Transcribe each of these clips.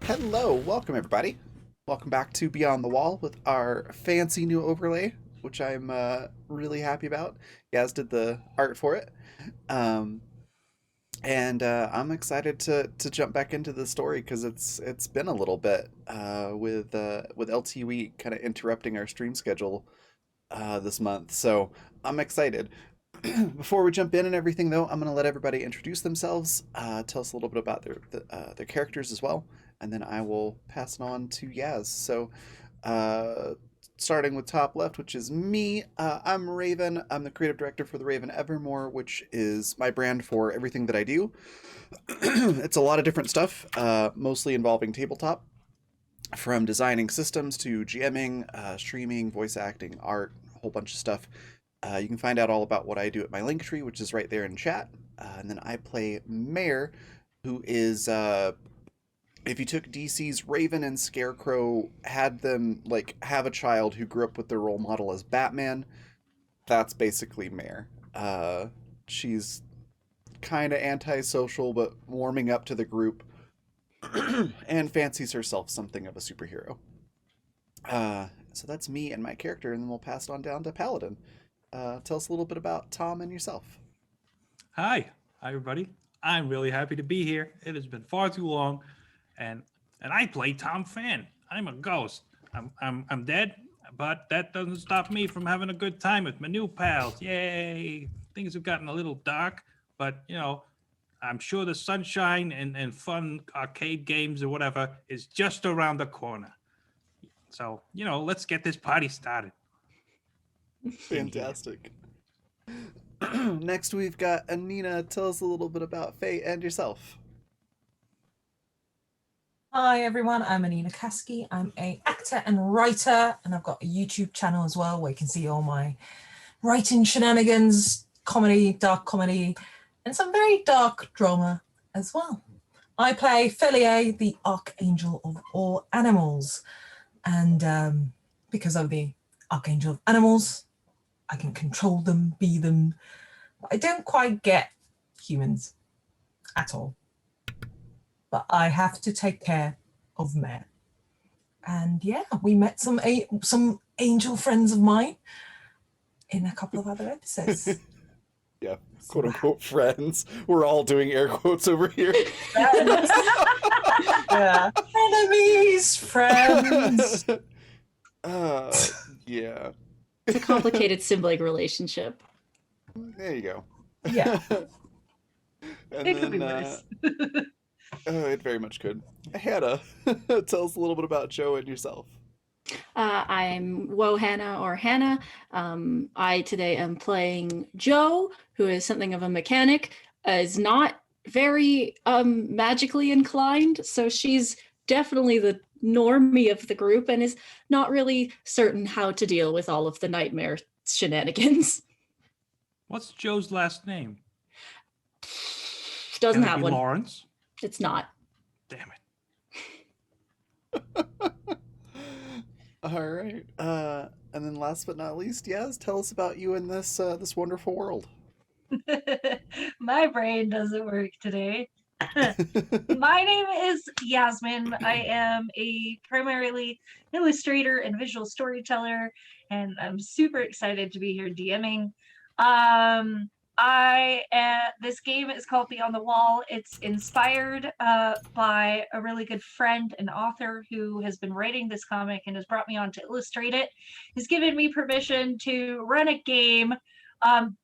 Hello, welcome everybody. Welcome back to Beyond the Wall with our fancy new overlay, which I'm really happy about. Yaz did the art for it, um, and I'm excited to jump back into the story because it's been a little bit with LTE kind of interrupting our stream schedule this month, so I'm excited. Before we jump in and everything, though, I'm going to let everybody introduce themselves, tell us a little bit about their characters as well, and then I will pass it on to Yaz. So, uh, starting with top left, which is me, I'm Raven. I'm the creative director for the Raven Evermore, which is my brand for everything that I do. It's a lot of different stuff, mostly involving tabletop, from designing systems to GMing, streaming, voice acting, art, a whole bunch of stuff. You can find out all about what I do at my link tree, which is right there in chat. And then I play Mayor, who is, if you took DC's Raven and Scarecrow, had them like have a child who grew up with their role model as Batman, that's basically Mayor. She's kind of antisocial, but warming up to the group, and fancies herself something of a superhero. So that's me and my character, and then we'll pass it on down to Paladin. Tell us a little bit about Tom and yourself. Hi, everybody. I'm really happy to be here. It has been far too long, and I play Tom Fan. I'm a ghost. I'm dead, but that doesn't stop me from having a good time with my new pals. Yay! Things have gotten a little dark, but I'm sure the sunshine and fun arcade games or whatever is just around the corner. So let's get this party started. Fantastic. Next, we've got Anina. Tell us a little bit about Faye and yourself. Hi everyone, I'm Anina Kasky. I'm an actor and writer, and I've got a YouTube channel as well where you can see all my writing shenanigans, comedy, dark comedy, and some very dark drama as well. I play Felier, the Archangel of all animals, and because I'm the Archangel of animals, I can control them, be them. But I don't quite get humans at all. But I have to take care of Mare. And yeah, we met some angel friends of mine in a couple of other episodes. Yeah, quote unquote friends. We're all doing air quotes over here. Yeah. Enemies, friends. Yeah. It's a complicated sibling relationship. There you go. Yeah. And It could be worse. It very much could. Hannah, tell us a little bit about Joe and yourself. I'm Wohana or Hannah. I today am playing Joe, who is something of a mechanic, is not very magically inclined, so she's definitely the normie of the group and is not really certain how to deal with all of the nightmare shenanigans. What's Joe's last name? Doesn't Can it have be one. Lawrence? It's not. Damn it. All right. And then last but not least, Yaz, tell us about you in this this wonderful world. My brain doesn't work today. My name is Yasmin. I am a primarily illustrator and visual storyteller, and I'm super excited to be here DMing. This game is called Beyond the Wall. It's inspired by a really good friend and author who has been writing this comic and has brought me on to illustrate it. He's given me permission to run a game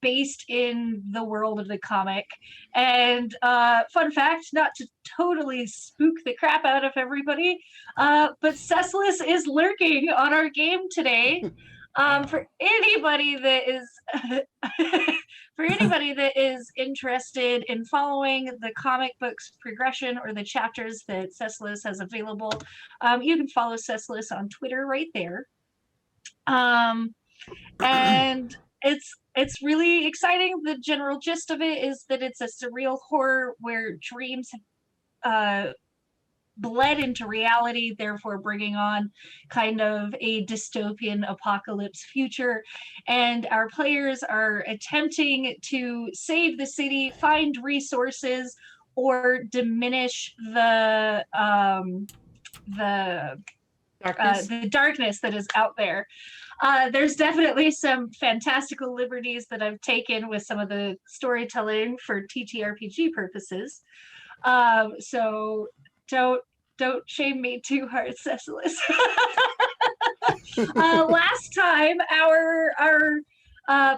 based in the world of the comic. And fun fact, not to totally spook the crap out of everybody, but Cecilus is lurking on our game today. For anybody that is for anybody that is interested in following the comic book's progression or the chapters that Cecilus has available, you can follow Cecilus on Twitter right there. And it's really exciting. The general gist of it is that it's a surreal horror where dreams bled into reality, therefore bringing on kind of a dystopian apocalypse future. And our players are attempting to save the city, find resources, or diminish the Darkness. the darkness that is out there. There's definitely some fantastical liberties that I've taken with some of the storytelling for TTRPG purposes. So don't shame me too hard, Cecilis. Last time, our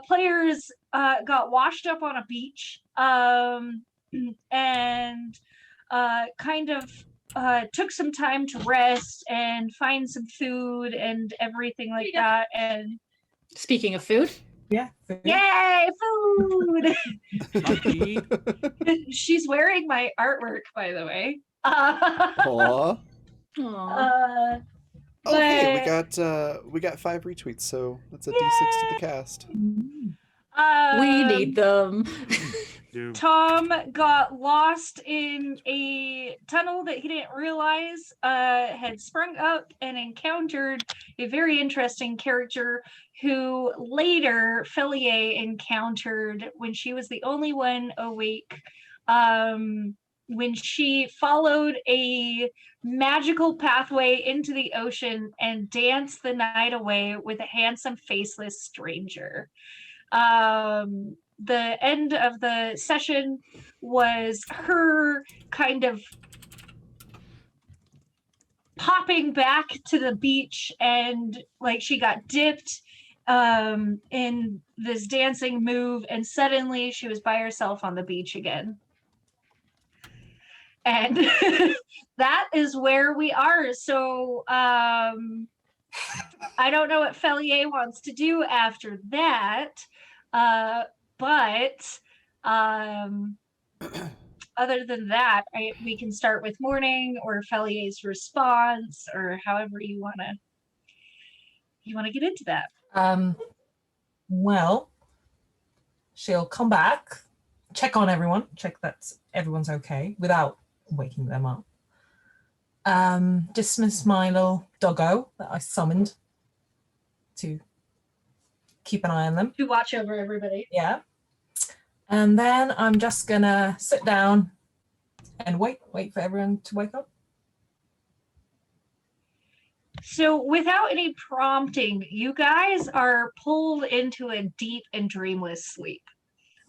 players got washed up on a beach and kind of took some time to rest and find some food and everything like that. And Speaking of food, Yeah. food. yay, food! Lucky. She's wearing my artwork, by the way. Aw. aw. Oh, hey, But- we got 5 retweets, so that's a D6 to the cast. We need them. Dude. Tom got lost in a tunnel that he didn't realize had sprung up and encountered a very interesting character who later Felier encountered when she was the only one awake. When she followed a magical pathway into the ocean and danced the night away with a handsome, faceless stranger. The end of the session was her kind of popping back to the beach, and like she got dipped in this dancing move, and suddenly she was by herself on the beach again. And that is where we are. So I don't know what Felier wants to do after that. But other than that, we can start with morning or Felier's response, or however you want to get into that. Well, she'll come back, check on everyone, check that everyone's okay without waking them up. Dismiss my little doggo that I summoned to keep an eye on them. To watch over everybody. Yeah. And then I'm just gonna sit down and wait for everyone to wake up. So without any prompting, you guys are pulled into a deep and dreamless sleep.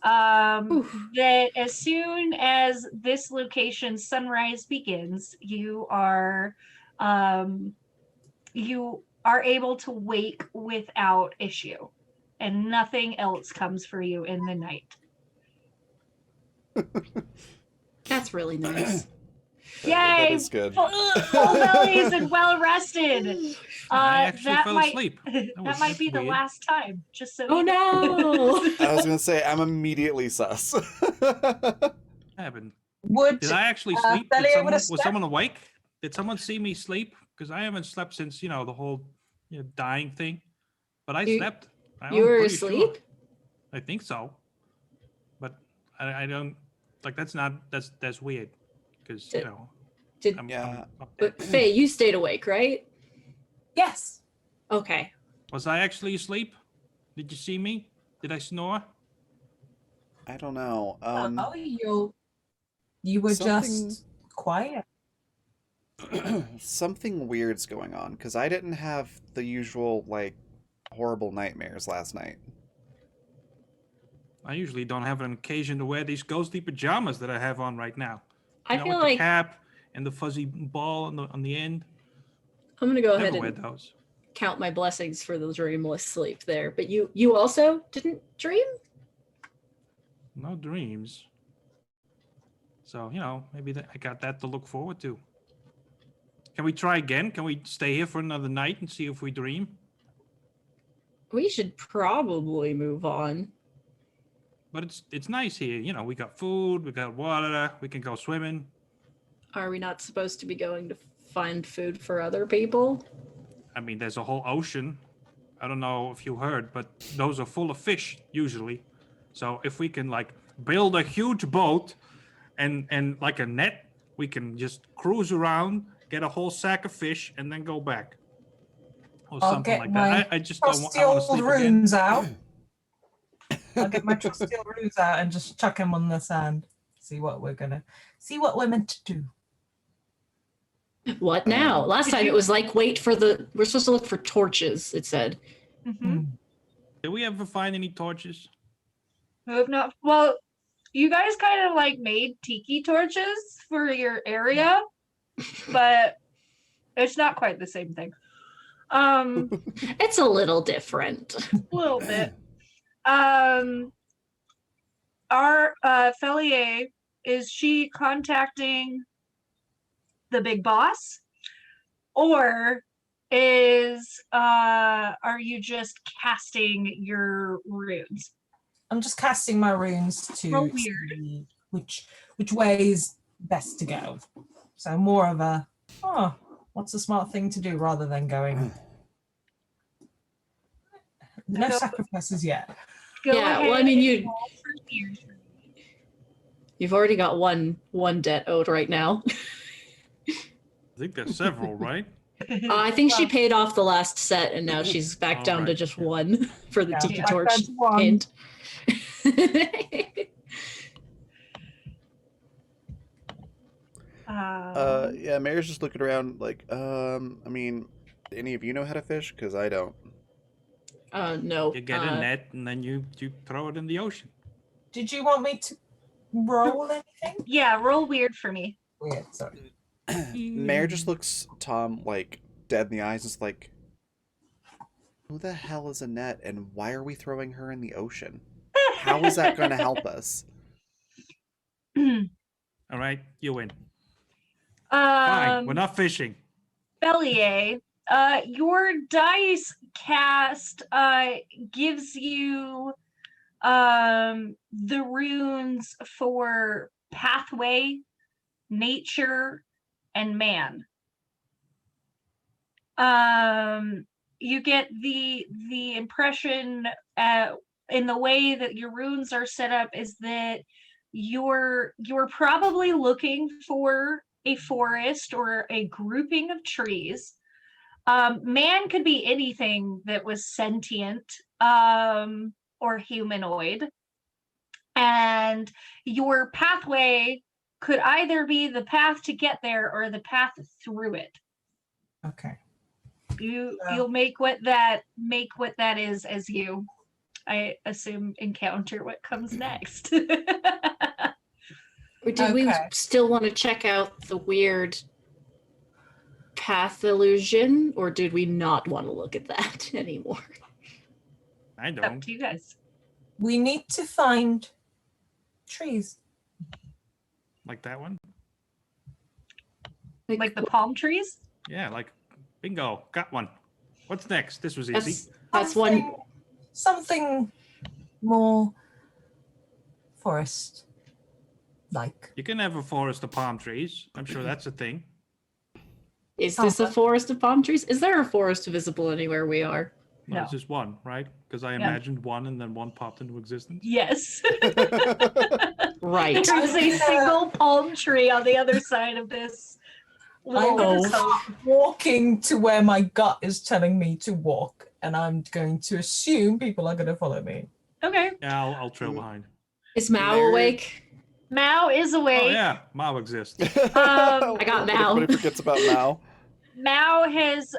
That as soon as this location's sunrise begins, you are able to wake without issue, and nothing else comes for you in the night. That's really nice. That Yay! is good. Full bellies and well rested. I actually that fell might asleep. that might be the weird. last time. Just so Oh you know. no! I was gonna say I'm immediately sus. Happened. Would Did I actually Uh, sleep? Belly, Did I someone, would've was slept. someone awake? Did someone see me sleep? Because I haven't slept since the whole dying thing. But I You- slept. You were pretty sure. asleep? I think so. But I don't like that's weird because Did- Did Yeah. up there. but Faye, you stayed awake, right? yes. Okay. Was I actually asleep? Did you see me? Did I snore? I don't know. Oh, you were something- just quiet. Something weird's going on because I didn't have the usual like horrible nightmares last night. I usually don't have an occasion to wear these ghostly pajamas that I have on right now. I With feel the like cap and the fuzzy ball on the end. I'm gonna go ahead Never wear and those. count my blessings for the dreamless sleep there. But you also didn't dream? No dreams. So, maybe I got that to look forward to. Can we try again? Can we stay here for another night and see if we dream? We should probably move on. But it's nice here. We got food, we got water, we can go swimming. Are we not supposed to be going to find food for other people? I mean, there's a whole ocean. I don't know if you heard, but those are full of fish usually. So if we can like build a huge boat and like a net, we can just cruise around, get a whole sack of fish, and then go back. Or I'll something get like my that. I just don't Trusty I want to old sleep again. runes out. I'll get my trusty old runes out and just chuck him on the sand. See what we're meant to do. What now? Last Did time you- it was like, we're supposed to look for torches, it said. Mhm. Did we ever find any torches? Who have not? Well, you guys kind of like made tiki torches for your area, but it's not quite the same thing. It's a little different. A little bit. Our Felier, is she contacting the big boss, or are you just casting your runes? I'm just casting my runes to Roll weird. see which way is best to go. So more of a what's a smart thing to do rather than going no Go- sacrifices yet. Go Yeah, ahead well, I mean, and roll for weird for me. You've already got one debt owed right now. I think there's several, right? I think she paid off the last set, and now she's back Oh, down to right. just one for the Yeah, tiki back torch down to one. hint. Yeah, Mayor's just looking around like, I mean, any of you know how to fish? Because I don't. No. You get a net and then you throw it in the ocean. Did you want me to roll anything? Yeah, roll weird for me. Weird, sorry. Mayor just looks Tom like dead in the eyes. It's like, who the hell is Annette, and why are we throwing her in the ocean? How is that going to help us? All right, you win. Fine, we're not fishing. Bellier, your dice cast gives you the runes for pathway, nature, and man. You get the impression in the way that your runes are set up is that you're probably looking for a forest or a grouping of trees. Man could be anything that was sentient or humanoid. And your pathway could either be the path to get there or the path through it. Okay. You'll make what that is as you, I assume, encounter what comes next. Or did we Okay. still want to check out the weird path illusion, or did we not want to look at that anymore? I Up don't. to you guys. We need to find trees. Like that one? Like the palm trees? Yeah, like bingo, got one. What's next? This was easy. That's one. Something more forest like. You can have a forest of palm trees. I'm sure that's a thing. Is this a forest of palm trees? Is there a forest visible anywhere we are? No, No. it's just one, right? Because I Yeah. imagined one and then one popped into existence. Yes. Right. There's a single palm tree on the other side of this little know. cove. Walking to where my gut is telling me to walk, and I'm going to assume people are going to follow me. Okay. Yeah, I'll trail behind. Is Mao Mary- awake? Mao is Oh awake. yeah, Mao exists. I got Mao. Everybody forgets about Mao. Mao has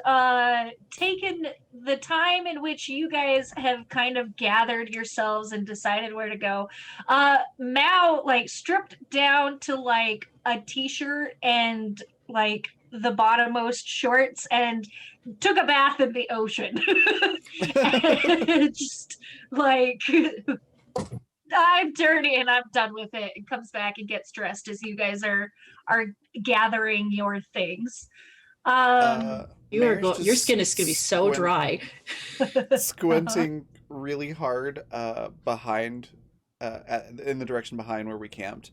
taken the time in which you guys have kind of gathered yourselves and decided where to go. Mao like stripped down to like a t-shirt and like the bottommost shorts and took a bath in the ocean. And just like I'm dirty and I'm done with it, and comes back and gets dressed as you guys are gathering your things. Your Mary's skin is gonna be so squint- dry. Squinting really hard behind, in the direction behind where we camped,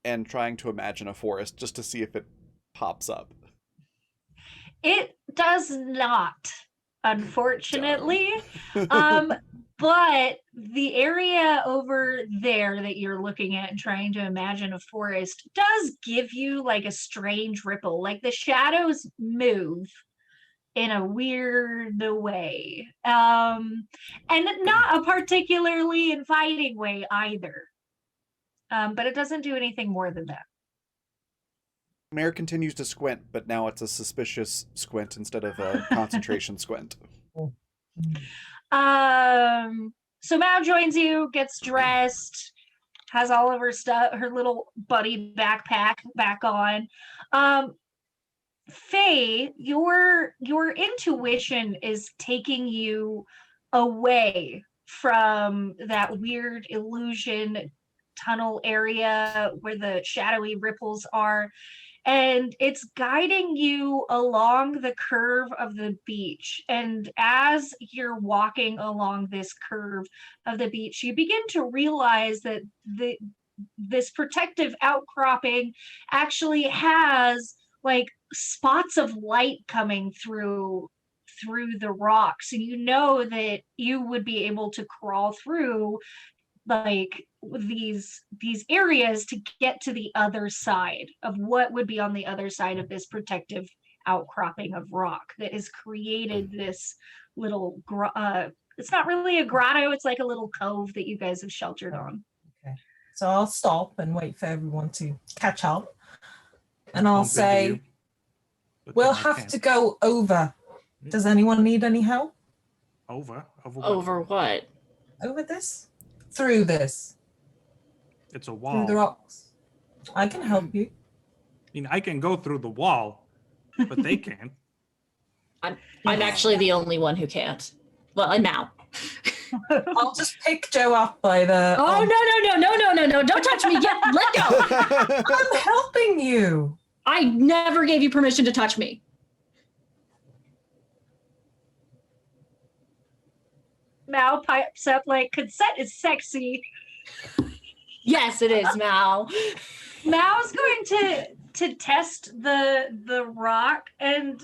and trying to imagine a forest just to see if it pops up. It does not, unfortunately. But the area over there that you're looking at and trying to imagine a forest does give you like a strange ripple. Like the shadows move in a weird way. And not a particularly inviting way either. but it doesn't do anything more than that. Mare continues to squint, but now it's a suspicious squint instead of a concentration squint. So Mao joins you, gets dressed, has all of her stuff, her little buddy backpack back on. Faye, your intuition is taking you away from that weird illusion tunnel area where the shadowy ripples are, and it's guiding you along the curve of the beach. And as you're walking along this curve of the beach, you begin to realize that this protective outcropping actually has like spots of light coming through the rocks, and you know that you would be able to crawl through like these areas to get to the other side of what would be on the other side of this protective outcropping of rock that has created this little it's not really a grotto, it's like a little cove that you guys have sheltered on. Okay. So I'll stop and wait for everyone to catch up. And Bump I'll into say, you. But we'll then I have can't. to go over. Does anyone need any help? Over what? Over what? Over this? Through this? It's a Through wall. the rocks? I can help you. I mean, I can go through the wall, but they can't. I'm actually the only one who can't. Well, and now. I'll just pick Joe up by the... Oh, no. Don't touch me yet. Let go. I'm helping you. I never gave you permission to touch me. Mao pipes up like, consent is sexy. Yes, it is, Mal. Mao's going to test the rock, and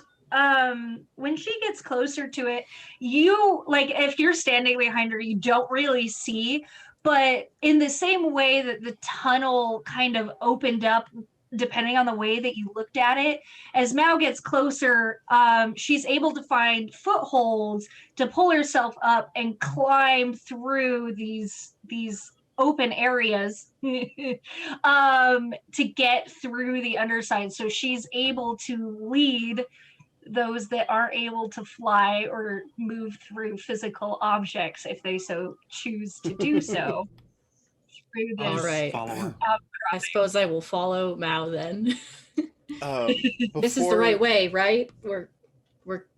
when she gets closer to it, you, like, if you're standing behind her, you don't really see, but in the same way that the tunnel kind of opened up depending on the way that you looked at it, as Mao gets closer, she's able to find footholds to pull herself up and climb through these open areas to get through the underside. So she's able to lead those that are able to fly or move through physical objects if they so choose to do so. Through this. All right. Follow her. I suppose I will follow Mao then. This is the Before- right way, right?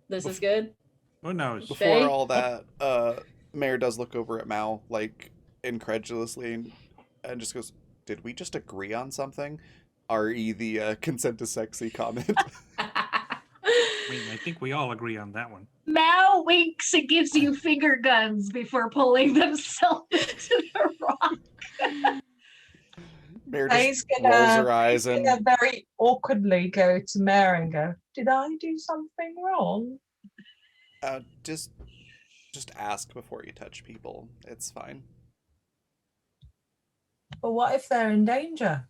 This is good. Who knows? Before Faye? all that, Mayor does look over at Mao, like, incredulously, and just goes, "Did we just agree on something?" R.E. the consent is sexy comment. I mean, I think we all agree on that one. Mao winks and gives you finger guns before pulling themselves into the rock. Mayor Faye's just gonna- rolls her eyes and gonna very awkwardly go to Mare and go, did I do something wrong? just ask before you touch people. It's fine. But what if they're in danger?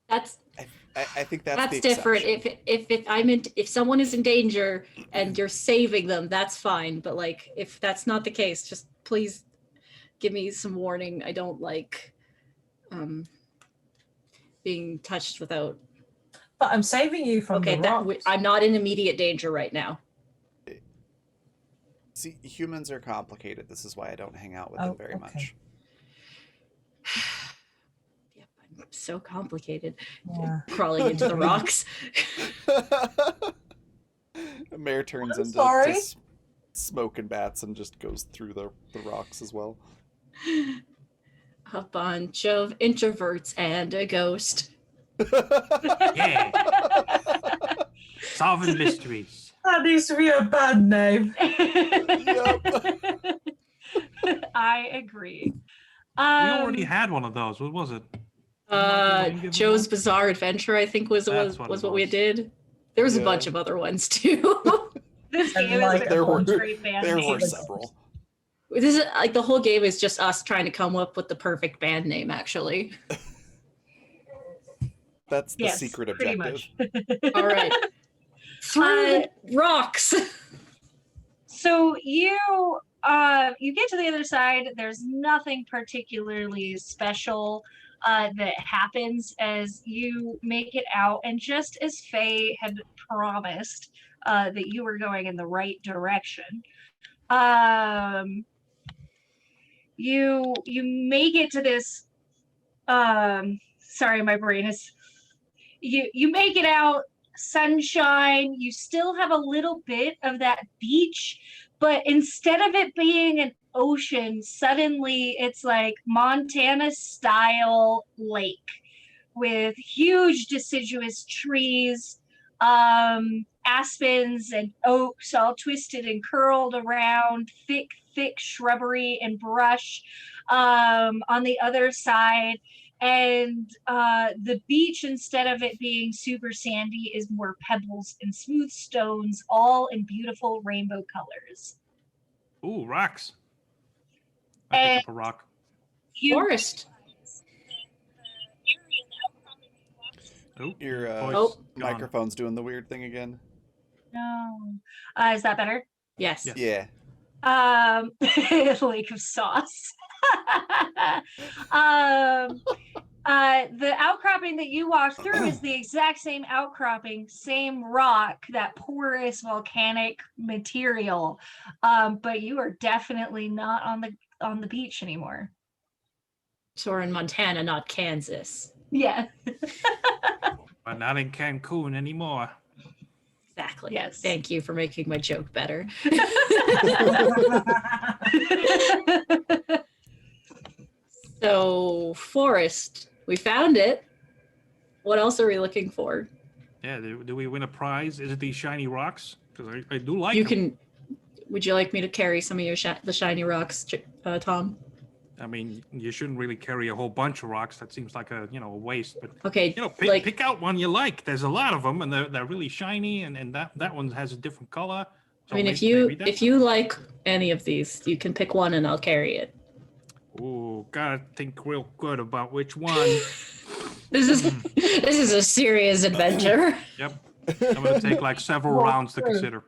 That's I think that's the different. exception. If someone is in danger and you're saving them, that's fine. But like, if that's not the case, just please give me some warning. I don't like being touched without. But I'm saving you from Okay, the that rocks. I'm not in immediate danger right now. See, humans are complicated. This is why I don't hang out with Oh, them very okay. much. Yep, I'm so complicated. Yeah. Crawling into the rocks. Mayor turns I'm into sorry. smoke and bats and just goes through the rocks as well. A bunch of introverts and a ghost. Yeah. Solving mysteries. That needs to be a bad name. I agree. We already had one of those. What was it? Joe's Bizarre Adventure, I think was That's what it what we was. did. There was a Yeah. bunch of other ones too. This And game like is there a were- great band There name. were several. This is like the whole game is just us trying to come up with the perfect band name, actually. That's the Yes, secret pretty objective. much. All right. Through the rocks. So you get to the other side. There's nothing particularly special that happens as you make it out. And just as Faye had promised that you were going in the right direction, you make it to this. Sorry, my brain is. You make it out, sunshine. You still have a little bit of that beach, but instead of it being an ocean, suddenly it's like Montana style lake with huge deciduous trees, aspens and oaks all twisted and curled around, thick shrubbery and brush on the other side. And the beach, instead of it being super sandy, is more pebbles and smooth stones, all in beautiful rainbow colors. Ooh, rocks. I And pick up a rock. you Forest. Oh, Your voice Oh. gone. microphone's doing the weird thing again. No. Is that better? Yes. Yes. Yeah. Lake of sauce. The outcropping that you walked through is the exact same outcropping, same rock, that porous volcanic material. But you are definitely not on the beach anymore. So we're in Montana, not Kansas. Yeah. But not in Cancun anymore. Exactly. Yes. Thank you for making my joke better. So, forest. We found it. What else are we looking for? Yeah, do we win a prize? Is it these shiny rocks? Because I do like You them. can. Would you like me to carry some of your the shiny rocks, Tom? I mean, you shouldn't really carry a whole bunch of rocks. That seems like a waste. But Okay. pick out one you like. There's a lot of them, and they're really shiny, and that one has a different color. So I mean, maybe that if you like any of these, you can pick one, and I'll carry it. Ooh, gotta think real good about which one. This is a serious adventure. Yep. I'm gonna take like several Walk rounds to through. consider.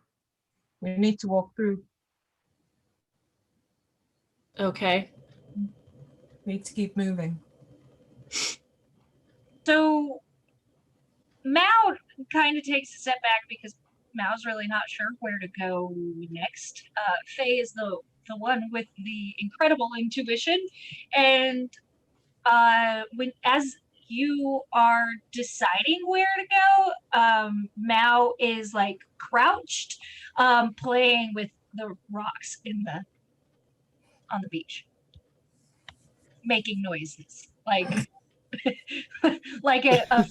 We need to walk through. Okay. Need to keep moving. So Mao kind of takes a step back because Mao's really not sure where to go next. Faye is the one with the incredible intuition, and as you are deciding where to go, Mao is like crouched, playing with the rocks on the beach, making noises like like a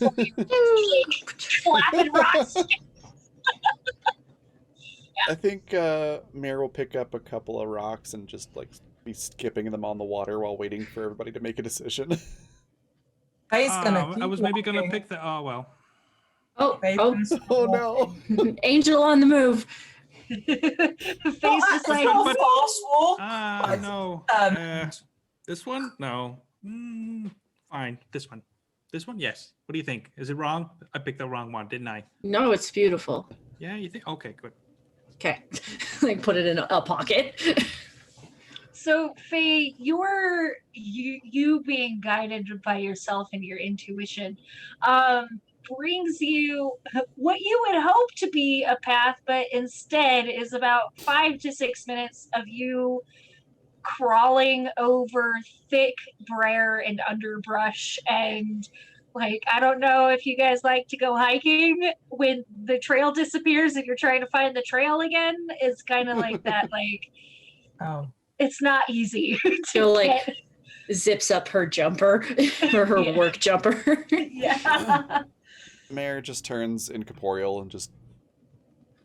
flapping rocks. I think Mare will pick up a couple of rocks and just like be skipping them on the water while waiting for everybody to make a decision. Faye's gonna keep I was maybe gonna walking. pick the. Oh well. Oh, Faye's oh, gonna stop Oh walking. no! Angel on the move. Face Not just like a fast walk. No. This one? No. Fine. This one. This one? Yes. What do you think? Is it wrong? I picked the wrong one, didn't I? No, it's beautiful. Yeah, you think? Okay, good. Okay. Like put it in a pocket. So Faye, you being guided by yourself and your intuition, brings you what you would hope to be a path, but instead is about 5 to 6 minutes of you crawling over thick briar and underbrush. And like, I don't know if you guys like to go hiking when the trail disappears and you're trying to find the trail again. It's kind of like that, like Oh. it's not easy to Feel like get. zips up her jumper or her Yeah. work jumper. Yeah. Mare just turns incorporeal and just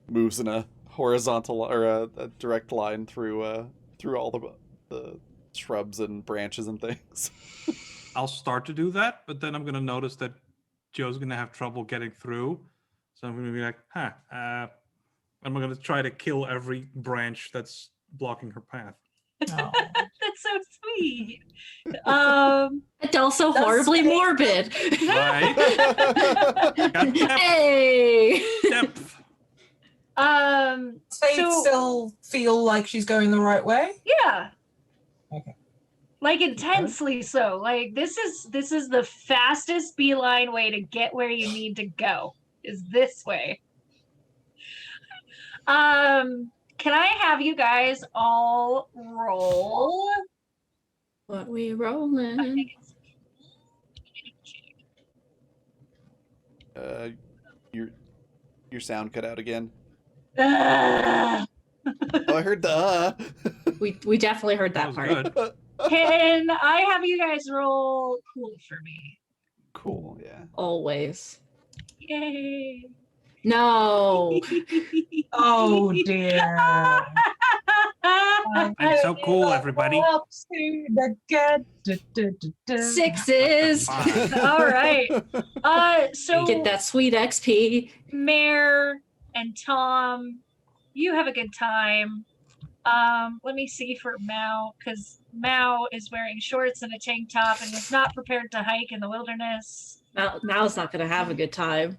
moves in a horizontal or a direct line through all the shrubs and branches and things. I'll start to do that, but then I'm gonna notice that Joe's gonna have trouble getting through. So I'm gonna be like, I'm gonna try to kill every branch that's blocking her path. Oh. That's so sweet. And also That's horribly great. morbid. Right? Got depth. Hey. Depth. Does Faye So- still feel like she's going the right way? Yeah. Okay. like intensely so. Like this is the fastest beeline way to get where you need to go. Is this way. Can I have you guys all roll? What we I rolling? think it's Your sound cut out again. Ah. Oh, I heard the. We definitely heard That that was part. good. Can I have you guys roll cool for me? Cool. Yeah. Always. Yay. No. Oh dear. I'm so cool, everybody. Up to the good. Sixes. Five. All right. So Get that sweet XP. Mare and Tom, you have a good time. Let me see for Mao, because Mao is wearing shorts and a tank top and is not prepared to hike in the wilderness. Now's not gonna have a good time.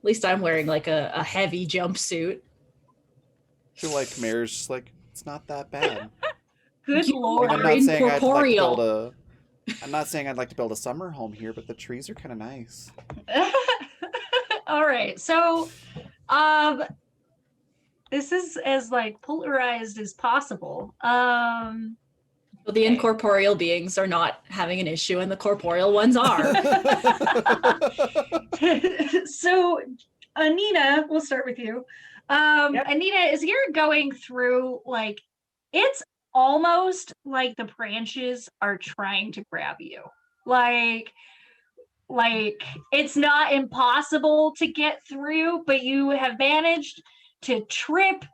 At least I'm wearing like a heavy jumpsuit. I feel like Mayor's just like, it's not that bad. Good You lord. I'm are not saying I'd like to incorporeal. build I'm not saying I'd like to build a summer home here, but the trees are kind of nice. All right. So, this is as like polarized as possible. Well, the incorporeal beings are not having an issue, and the corporeal ones are. So, Anina, we'll start with you. Yep. Anita, as you're going through, like, it's almost like the branches are trying to grab you. Like it's not impossible to get through, but you have managed to trip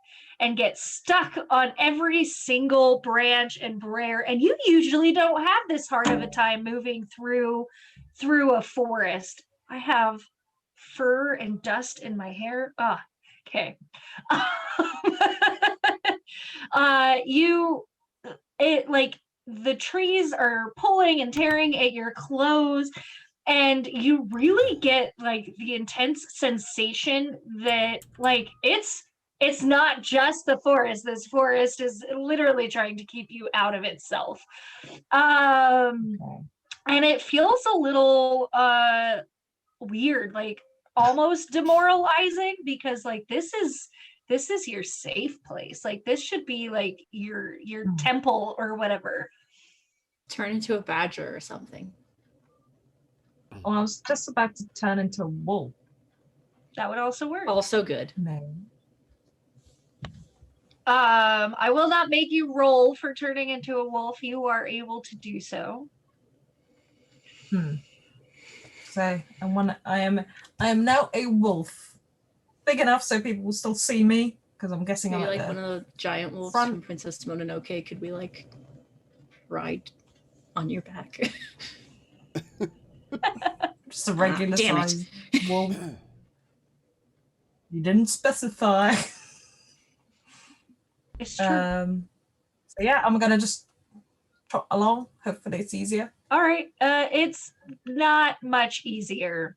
and get stuck on every single branch and brayer. And you usually don't have this hard of a time moving through a forest. I have fur and dust in my hair. Ah, okay. Like the trees are pulling and tearing at your clothes, and you really get like the intense sensation that like it's not just the forest. This forest is literally trying to keep you out of itself. And it feels a little weird, like almost demoralizing, because like this is your safe place. Like this should be like your temple or whatever. Turn into a badger or something. Oh, I was just about to turn into a wolf. That would also work. Also good. No. I will not make you roll for turning into a wolf. You are able to do so. So I am now a wolf. Big enough so people will still see me, because I'm guessing I'm Maybe at like the one of the giant wolves front. from Princess Mononoke. Could we like ride on your back? just a regular Damn it. size wolf. You didn't specify. It's true. So yeah, I'm gonna just trot along. Hopefully it's easier. All right. It's not much easier.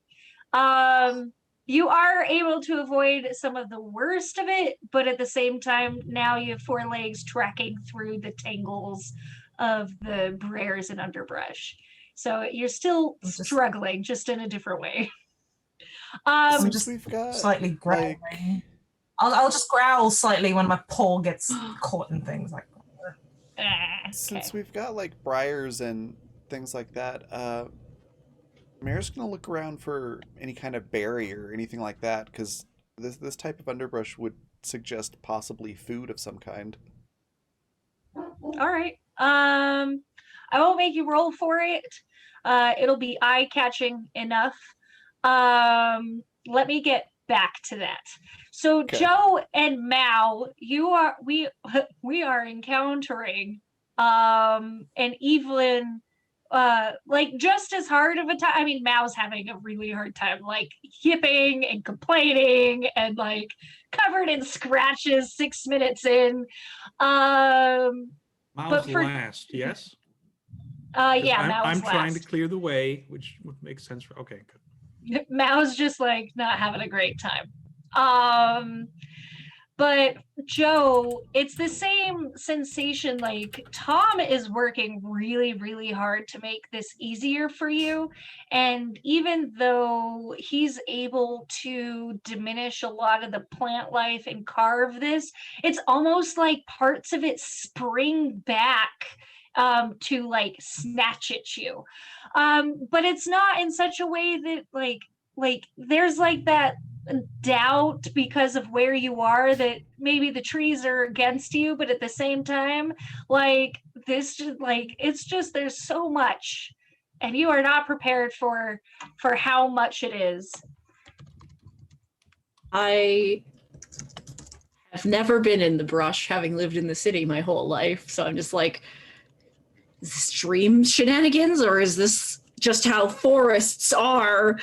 You are able to avoid some of the worst of it, but at the same time, now you have four legs tracking through the tangles of the briars and underbrush. So you're still struggling, just in a different way. I'm Since just we've got slightly growling. like, I'll just growl slightly when my paw gets caught in things like that. since we've got like briars and things like that, Mayor's gonna look around for any kind of berry or anything like that, because this type of underbrush would suggest possibly food of some kind. All right. I won't make you roll for it. It'll be eye-catching enough. Let me get back to that. So Okay. Joe and Mao, we are encountering an Evelyn like just as hard of a time. I mean, Mao's having a really hard time, like yipping and complaining and like covered in scratches 6 minutes in. Mao's But for- last, yes? Yeah, Mao's I'm last. trying to clear the way, which would make sense for. Okay, good. Mao's just like not having a great time. But Joe, it's the same sensation. Like, Tom is working really, really hard to make this easier for you. And even though he's able to diminish a lot of the plant life and carve this, it's almost like parts of it spring back to like snatch at you. But it's not in such a way that like there's like that doubt because of where you are that maybe the trees are against you, but at the same time, like this, like it's just there's so much, and you are not prepared for how much it is. I have never been in the brush, having lived in the city my whole life. So I'm just like, is this dream shenanigans, or is this just how forests are?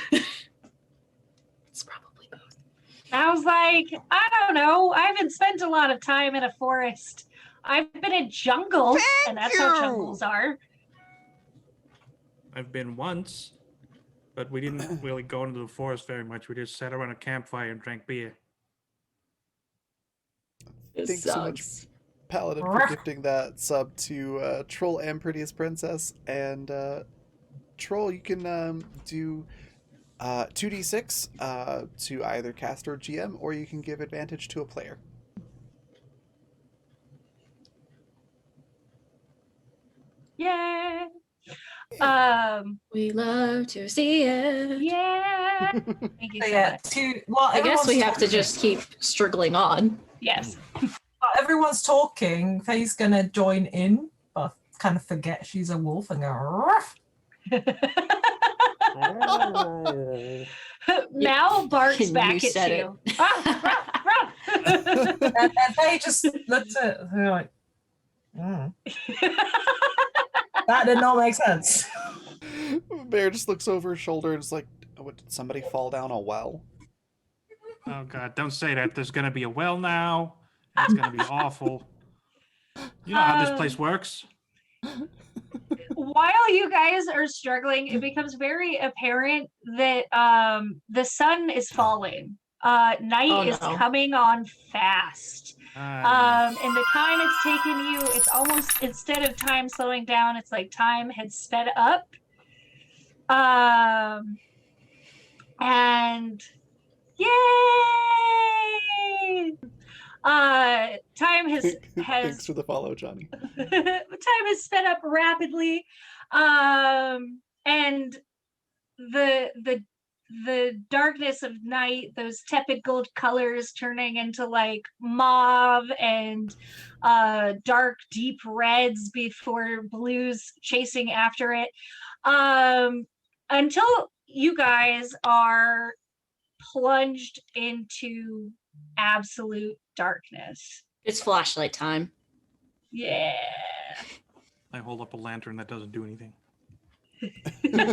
It's probably both. I was like, I don't know. I haven't spent a lot of time in a forest. I've been in jungles, and that's how jungles are. I've been once, but we didn't really go into the forest very much. We just sat around a campfire and drank beer. This Thanks so much, sucks. Paladin, for gifting that sub to Troll and Prettiest Princess. And Troll, you can do 2d6 to either caster or GM, or you can give advantage to a player. Yeah. We love to see it. Yeah. Thank you So so yeah, much. while I guess we everyone's have to talking- just keep struggling on. Yes. while everyone's talking, Faye's gonna join in, but kind of forget she's a wolf and go. Ruff. Mal barks Can back you at set you. Ruff, ruff, ruff. And Faye just looks at her like, "Hmm, that did not make sense." Bear just looks over his shoulder and is like, "What, did somebody fall down a well?" Oh God, don't say that. There's gonna be a well now. And it's gonna be awful. You know how this place works. While you guys are struggling, it becomes very apparent that the sun is falling. Night Oh, is no. coming on fast. Ah, And the time it's taken you, it's almost, instead of time slowing down, it's like time had sped up. And yay! Time has Thanks for the follow, Johnny. time has sped up rapidly, and the darkness of night, those tepid gold colors turning into like mauve and dark deep reds before blues chasing after it, until you guys are plunged into absolute darkness. It's flashlight time. Yeah. I hold up a lantern that doesn't do anything.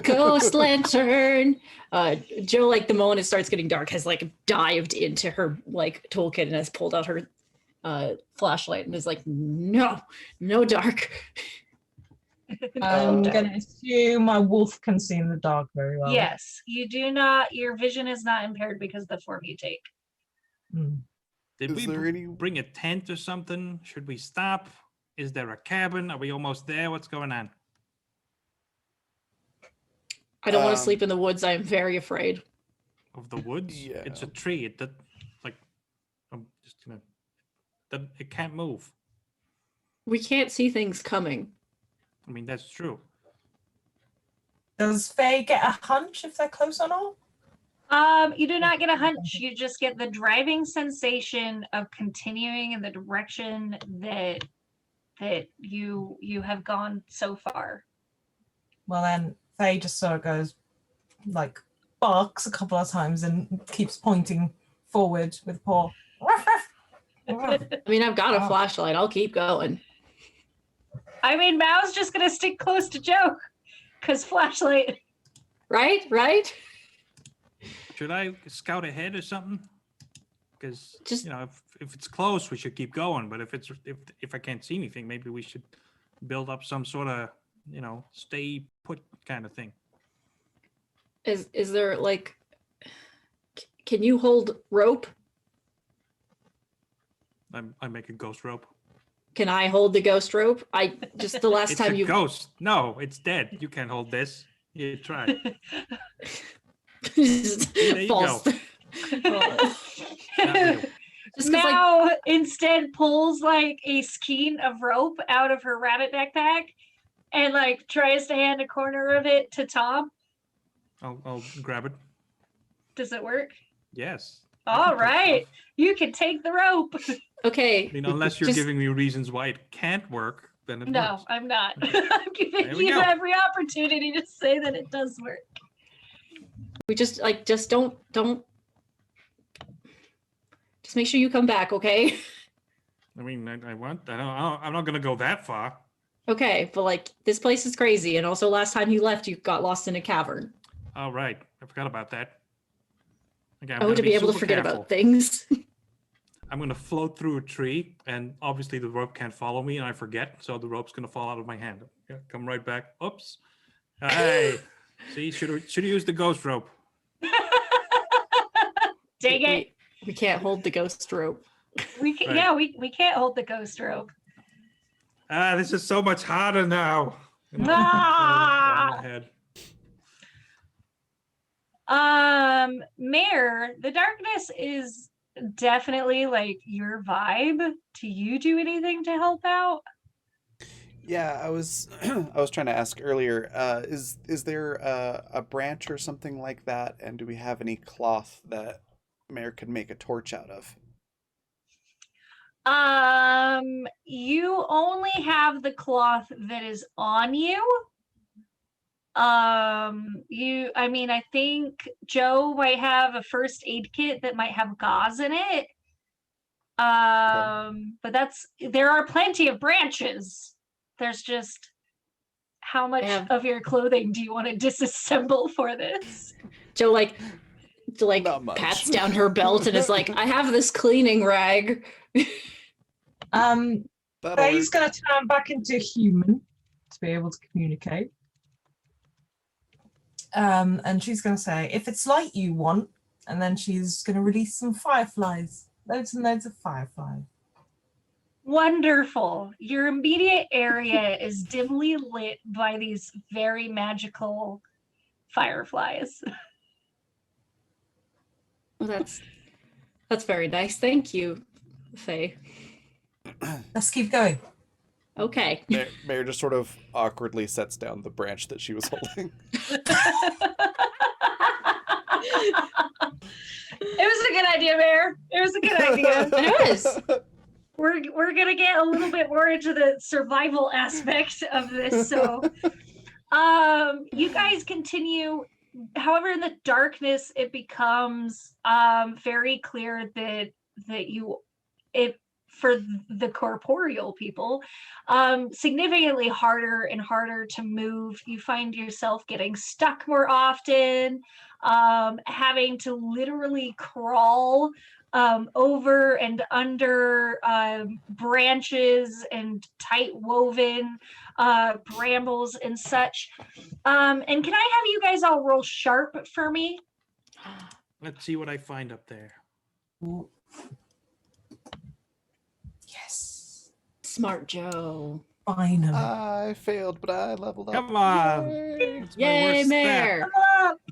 Ghost lantern. Joe, like the moment it starts getting dark, has like dived into her like toolkit and has pulled out her flashlight and is like, no dark. I'm gonna assume my wolf can see in the dark very well. Yes, you do not, your vision is not impaired because of the form you take. Hmm. Did Is we there any- bring a tent or something? Should we stop? Is there a cabin? Are we almost there? What's going on? I don't want Um, to sleep in the woods. I am very afraid. Of the woods? It's a Yeah. tree. It like I'm just gonna it can't move. We can't see things coming. I mean that's true. Does Faye get a hunch if they're close or not? You do not get a hunch. You just get the driving sensation of continuing in the direction that you have gone so far. Well, then Faye just sort of goes, like, barks a couple of times and keeps pointing forward with paw. Ruff, ruff, ruff. I mean, I've got a Oh. flashlight. I'll keep going. I mean, Mao's just gonna stick close to Joe, cause flashlight. Right? Should I scout ahead or something? Because Just- you know, if it's close, we should keep going. But if I can't see anything, maybe we should build up some sort of stay put kind of thing. Is there like, can you hold rope? I make a ghost rope. Can I hold the ghost rope? I just the last It's time a you ghost. No, it's dead. You can't hold this. You try. there you falls. go. Not real. Just 'cause, like, Mao instead pulls like a skein of rope out of her rabbit backpack and like tries to hand a corner of it to Tom. I'll grab it. Does it work? Yes. I All can touch right. stuff. You can take the rope. okay. I mean, unless you're Just- giving me reasons why it can't work, then it No, works. I'm not. Okay. I'm giving There we you go. every opportunity to say that it does work. We just don't just make sure you come back, okay? I mean, I'm not gonna go that far. Okay, but like this place is crazy, and also last time you left, you got lost in a cavern. All right, I forgot about that. Okay, I'm Oh, gonna to be able to super forget careful. about things. I'm gonna float through a tree, and obviously the rope can't follow me, and I forget, so the rope's gonna fall out of my hand. Yeah, come right back. Oops. Hey, see, should have used the ghost rope. Dang it. We can't hold the ghost rope. We can, Right. yeah, we can't hold the ghost rope. This is so much harder now. Ah! On my head. Mayor, the darkness is definitely like your vibe. Do you do anything to help out? Yeah, I was I was trying to ask earlier. Is there a branch or something like that? And do we have any cloth that Mayor could make a torch out of? You only have the cloth that is on you. I mean, I think Joe might have a first aid kit that might have gauze in it. But there are plenty of branches. There's just how much of your clothing do you want to disassemble for this? Joe like Not much. pats down her belt and is like, I have this cleaning rag. That'll Faye's work. going to turn back into human to be able to communicate. And she's going to say, if it's light you want, and then she's going to release some fireflies. Loads and loads of fireflies. Wonderful. Your immediate area is dimly lit by these very magical fireflies. Well, that's very nice. Thank you, Faye. Let's keep going. Okay. Mayor just sort of awkwardly sets down the branch that she was holding. It was a good idea, Mayor. It was a good idea. It is. We're gonna get a little bit more into the survival aspect of this. So, you guys continue. However, in the darkness, it becomes very clear that for the corporeal people, significantly harder and harder to move. You find yourself getting stuck more often, having to literally crawl over and under branches and tight woven brambles and such. And can I have you guys all roll sharp for me? Let's see what I find up there. Yes. Smart Joe. Finally. I failed, but I leveled up. Come on. Yay. That's my Yay, worst Mayor.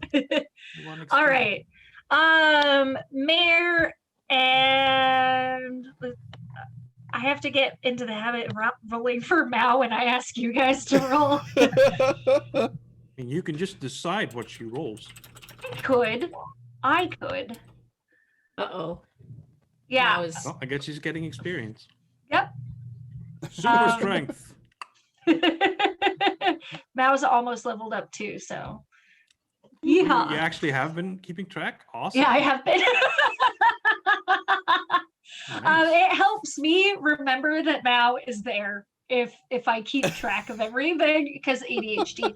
stat. One All experience. right. Mayor, and I have to get into the habit of rolling for Mao when I ask you guys to roll. And you can just decide what she rolls. I could. Uh-oh. Yeah. Now is Oh, I guess she's getting experience. Yep. Super strength. Mao's almost leveled up too, so. You Yeehaw. actually have been keeping track? Awesome. Yeah, I have been. Nice. It helps me remember that Mao is there if I keep track of everything because ADHD.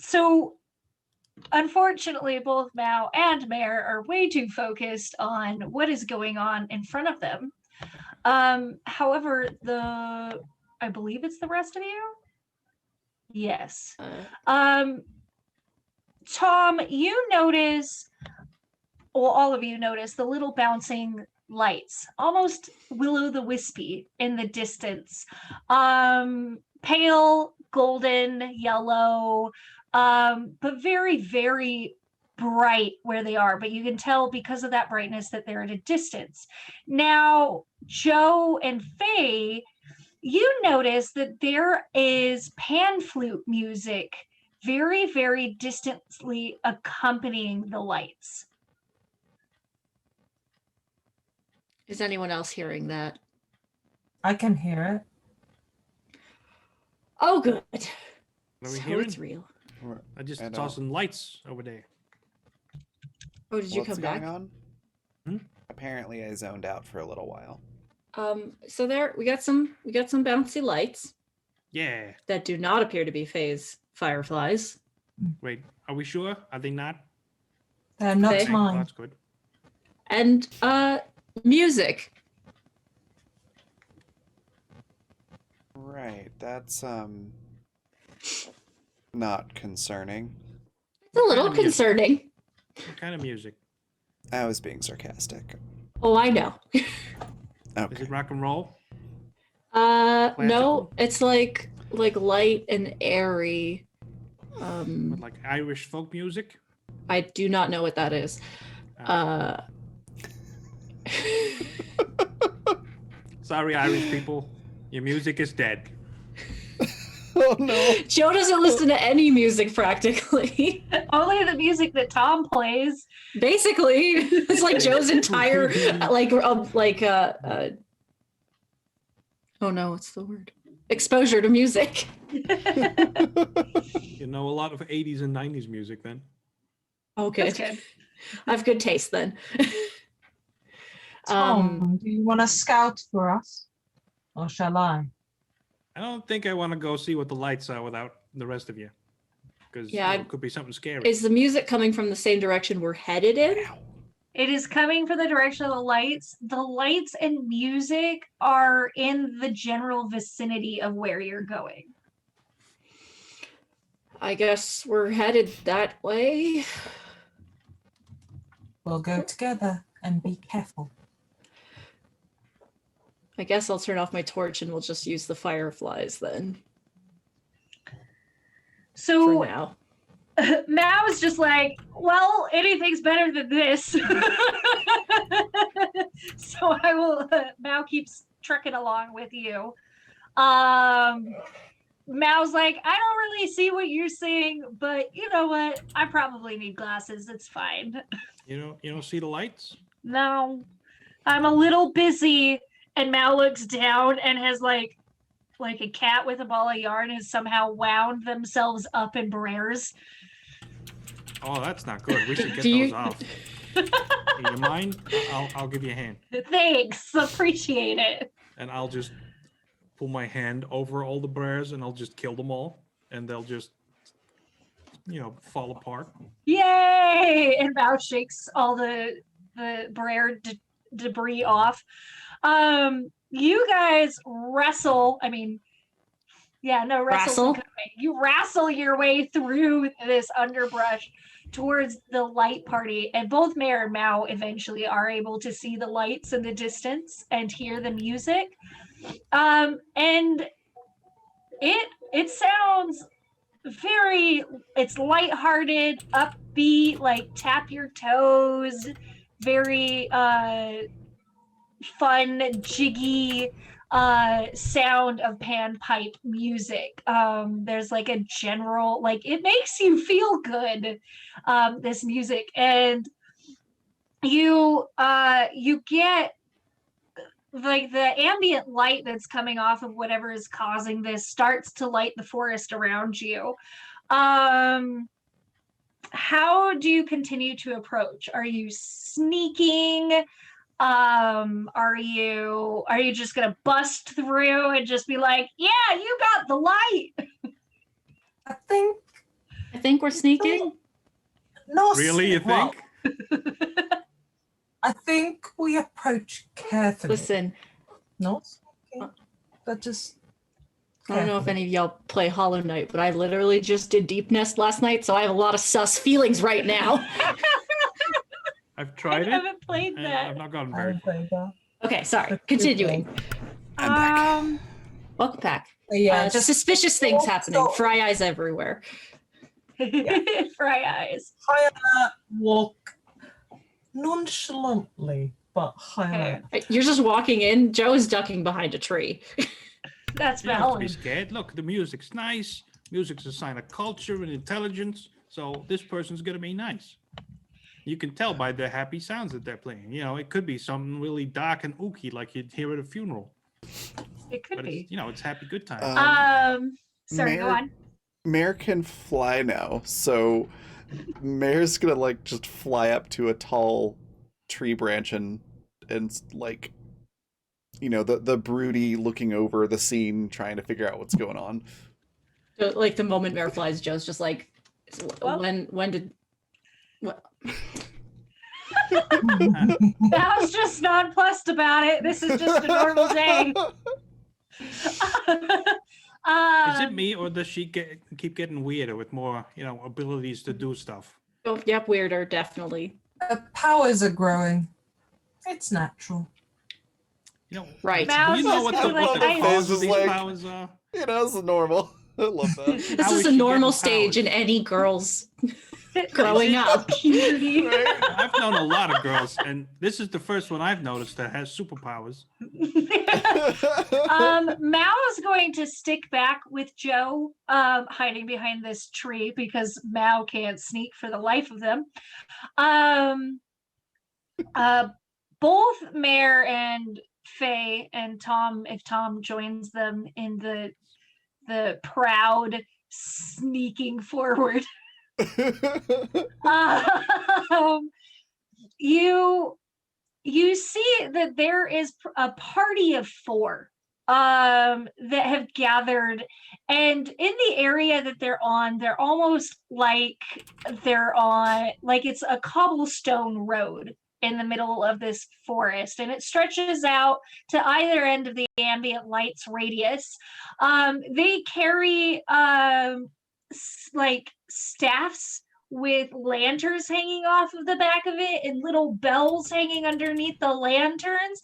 So unfortunately, both Mao and Mare are way too focused on what is going on in front of them. However, I believe it's the rest of you. Yes. Tom, you notice well, all of you notice the little bouncing lights, almost will-o'-the-wispy in the distance. Pale, golden, yellow, but very, very bright where they are. But you can tell because of that brightness that they're at a distance. Now, Joe and Faye, you notice that there is pan flute music very, very distantly accompanying the lights. Is anyone else hearing that? I can hear it. Oh, good. What are we So hearing? it's real. I just I saw know. some lights over there. Oh, did you What's come going back? on? Hmm? Apparently, I zoned out for a little while. So there we got some bouncy lights Yeah. that do not appear to be phase fireflies. Wait, are we sure? Are they not? They're not Okay. Okay, mine. that's good. And music. Right, that's not concerning. It's a little kind of music? concerning. What kind of music? I was being sarcastic. Oh, I know. Is Okay. it rock and roll? No, Classical? it's like light and airy. With like Irish folk music? I do not know what that is. Uh, Sorry, Irish people. Your music is dead. Oh no. Joe doesn't listen to any music practically. Only the music that Tom plays. Basically, it's like Joe's entire oh no, what's the word? Exposure to music. You know a lot of 80s and 90s music then. Okay, That's good. I have good taste then. Tom, do you want to scout for us? Or shall I? I don't think I want to go see what the lights are without the rest of you. Because Yeah, it could be something scary. Is the music coming from the same direction we're headed in? It is coming from the direction of the lights. The lights and music are in the general vicinity of where you're going. I guess we're headed that way. We'll go together and be careful. I guess I'll turn off my torch and we'll just use the fireflies then for So now. Mao's just like, well, anything's better than this. So I will. Mao keeps trucking along with you. Mao's like, I don't really see what you're seeing, but you know what? I probably need glasses. It's fine. You don't see the lights? No, I'm a little busy. And Mao looks down and has like a cat with a ball of yarn has somehow wound themselves up in brairs. Oh, that's not good. We should get Do those you- off. You mind? I'll give you a hand. Thanks, appreciate it. And I'll just pull my hand over all the bears and I'll just kill them all. And they'll just, fall apart. Yay! And Mao shakes all the brayer debris off. You guys wrestle. I mean, yeah, no, Wrestle? You wrestle your way through this underbrush towards the light party, and both Mayor and Mao eventually are able to see the lights in the distance and hear the music. And it sounds it's lighthearted, upbeat, like tap your toes, very fun, jiggy sound of panpipe music. There's like a general, like it makes you feel good, this music, and you get like the ambient light that's coming off of whatever is causing this starts to light the forest around you. How do you continue to approach? Are you sneaking? Are you just gonna bust through and just be like, yeah, you got the light? I think we're sneaking. no. Really, you well, think? I think we approach carefully. Listen, Not sneaking, but just. I don't know if any of y'all play Hollow Knight, but I literally just did Deep Nest last night, so I have a lot of sus feelings right now. I've I tried it. haven't played And that. I've not gotten I very haven't far. played that. Okay, sorry. But Continuing. I'm back. Welcome back. But yeah, just Suspicious things happening. so- Fry eyes everywhere. Fry eyes. high alert, walk nonchalantly, but high Okay. alert. You're just walking in. Joe is ducking behind a tree. That's You don't have to be valid. scared. Look, the music's nice. Music's a sign of culture and intelligence. So this person's gonna be nice. You can tell by the happy sounds that they're playing. You know, it could be something really dark and ooky, like you'd hear at a funeral. It could But be. it's, you know, it's happy good times. Sorry, go Mare- on. Mare can fly now, so Mare's gonna like just fly up to a tall tree branch and like, you know, the broody looking over the scene, trying to figure out what's going on. So, like the moment Mare flies, Joe's just like, Well- when did what? I was just nonplussed about it. This is just a normal day. Is it me, or does she keep getting weirder with more, you know, abilities to do stuff? Oh, yep, weirder, definitely. The powers are growing. It's natural. You know, Right. Mouse you know is what kinda the, like what the ice. cause of Is these like- powers are? You know, this is normal. I love that. This How is is a she normal getting stage in powers? any girl's growing up. puberty. Right? I've known a lot of girls, and this is the first one I've noticed that has superpowers. Mao is going to stick back with Joe, hiding behind this tree because Mao can't sneak for the life of them. Both Mare and Faye and Tom, if Tom joins them in the proud sneaking forward, you see that there is a party of four that have gathered, and in the area that they're almost like they're on, like it's a cobblestone road in the middle of this forest, and it stretches out to either end of the ambient light's radius. They carry like staffs with lanterns hanging off of the back of it and little bells hanging underneath the lanterns.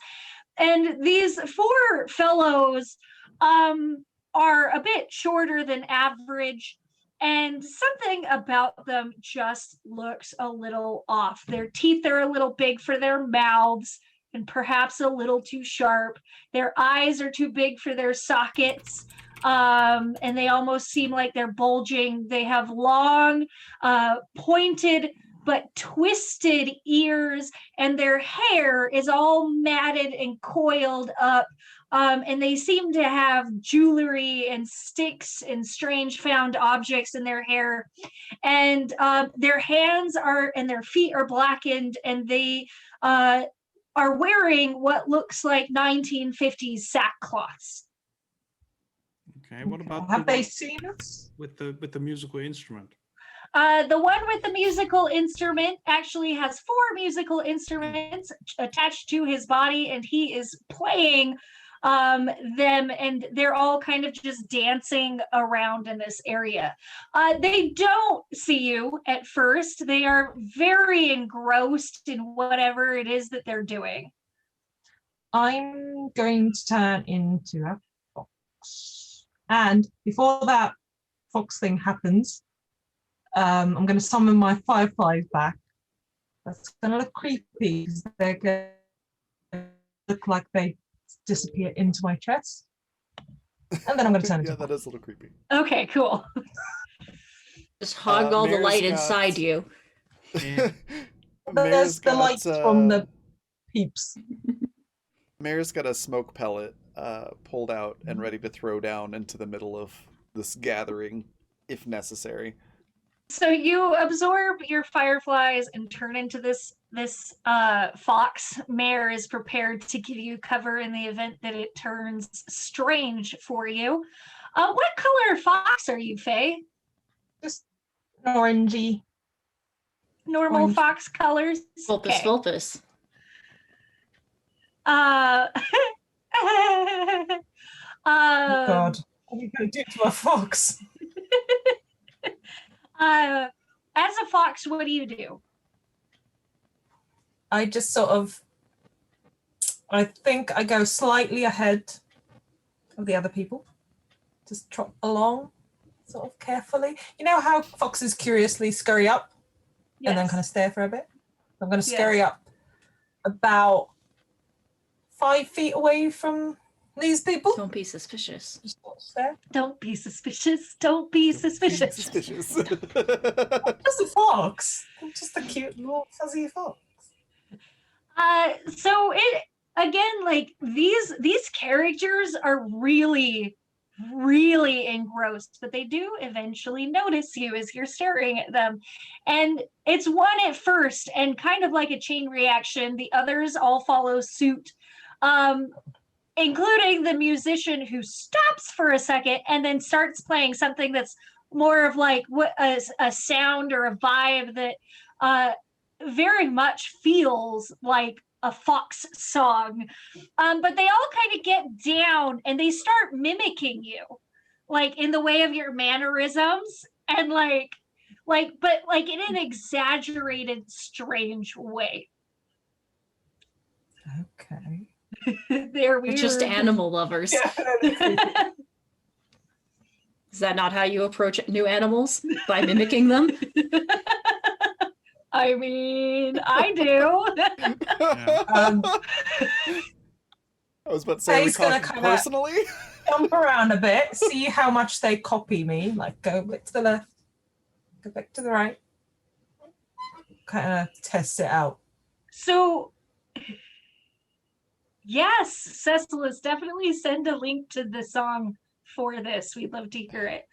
And these four fellows are a bit shorter than average, and something about them just looks a little off. Their teeth are a little big for their mouths and perhaps a little too sharp. Their eyes are too big for their sockets. And they almost seem like they're bulging. They have long, pointed but twisted ears, and their hair is all matted and coiled up. And they seem to have jewelry and sticks and strange found objects in their hair. And their hands are and their feet are blackened, and they are wearing what looks like 1950s sackcloths. Okay, what about Have the they one seen us? with the musical instrument? The one with the musical instrument actually has four musical instruments attached to his body, and he is playing them, and they're all kind of just dancing around in this area. They don't see you at first. They are very engrossed in whatever it is that they're doing. I'm going to turn into a fox. And before that fox thing happens, I'm going to summon my fireflies back. That's going to look creepy because they're going to look like they disappear into my chest. And then I'm going to turn into Yeah, a that fox. is a little creepy. Okay, cool. Just hog all the Mare's light got- inside you. Yeah. There's the lights from the peeps. Mare's got a smoke pellet pulled out and ready to throw down into the middle of this gathering, if necessary. So you absorb your fireflies and turn into this fox. Mare is prepared to give you cover in the event that it turns strange for you. What color fox are you, Faye? Just orangey. Normal Orange. fox colors. Vulpus, Okay. Vulpus. Uh, Oh, God. What are you going to do to a fox? as a fox, what do you do? I just sort of, I think I go slightly ahead of the other people. Just trot along, sort of carefully. You know how foxes curiously scurry up and then kind of stare for a bit? I'm going to scurry up about 5 feet away from these people. Don't be suspicious. Just sort of stare. Don't be suspicious. Don't be suspicious. Suspicious. Just a fox. I'm just a cute little fuzzy fox. So it again, like these characters are really engrossed, but they do eventually notice you as you're staring at them. And it's one at first, and kind of like a chain reaction, the others all follow suit. Including the musician who stops for a second and then starts playing something that's more of like a sound or a vibe that very much feels like a fox song. But they all kind of get down and they start mimicking you, like in the way of your mannerisms and but like in an exaggerated, strange way. Okay. They're weird. We're just animal lovers. Is that not how you approach new animals? By mimicking them? I mean, I do. I was about to say, are we Faye's gonna talking kinda- personally? Jump around a bit, see how much they copy me. Like go back to the left, go back to the right. Kind of test it out. So, yes, Cecilis, definitely send a link to the song for this. We'd love to hear it.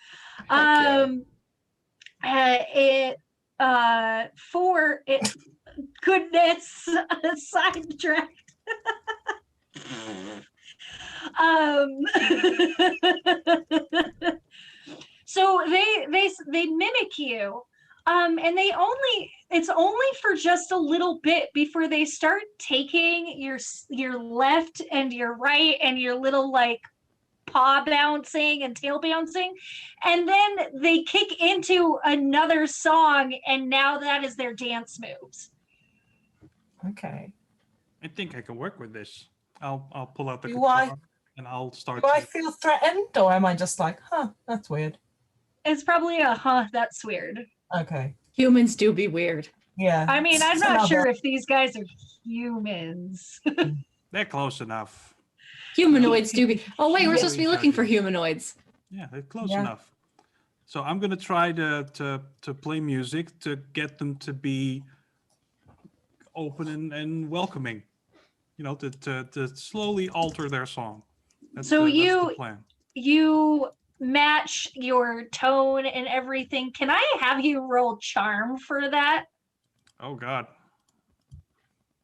For it, goodness, sidetracked. So they mimic you, and it's only for just a little bit before they start taking your left and your right and your little like paw bouncing and tail bouncing, and then they kick into another song, and now that is their dance moves. Okay. I think I can work with this. I'll pull out the Do guitar and I'll start. Do I feel threatened, or am I just like, that's weird? It's probably that's weird. Okay. Humans do be weird. Yeah. I mean, I'm It's not another- sure if these guys are humans. They're close enough. Humanoids do be. Oh wait, we're Yeah. supposed to be looking for humanoids. Yeah, they're close Yeah. enough. So I'm gonna try to play music to get them to be open and welcoming. You know, to slowly alter their song. That's So that's you- the plan. You match your tone and everything. Can I have you roll charm for that? Oh God.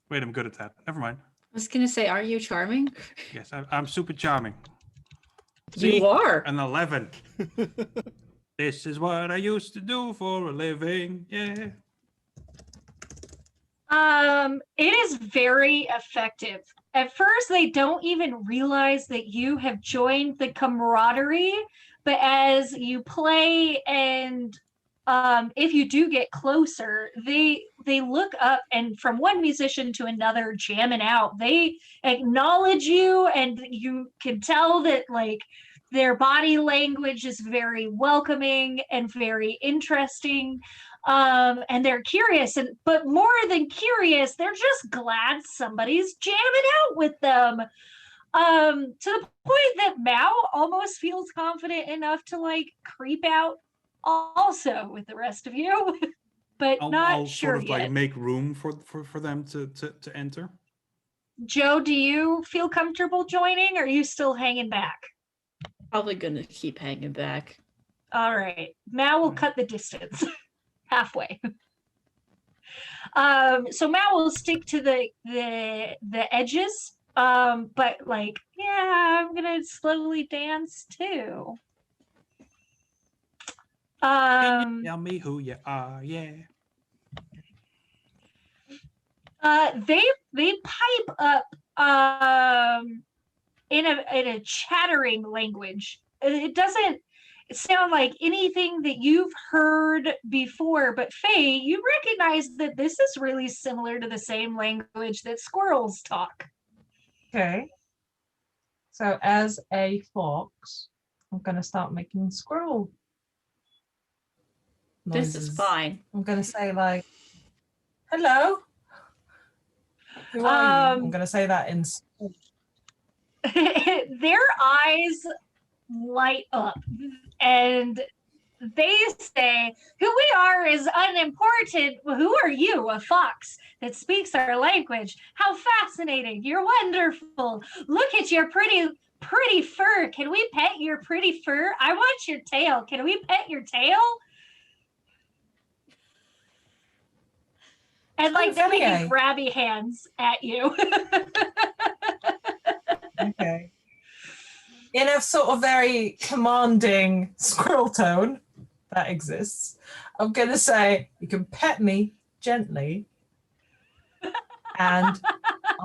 Wait, I'm good at that. Never mind. I was gonna say, are you charming? Yes, I'm super charming. See? You are. An 11. This is what I used to do for a living. Yeah. It is very effective. At first, they don't even realize that you have joined the camaraderie, but as you play and if you do get closer, they look up, and from one musician to another jamming out, they acknowledge you, and you can tell that like their body language is very welcoming and very interesting. And they're curious, but more than curious, they're just glad somebody's jamming out with them. To the point that Mao almost feels confident enough to like creep out also with the rest of you, but not I'll sure sort of yet. like make room for them to enter. Joe, do you feel comfortable joining, or are you still hanging back? Probably gonna keep hanging back. All right, Mao will cut the distance halfway. So Mao will stick to the edges, but like, yeah, I'm gonna slowly dance too. Can you tell me who you are? Yeah. They pipe up in a chattering language. It sound like anything that you've heard before. But Faye, you recognize that this is really similar to the same language that squirrels talk. Okay. So as a fox, I'm gonna start making squirrel noises. This is fine. I'm gonna say like, "Hello, who are you?" I'm gonna say that in. Their eyes light up and they say, "Who we are is unimportant. Who are you, a fox that speaks our language? How fascinating. You're wonderful. Look at your pretty fur. Can we pet your pretty fur? I want your tail. Can we pet your tail?" And like they're making grabby hands at you. Okay. In a sort of very commanding squirrel tone that exists, I'm going to say, "You can pet me gently, and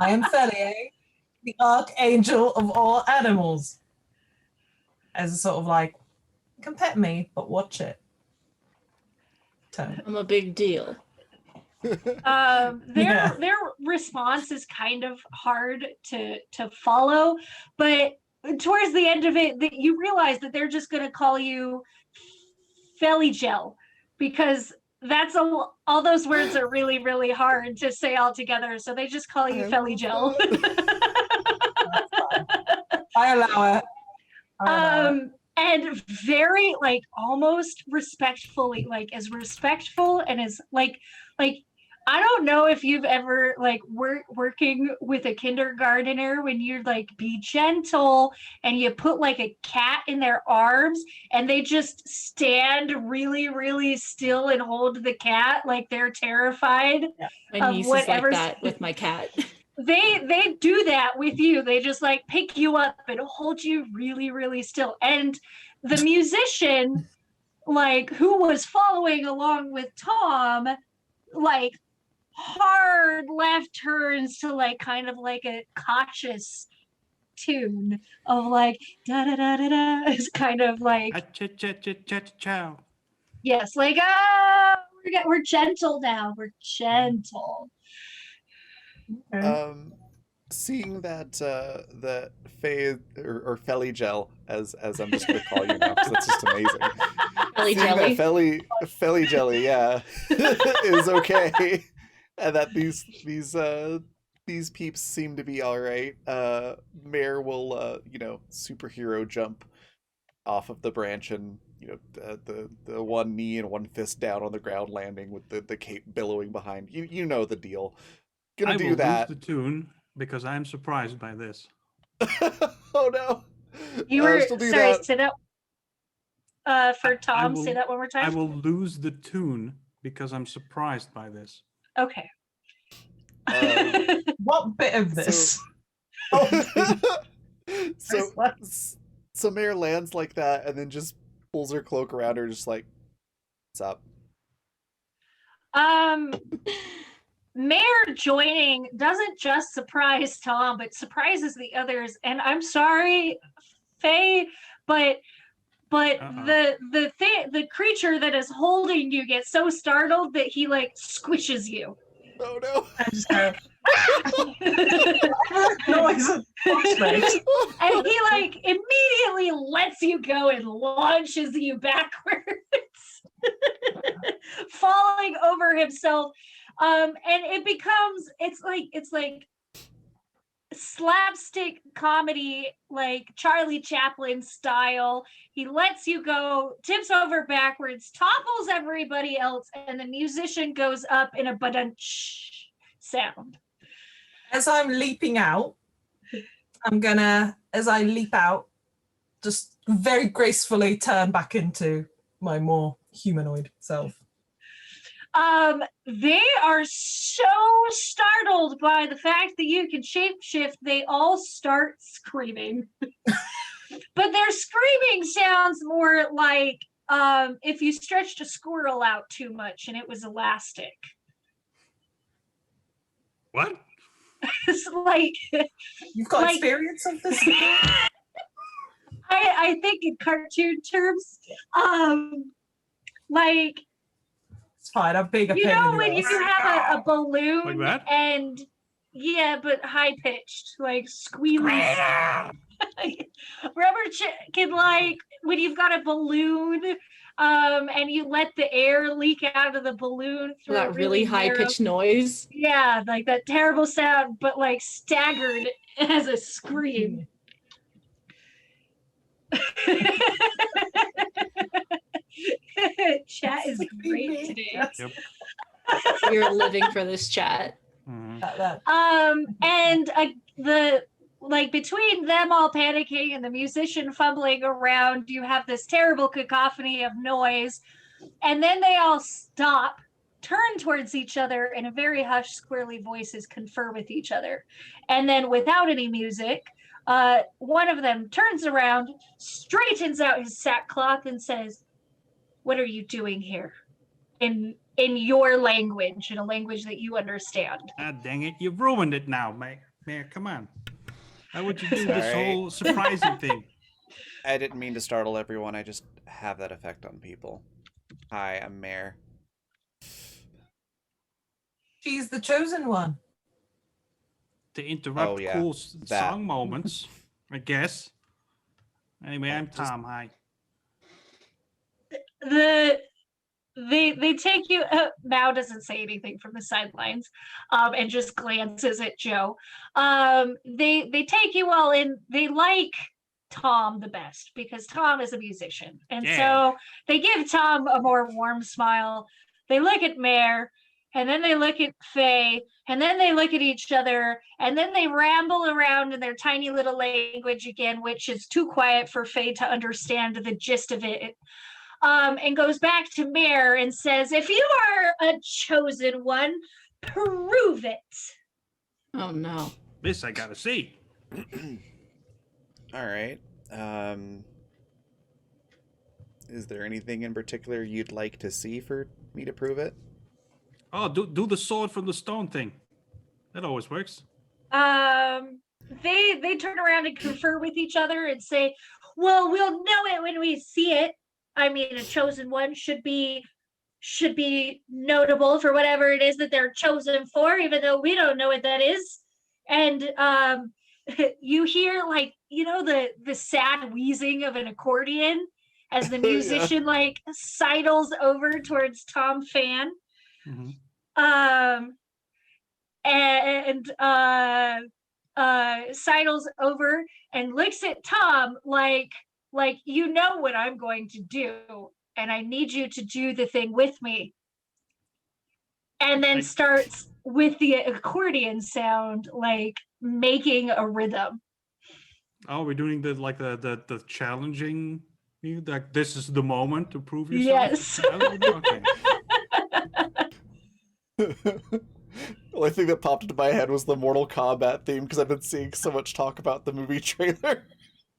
I am Felier, the archangel of all animals." As a sort of like, "You can pet me, but watch it" tone. I'm a big deal. Their response is kind of hard to follow, but towards the end of it, that you realize that they're just going to call you Feligel, because that's all those words are really, really hard to say all together. So they just call you Feligel. I allow it. And very like almost respectfully, like as respectful and as like I don't know if you've ever like working with a kindergartner when you're like, "Be gentle," and you put like a cat in their arms and they just stand really, really still and hold the cat like they're terrified. My niece is like that with my cat. They do that with you. They just like pick you up and hold you really, really still. And the musician, like who was following along with Tom, like hard left turns to like kind of like a cautious tune of like da da da da da. It's kind of like Chow. yes, like we're gentle now. We're gentle. Okay. Seeing that that Faye or Felly Gel, as I'm just gonna call you now, because that's just amazing. Felly Seeing jelly. that Felly Jelly, yeah, is okay, and that these peeps seem to be all right. Mare will superhero jump off of the branch and the one knee and one fist down on the ground, landing with the cape billowing behind. You know the deal. Gonna I do will that. lose the tune because I'm surprised by this. Oh no! You were still do sorry. that. Sit up. For Tom, say that one more time. I will lose the tune because I'm surprised by this. Okay. What bit of this? So Mare lands like that and then just pulls her cloak around her, just like, "What's up?" Mare joining doesn't just surprise Tom, but surprises the others. And I'm sorry, Faye, but the creature that is holding you gets so startled that he like squishes you. Oh no! I just go. Noise. And he like immediately lets you go and launches you backwards, falling over himself. And it's like slapstick comedy, like Charlie Chaplin style. He lets you go, tips over backwards, topples everybody else, and the musician goes up in a badunch sound. As I'm leaping out, as I leap out, just very gracefully turn back into my more humanoid self. They are so startled by the fact that you can shapeshift, they all start screaming. But their screaming sounds more like if you stretched a squirrel out too much and it was elastic. What? It's like you've got experience of this. I think in cartoon terms, like It's fine. I'm being a you pain know in when the you ass. have a balloon Like that? and yeah, but high pitched, like squealy. Rubber chicken, like when you've got a balloon, and you let the air leak out of the balloon through a That really high narrow- pitched noise. Yeah, like that terrible sound, but like staggered as a scream. Chat is great today. Yep. We're living for this chat. Mhm. And the like between them all panicking and the musician fumbling around, you have this terrible cacophony of noise, and then they all stop, turn towards each other, and in very hushed, squirrely voices confer with each other. And then, without any music, one of them turns around, straightens out his sackcloth, and says, "What are you doing here?" In your language, in a language that you understand. Ah, dang it. You've ruined it now, Mayor. Come on. How would you do this Sorry. whole surprising thing? I didn't mean to startle everyone. I just have that effect on people. Hi, I'm Mayor. She's the chosen one. To interrupt Oh, yeah, cool that. song moments, I guess. Anyway, I'm Just- Tom. Hi. They take you. Mao doesn't say anything from the sidelines, and just glances at Joe. They take you all in. They like Tom the best because Tom is a musician, and Yeah. so they give Tom a more warm smile. They look at Mare, and then they look at Faye, and then they look at each other, and then they ramble around in their tiny little language again, which is too quiet for Faye to understand the gist of it. And goes back to Mare and says, "If you are a chosen one, prove it." Oh no. This I gotta see. All right. Is there anything in particular you'd like to see for me to prove it? Oh, do the sword from the stone thing. That always works. They turn around and confer with each other and say, "Well, we'll know it when we see it. I mean, a chosen one should be notable for whatever it is that they're chosen for, even though we don't know what that is." And you hear like the sad wheezing of an accordion as the musician like sidles over towards Tom Fan. Mhm. Sidles over and looks at Tom like you know what I'm going to do, and I need you to do the thing with me. And then starts with the accordion sound, like making a rhythm. Oh, we're doing the challenging. Like this is the moment to prove yourself. Yes. Okay. The only thing that popped into my head was the Mortal Kombat theme because I've been seeing so much talk about the movie trailer.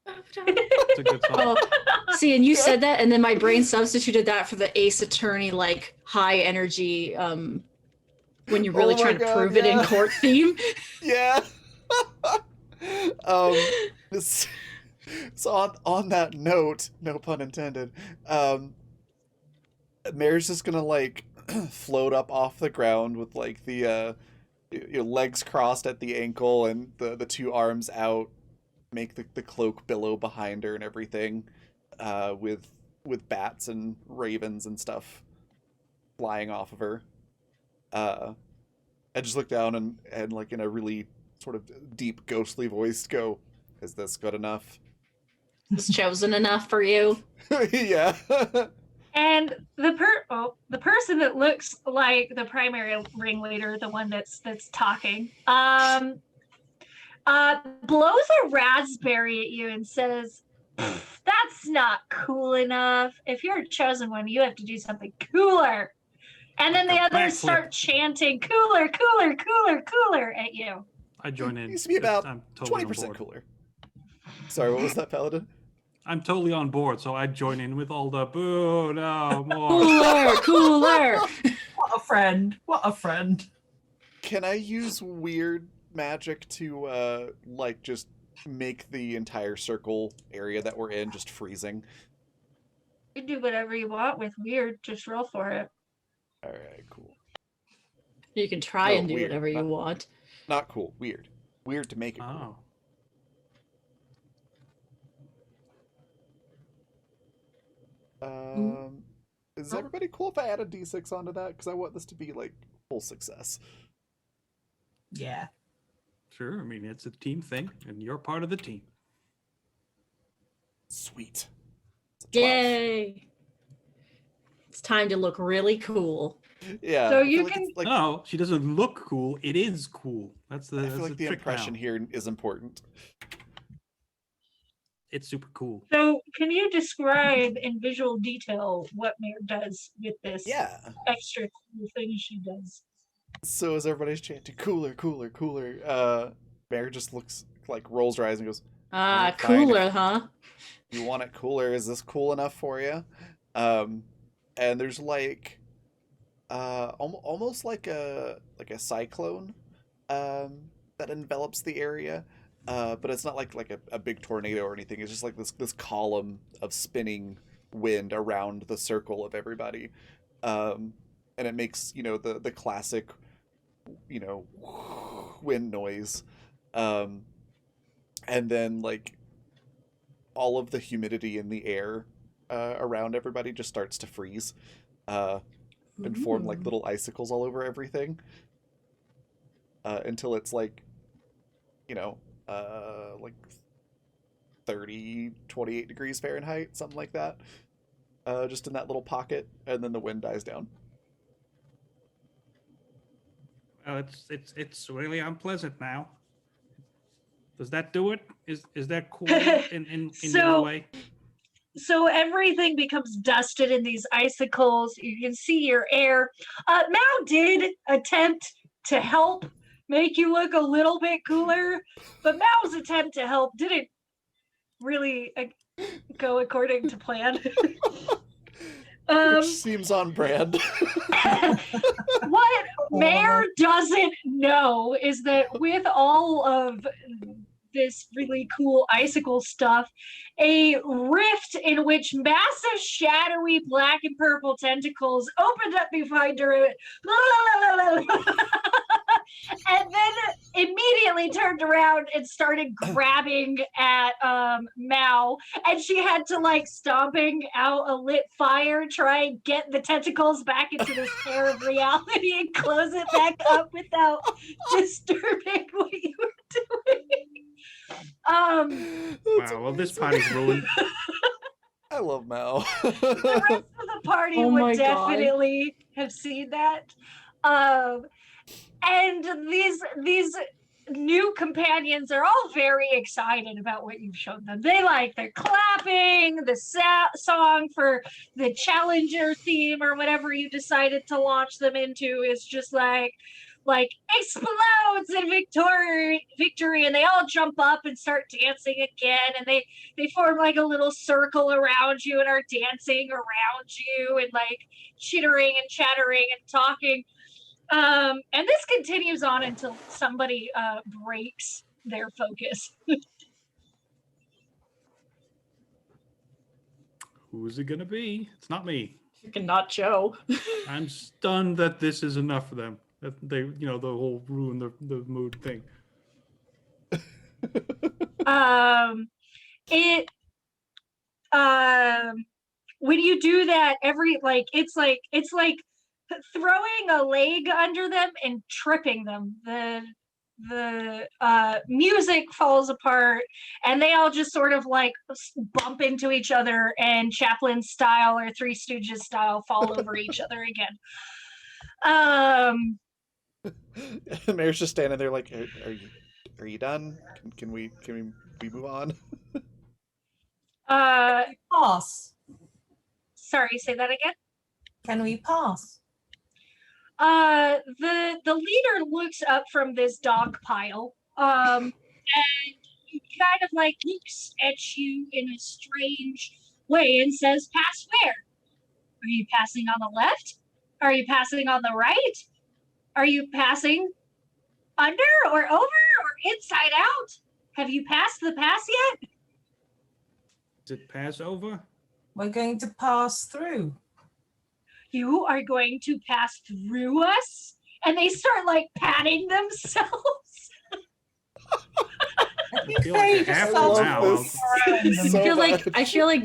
It's a good song. Oh, see, and you said that, and then my brain substituted that for the Ace Attorney, like high energy, when you're really Oh my trying to God, prove it in yeah. court theme. Yeah. This, so on that note, no pun intended, Mare's just gonna like float up off the ground with like the legs crossed at the ankle and the two arms out, make the cloak billow behind her and everything, with bats and ravens and stuff flying off of her. I just look down and like in a really sort of deep ghostly voice go, "Is this good enough?" It's chosen enough for you. Yeah. And the person that looks like the primary ringleader, the one that's talking, blows a raspberry at you and says, "That's not cool enough. If you're a chosen one, you have to do something cooler." And then the Like a others backflip. start chanting, "Cooler, cooler, cooler, cooler" at you. I join in. Used to be about I'm totally on 20% board. cooler. Sorry, what was that, Paladin? I'm totally on board, so I join in with all the boo, no more. Cooler, cooler. What a friend. What a friend. Can I use weird magic to like just make the entire circle area that we're in just freezing. You can do whatever you want with weird. Just roll for it. All right, cool. You can try No, and do weird. whatever you want. Not cool. Weird. Weird to make it Oh. cool. Is Oh. everybody cool if I add a d6 onto that? Because I want this to be like full success. Yeah. Sure. I mean, it's a team thing, and you're part of the team. Sweet. It's a 12. Yay! It's time to look really cool. Yeah. So I you feel like can- it's like No, she doesn't look cool. It is cool. That's the. I That's feel like the trick impression now. here is important. It's super cool. So, can you describe in visual detail what Mare does with this Yeah. extra cool thing she does? So as everybody's chanting cooler, cooler, cooler, Bear just looks like rolls her eyes and goes, Ah, Fine. cooler, huh? "You want it cooler? Is this cool enough for you?" And there's like, almost like a cyclone, that envelops the area. But it's not like a big tornado or anything. It's just like this column of spinning wind around the circle of everybody, and it makes the classic wind noise, and then like all of the humidity in the air around everybody just starts to freeze, and form like Ooh. little icicles all over everything, until it's like like 28 degrees Fahrenheit, something like that, just in that little pocket, and then the wind dies down. Well, it's really unpleasant now. Does that do it? Is that cool in your So- way? So everything becomes dusted in these icicles. You can see your air. Mao did attempt to help make you look a little bit cooler, but Mao's attempt to help didn't really go according to plan. Which seems on brand. What Mare doesn't know is that with all of this really cool icicle stuff, a rift in which massive shadowy black and purple tentacles opened up behind her and then immediately turned around and started grabbing at Mao, and she had to like stomping out a lit fire, try and get the tentacles back into the sphere of reality and close it back up without disturbing what you were doing. That's Wow. Well, this amazing. party's ruined. I love Mao. The rest of the party Oh would my God. definitely have seen that. And these new companions are all very excited about what you've shown them. They're clapping. The song for the Challenger theme or whatever you decided to launch them into is just like explodes in victory, and they all jump up and start dancing again, and they form like a little circle around you and are dancing around you and like chittering and chattering and talking. And this continues on until somebody breaks their focus. Who's it gonna be? It's not me. Freaking not Joe. I'm stunned that this is enough for them. That they, the whole ruin the mood thing. It when you do that, it's like throwing a leg under them and tripping them. The music falls apart, and they all just sort of like bump into each other, and Chaplin style or Three Stooges style fall over each other again. Mayor's just standing there like, are you done? Can we move on? Pass. Sorry, say that again. Can we pass? The leader looks up from this dog pile, and he kind of like looks at you in a strange way and says, "Pass where? Are you passing on the left? Are you passing on the right? Are you passing under or over or inside out?" Have you passed the pass yet? Is it Passover? We're going to pass through. You are going to pass through us? And they start like patting themselves. I think feel like Faye I just have I to starts now. love walking this around them. so I feel like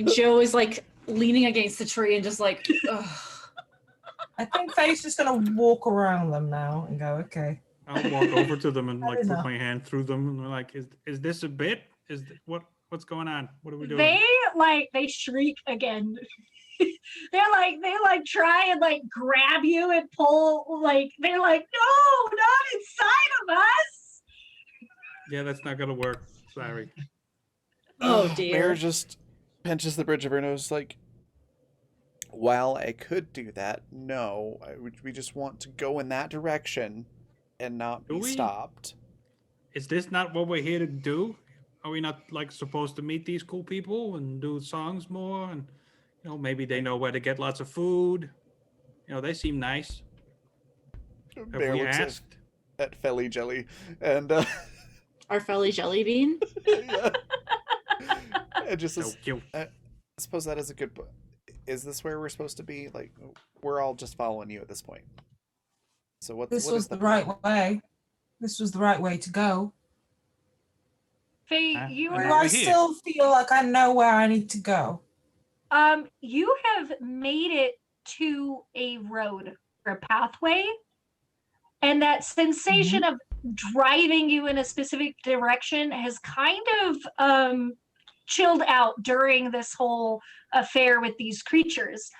much. Joe is like leaning against the tree and just like, ugh. I think Faye's just gonna walk around them now and go, okay. I'll walk over to them and I like don't put know. my hand through them and we're like, is this a bit? What's going on? What are we doing? They shriek again. they try and like grab you and pull, like they're like, no, not inside of us. Yeah, that's not gonna work. Sorry. Oh Mare dear. just pinches the bridge of her nose, like, while I could do that, no, we just want to go in that direction and not Do be we? stopped. Is this not what we're here to do? Are we not like supposed to meet these cool people and do songs more? And maybe they know where to get lots of food. They seem nice. Have Mare we looks asked? at Felly Jelly, and Our felly jelly bean. yeah, it just So says, cute. I suppose that is a good. Is this where we're supposed to be? Like, we're all just following you at this point. So what This is was the the right plan? way. This was the right way to go. Faye, Huh? you And Do now are I we're here. still feel like I know where I need to go? you have made it to a road or a pathway, and that sensation of driving you in a specific direction has kind of chilled out during this whole affair with these creatures.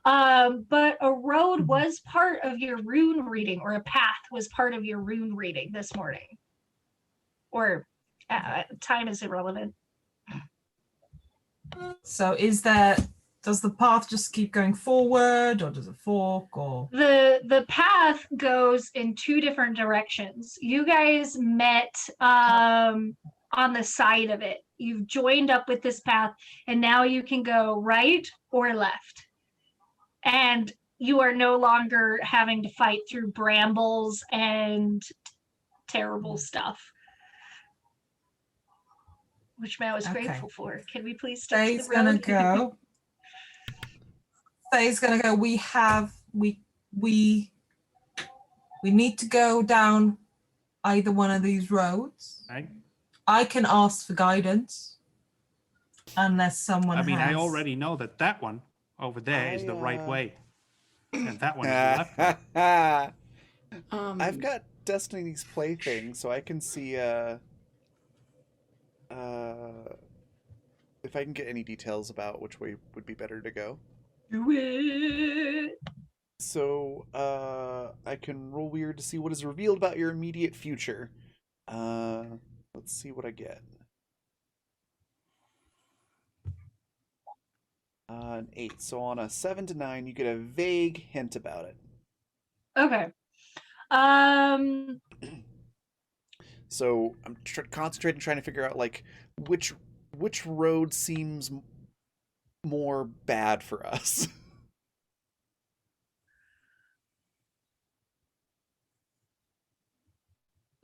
But a road was part of your rune reading, or a path was part of your rune reading this morning. Or time is irrelevant. So does the path just keep going forward or does it fork or? The path goes in two different directions. You guys met on the side of it. You've joined up with this path, and now you can go right or left. And you are no longer having to fight through brambles and terrible stuff, which Matt was Okay. grateful for. Can we please touch Faye's the road? gonna go. Faye's gonna go. We need to go down either one of these roads. Right? I can ask for guidance unless someone I mean, I has. already know that one over there is the right way, and that one is the left way. I've got Destiny's Plaything, so I can see if I can get any details about which way would be better to go. Do it. So I can roll weird to see what is revealed about your immediate future. Let's see what I get. An 8. So on a 7 to 9, you get a vague hint about it. Okay. So I'm concentrating, trying to figure out like which road seems more bad for us.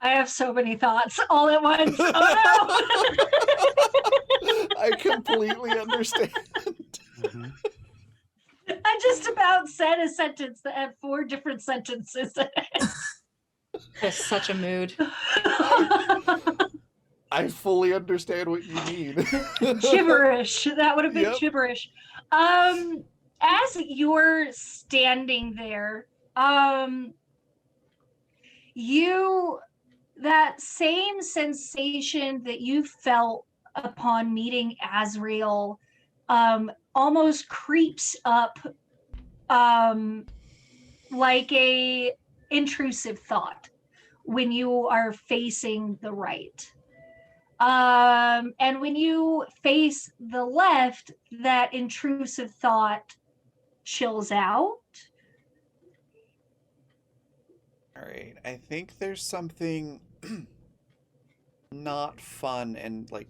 I have so many thoughts all at once. Oh no! I completely understand. Mhm. I just about said a sentence that had 4 different sentences in That's such a mood. it. I fully understand what you mean. Gibberish. That would have been Yep. gibberish. As you're standing there, that same sensation that you felt upon meeting Azrael almost creeps up like a intrusive thought when you are facing the right. And when you face the left, that intrusive thought chills out. All right, I think there's something not fun and like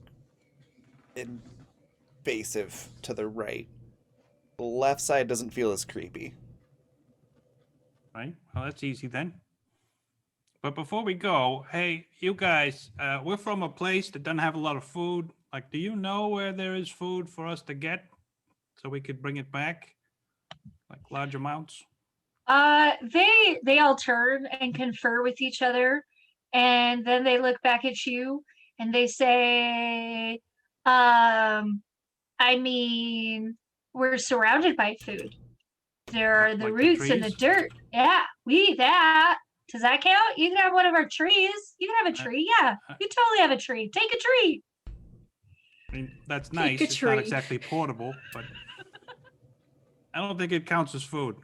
invasive to the right. The left side doesn't feel as creepy. Right? Well, that's easy then. But before we go, hey, you guys, we're from a place that doesn't have a lot of food. Like, do you know where there is food for us to get so we could bring it back? Like large amounts? They all turn and confer with each other, and then they look back at you and they say, I mean, we're surrounded by food. There are the Like roots and the trees? dirt. Yeah, we eat that. Does that count? You can have one of our trees. You can have a tree. Yeah, you totally have a tree. Take a tree. I mean, that's Take nice. a It's not tree. exactly portable, but I don't think it counts as food.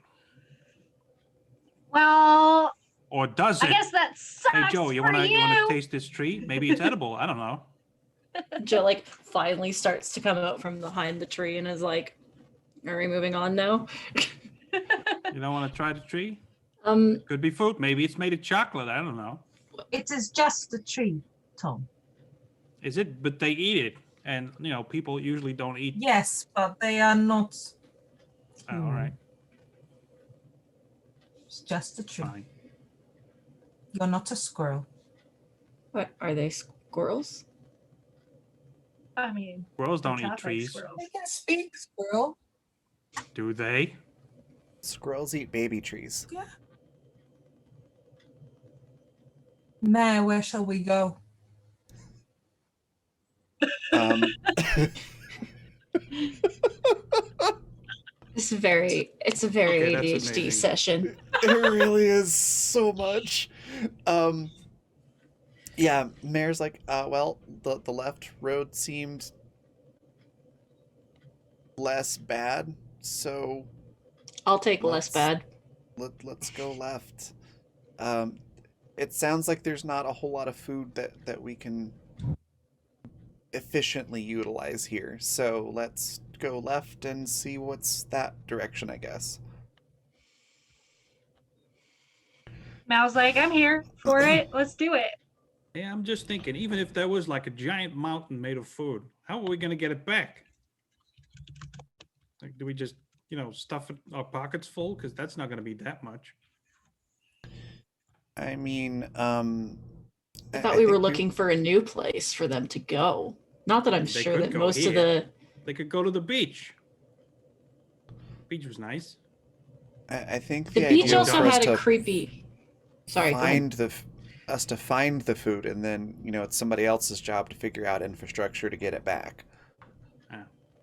Well, Or does I it? guess that sucks Hey, Joe, you for wanna you. taste this tree? Maybe it's edible. I don't know. Joe like finally starts to come out from behind the tree and is like, "Are we moving on now?" You don't want to try the tree? Um, Could be food. Maybe it's made of chocolate. I don't know. It is just a tree, Tom. Is it? But they eat it, and people usually don't eat. Yes, but they are not. Oh, all right, It's just a tree. fine. You're not a squirrel. what are they? Squirrels? I mean, Squirrels don't they eat talk like trees, squirrels. They can speak, squirrel. do they? Squirrels eat baby trees. Mayor, where shall we go? Um, It's a very Okay, that's ADHD amazing. session. it really is so much. Yeah, Mayor's like, well, the left road seemed less bad, so I'll take less Let's- bad. let's go left. It sounds like there's not a whole lot of food that we can efficiently utilize here, so let's go left and see what's that direction, I guess. Mal's like, I'm here for it. Let's do it. Yeah, I'm just thinking. Even if there was like a giant mountain made of food, how are we gonna get it back? Like, do we just stuff our pockets full? Because that's not gonna be that much. I mean, I thought we were think looking for a new place for them to go. Not that I'm They sure could that go most of here. the They could go to the beach. Beach was nice. I think the the beach idea also for us had a to creepy. Sorry, go ahead. find us to find the food, and then it's somebody else's job to figure out infrastructure to get it back.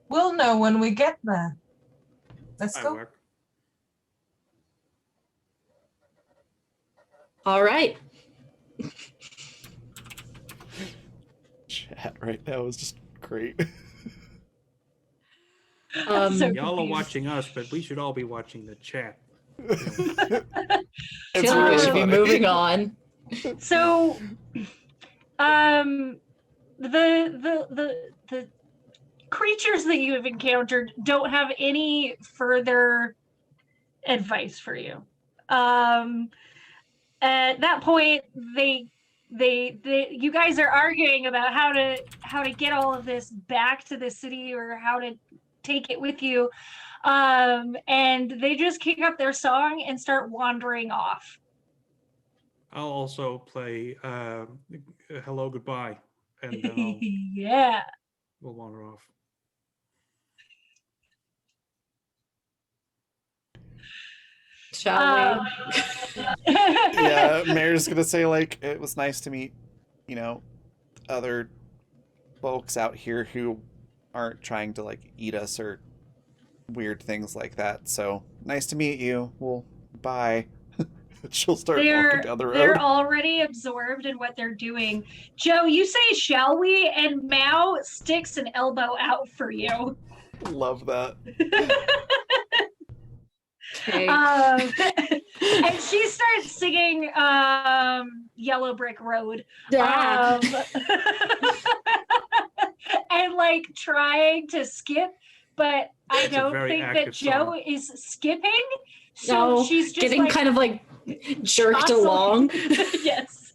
We'll know when we get there. Let's I go. work. All right. Chat right now is just great. So Y'all are confused. watching us, but we should all be watching the chat. It's Feel like we really should be funny. moving on. So, the creatures that you have encountered don't have any further advice for you. At that point, you guys are arguing about how to get all of this back to the city or how to take it with you. And they just kick up their song and start wandering off. I'll also play Hello Goodbye, and then Yeah. we'll wander off. Shall Yeah, Mayor's gonna say like it was nice to meet, other folks out here who aren't trying to like eat us or weird things like that. So nice to meet you. Well, bye. She'll start walking down the road. They're already absorbed in what they're doing. Joe, you say "shall we," and Mao sticks an elbow out for you. Love that. Okay. And she starts singing "Yellow Brick Road," Ah. and like trying to skip, but I It's a don't very think that active Joe song. is skipping. So No, she's just getting like, kind of like jerked jostling. along. Yes.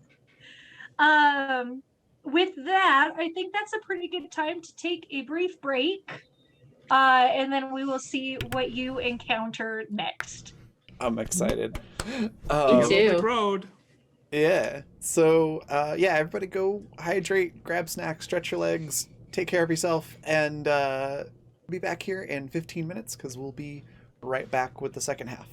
With that, I think that's a pretty good time to take a brief break. And then we will see what you encounter next. I'm excited. Me Yellow too. Brick Road. Yeah. So, yeah, everybody go hydrate, grab snacks, stretch your legs, take care of yourself, and be back here in 15 minutes because we'll be right back with the second half.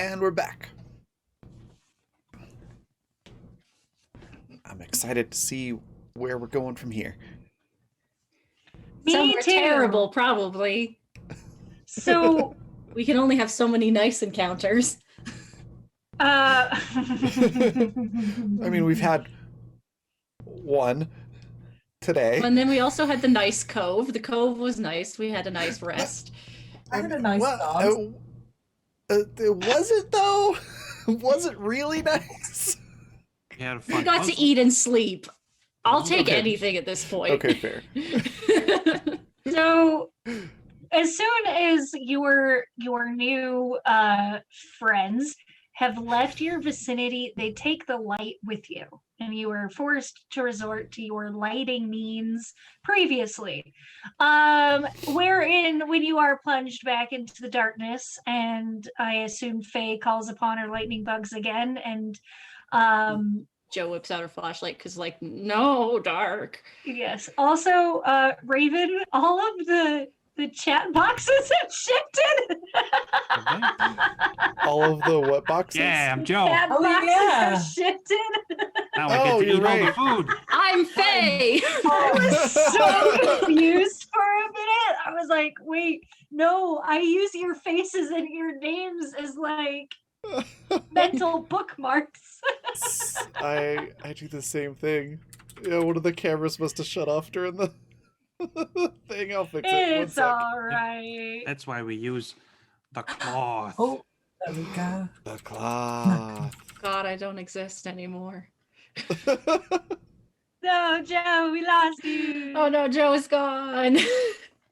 And we're back. I'm excited to see where we're going from here. Me Somewhere too. terrible, probably. So, We can only have so many nice encounters. I mean, we've had one today. And then we also had the nice cove. The cove was nice. We had a nice rest. I had a nice Well, dance. was it though? Was it really nice? We had a We fun got to puzzle. eat and sleep. I'll take Okay. anything at this point. Okay, fair. so as soon as your new friends have left your vicinity, they take the light with you, and you are forced to resort to your lighting means previously. Wherein, when you are plunged back into the darkness, and I assume Faye calls upon her lightning bugs again, and Joe whips out her flashlight because, like, no, dark. yes. Also, Raven, all of the chat boxes have shifted. All of the what boxes? Yeah, I'm Joe. Chat Oh, boxes yeah. have shifted. Now we Oh, get to you're eat all the right. food. I'm Faye. I was so confused for a minute. I was like, wait, no, I use your faces and your names as like mental bookmarks. I do the same thing. Yeah, one of the cameras must have shut off during the thing. I'll fix it. One It's sec. all right. That's why we use the cloth. Oh, there we go. The cloth. God, I don't exist anymore. No, Joe, we lost you. Oh no, Joe is gone.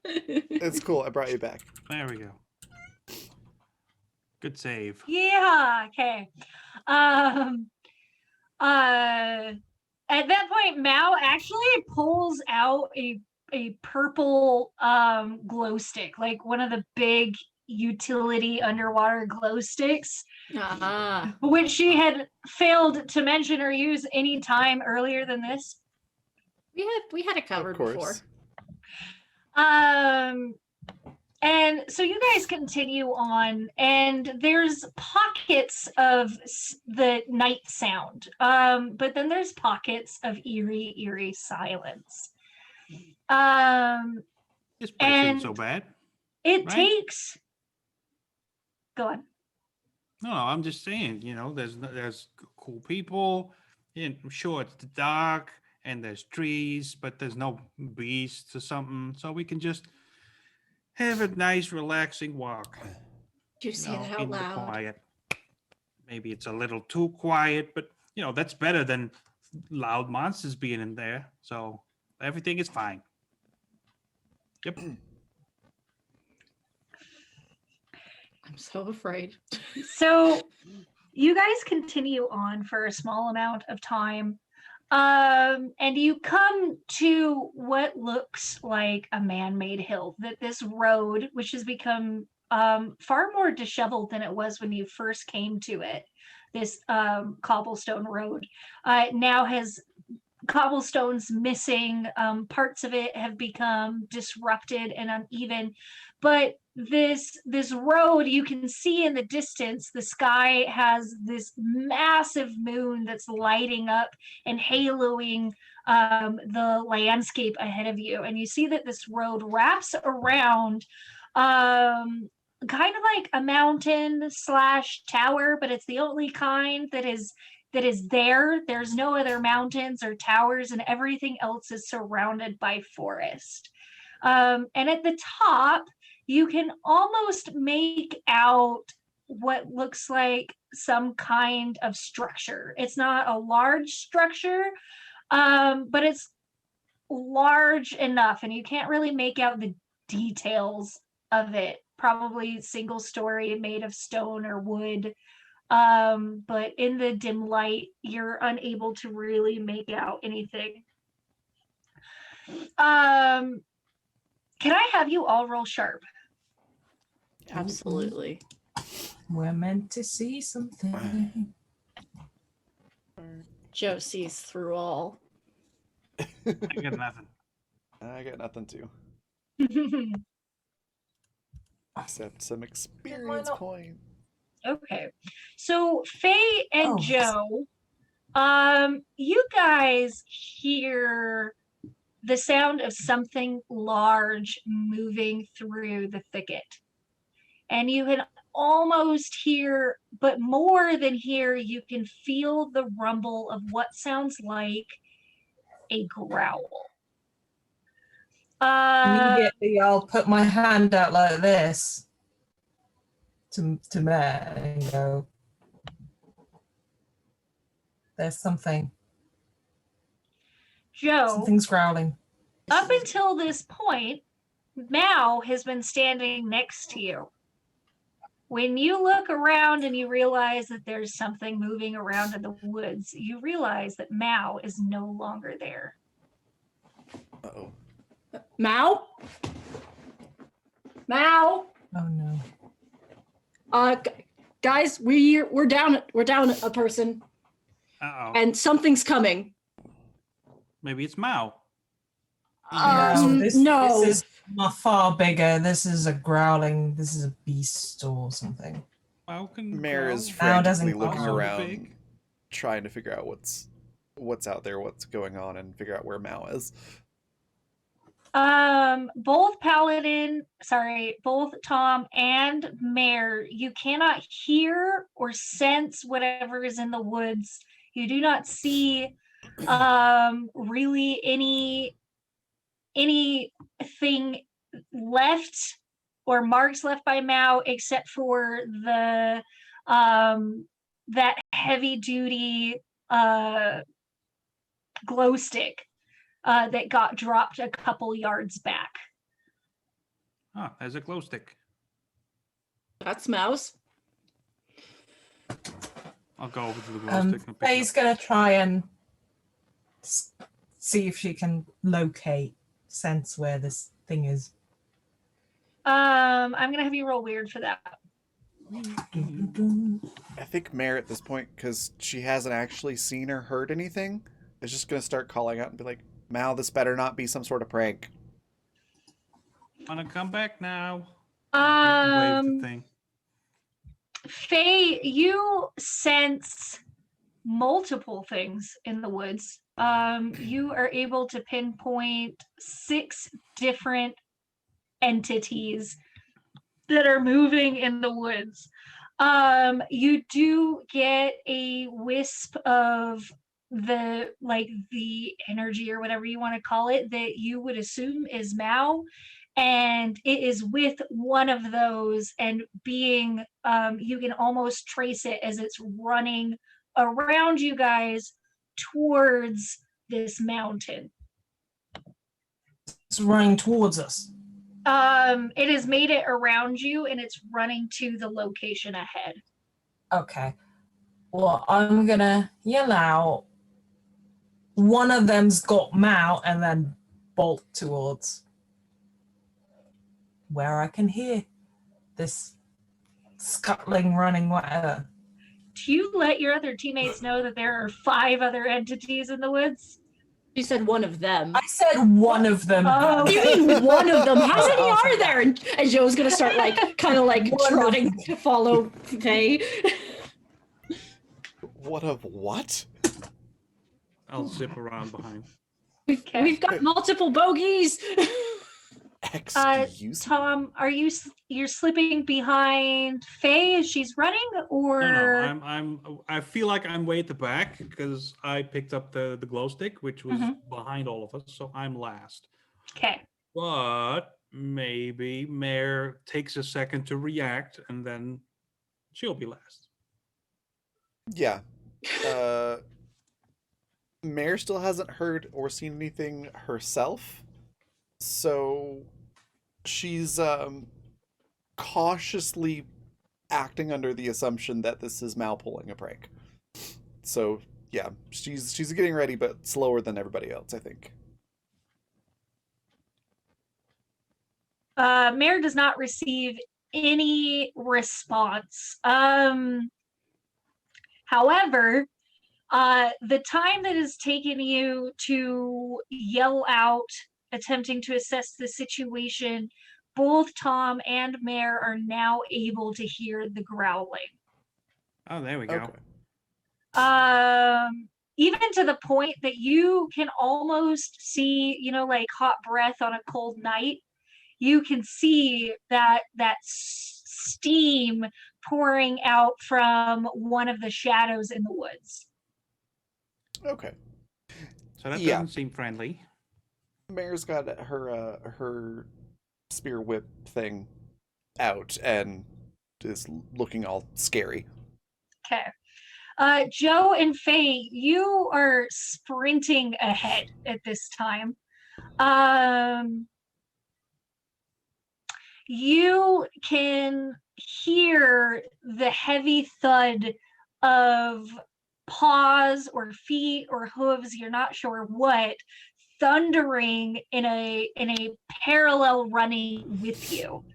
It's cool. I brought you back. There we go. Good save. Yeah. Okay. At that point, Mao actually pulls out a purple glow stick, like one of the big utility underwater glow sticks, Ah, which she had failed to mention or use any time earlier than this. we had it covered Of course. before. And so you guys continue on, and there's pockets of the night sound, but then there's pockets of eerie silence. This place isn't And so bad. it Right. takes. Go on. No, I'm just saying. There's cool people. Sure, it's dark and there's trees, but there's no beasts or something. So we can just have a nice, relaxing walk. Did you say that out in the loud? quiet. Maybe it's a little too quiet, but that's better than loud monsters being in there. So everything is fine. Yep. I'm so afraid. So you guys continue on for a small amount of time, and you come to what looks like a man-made hill. That this road, which has become far more disheveled than it was when you first came to it, this cobblestone road, now has cobblestones missing. Parts of it have become disrupted and uneven, but this road, you can see in the distance, the sky has this massive moon that's lighting up and haloing the landscape ahead of you, and you see that this road wraps around kind of like a mountain slash tower, but it's the only kind that is there. There's no other mountains or towers, and everything else is surrounded by forest. And at the top, you can almost make out what looks like some kind of structure. It's not a large structure, but it's large enough, and you can't really make out the details of it. Probably single story, made of stone or wood. But in the dim light, you're unable to really make out anything. Can I have you all roll sharp? Absolutely. We're meant to see something. Joe sees through all. I got nothing. I got nothing to. Except some experience not? points. Okay. So Faye and Oh. Joe, you guys hear the sound of something large moving through the thicket. And you can almost hear, but more than hear, you can feel the rumble of what sounds like a growl. Immediately, I'll put my hand out like this to Matt and go, "There's something. Joe, Something's growling." up until this point, Mao has been standing next to you. When you look around and you realize that there's something moving around in the woods, you realize that Mao is no longer there. Uh-oh. Mao? Mao? Oh no. Guys, we're down a person, Uh-oh. and something's coming. Maybe it's Mao. This No. is far bigger. This is a growling. This is a beast or something. Mao can Mare growl. is Mao doesn't frantically looking growl. around, Big. trying to figure out what's out there, what's going on, and figure out where Mao is. Both Tom and Mare, you cannot hear or sense whatever is in the woods. You do not see really anything left or marks left by Mao except for the that heavy duty glow stick that got dropped a couple yards back. Ah, there's a glow stick. That's Mao's. I'll go over to the glow stick and pick it Faye's up. gonna try and see if she can sense where this thing is. I'm gonna have you roll weird for that. I think Mare at this point, because she hasn't actually seen or heard anything, is just gonna start calling out and be like, "Mal, this better not be some sort of prank." Wanna come back now? Wave the thing. Faye, you sense multiple things in the woods. You are able to pinpoint 6 different entities that are moving in the woods. You do get a wisp of the energy or whatever you want to call it that you would assume is Mao, and it is with one of those, and being you can almost trace it as it's running around you guys towards this mountain. It's running towards us. It has made it around you and it's running to the location ahead. Okay. Well, I'm gonna yell out. One of them's got Mao, and then bolt towards where I can hear this scuttling, running, whatever. Do you let your other teammates know that there are 5 other entities in the woods? You said one of them. I said one of them. Oh, You mean one of them? How many are there? And Joe's gonna start kind of trotting to follow Faye. What of what? I'll zip around behind. We've got multiple bogeys. Excuse me? Tom, you're slipping behind Faye as she's running, or No, I feel like I'm way at the back because I picked up the glow stick, which was behind all of us, so I'm last. okay. But maybe Mare takes a second to react, and then she'll be last. Yeah. Mare still hasn't heard or seen anything herself, so she's cautiously acting under the assumption that this is Mal pulling a prank. So yeah, she's getting ready, but slower than everybody else, I think. Mare does not receive any response. However, the time that has taken you to yell out, attempting to assess the situation, both Tom and Mare are now able to hear the growling. Oh, there we go. Okay. Even to the point that you can almost see, like hot breath on a cold night. You can see that steam pouring out from one of the shadows in the woods. Okay. So that Yeah. doesn't seem friendly. Mare's got her spear whip thing out and is looking all scary. Okay. Joe and Faye, you are sprinting ahead at this time. You can hear the heavy thud of paws or feet or hooves, you're not sure what, thundering in a parallel running with you,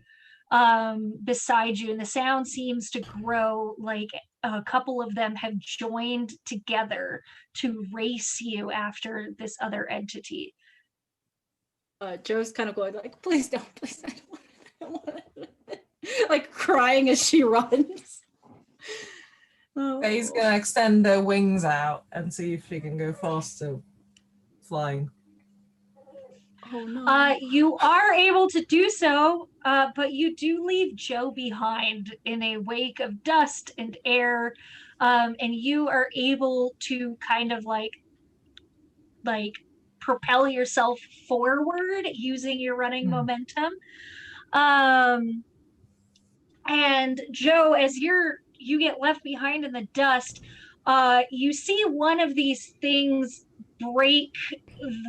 beside you, and the sound seems to grow, like a couple of them have joined together to race you after this other entity. Joe's kind of going like, please don't, please, I don't want it. Like crying as she runs. Oh. Faye's gonna extend her wings out and see if she can go faster flying. Oh no. You are able to do so, but you do leave Joe behind in a wake of dust and air, and you are able to kind of like propel yourself forward using your running momentum. And Joe, as you get left behind in the dust, you see one of these things break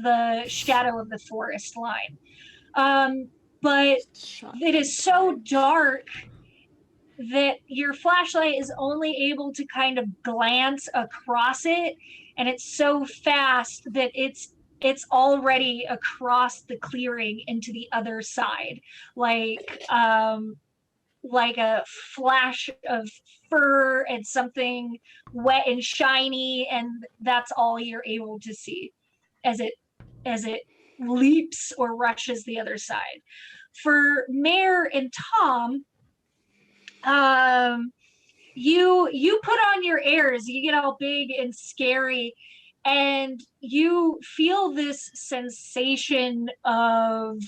the shadow of the forest line. But it is so dark that your flashlight is only able to kind of glance across it, and it's so fast that it's already across the clearing into the other side, like a flash of fur and something wet and shiny, and that's all you're able to see as it leaps or rushes the other side. For Mare and Tom, you put on your airs, you get all big and scary, and you feel this sensation of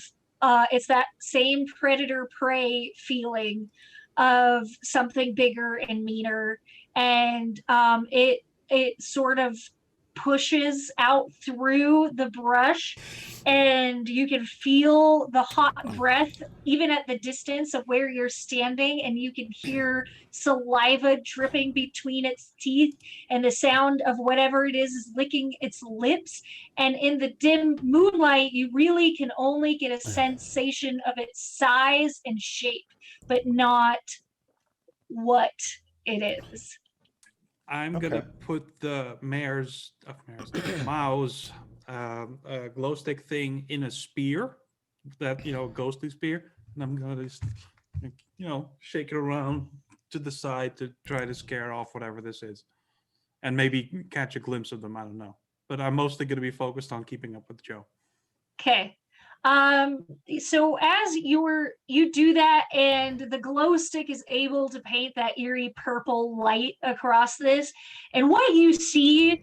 it's that same predator prey feeling of something bigger and meaner, and it sort of pushes out through the brush, and you can feel the hot breath even at the distance of where you're standing, and you can hear saliva dripping between its teeth, and the sound of whatever it is licking its lips. And in the dim moonlight, you really can only get a sensation of its size and shape, but not what it is. I'm gonna put the Mao's glow stick thing in a spear, that ghostly spear, and I'm gonna just shake it around to the side to try to scare off whatever this is, and maybe catch a glimpse of them. I don't know, but I'm mostly gonna be focused on keeping up with Joe. Okay. So as you do that, and the glow stick is able to paint that eerie purple light across this, and what you see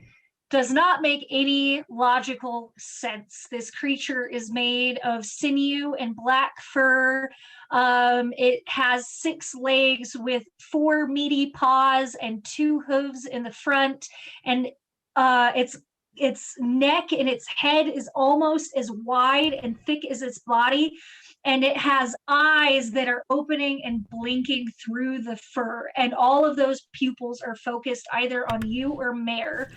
does not make any logical sense. This creature is made of sinew and black fur. It has 6 legs with 4 meaty paws and 2 hooves in the front, and its neck and its head is almost as wide and thick as its body, and it has eyes that are opening and blinking through the fur, and all of those pupils are focused either on you or Mare.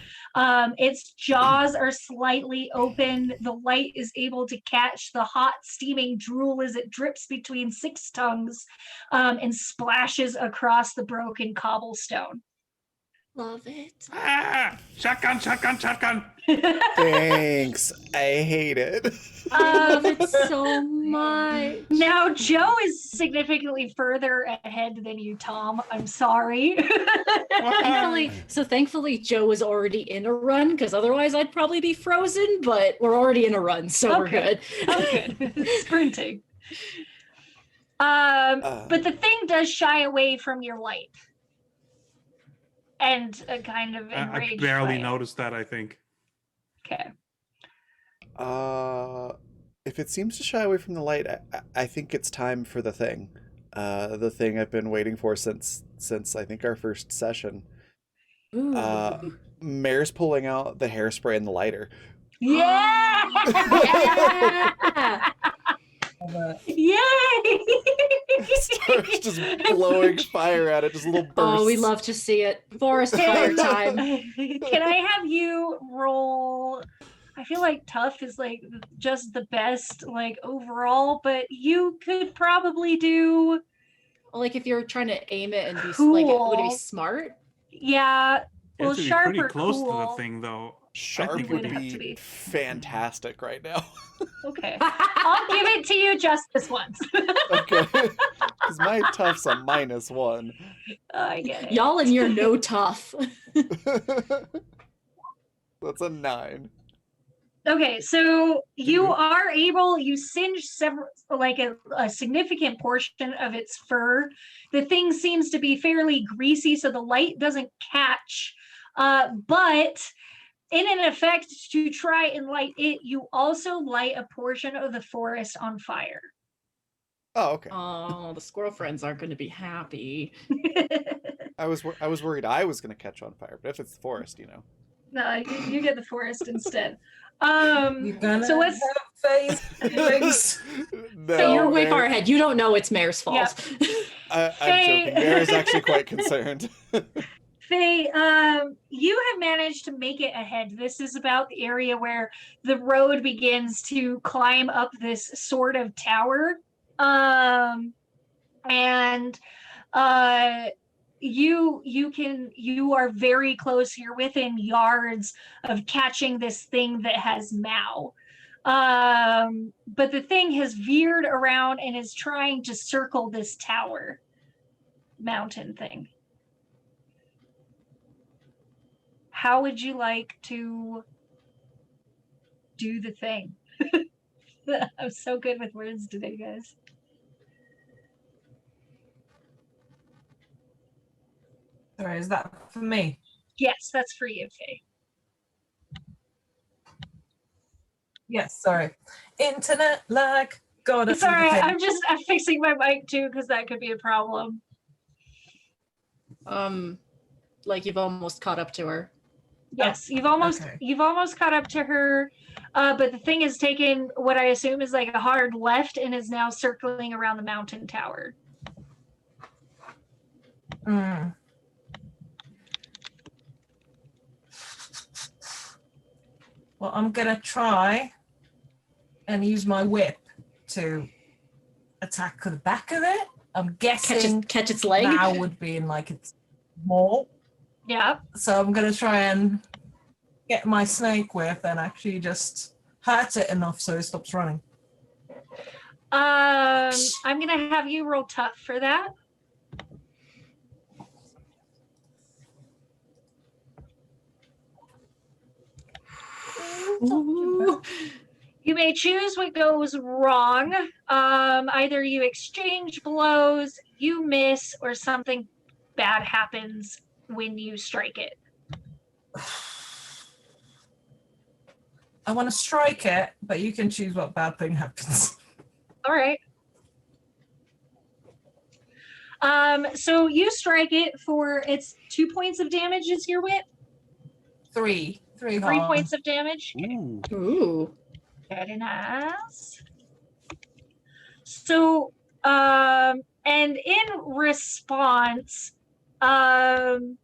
Its jaws are slightly open. The light is able to catch the hot steaming drool as it drips between 6 tongues, and splashes across the broken cobblestone. Love it. Shotgun, shotgun, shotgun. Thanks. I hate it. Love it so much. Now, Joe is significantly further ahead than you, Tom. I'm sorry. Thankfully, Joe was already in a run, because otherwise I'd probably be frozen, but we're already in a run, so we're good. Okay. Sprinting. But the thing does shy away from your light. and a kind of I enraged barely by it. noticed that, I think. Okay. If it seems to shy away from the light, I think it's time for the thing. The thing I've been waiting for since I think our first session. Ooh. Mare's pulling out the hairspray and the lighter. Yeah! Yeah. Yay! Starts just blowing fire at it, just little bursts. Oh, we love to see it. Forest fire time. Can I have you roll? I feel like tough is like just the best like overall, but you could probably do Like if you're trying to aim it and be like, would it be Cool. smart? yeah. You Well, have to be sharp pretty or close to the cool. thing, though. Sharp think would it would have to be be. fantastic right now. Okay, I'll give it to you just this once. Okay. Because my tough's a -1. I get it. Y'all and your no tough. That's a 9. Okay, so you are able, you singe several, like a significant portion of its fur. The thing seems to be fairly greasy, so the light doesn't catch. But in an effect to try and light it, you also light a portion of the forest on fire. Oh, okay. Oh, the squirrel friends aren't going to be happy. I was worried I was going to catch on fire, but if it's the forest, you know. No, you get the forest instead. You're gonna So let's have face. No, So you're way Mare- far ahead. You don't know it's Mare's fault. I'm Faye- joking. Mare is actually quite concerned. Faye, you have managed to make it ahead. This is about the area where the road begins to climb up this sort of tower. And you are very close. You're within yards of catching this thing that has Mao. But the thing has veered around and is trying to circle this tower mountain thing. How would you like to do the thing? I'm so good with words today, guys. Sorry, is that for me? Yes, that's for you, Faye. Yes, sorry. Internet lag. God, It's all right. I'm fixing my mic too because that could be a problem. Like you've almost caught up to her. Yes, you've almost caught up to her, but the thing has taken what I assume is like a hard left and is now circling around the mountain tower. Mm. Well, I'm gonna try and use my whip to attack the back of it. I'm guessing Catch its leg. now would be in like its maw. Yeah. So I'm gonna try and get my snake whip and actually just hurt it enough so it stops running. I'm gonna have you roll tough for that. Ooh. You may choose what goes wrong. Either you exchange blows, you miss, or something bad happens when you strike it. I want to strike it, but you can choose what bad thing happens. All right. So you strike it for its 2 points of damage is your whip. Three 3 harm. points of damage. Ooh. Ooh. Very nice. So, and in response, the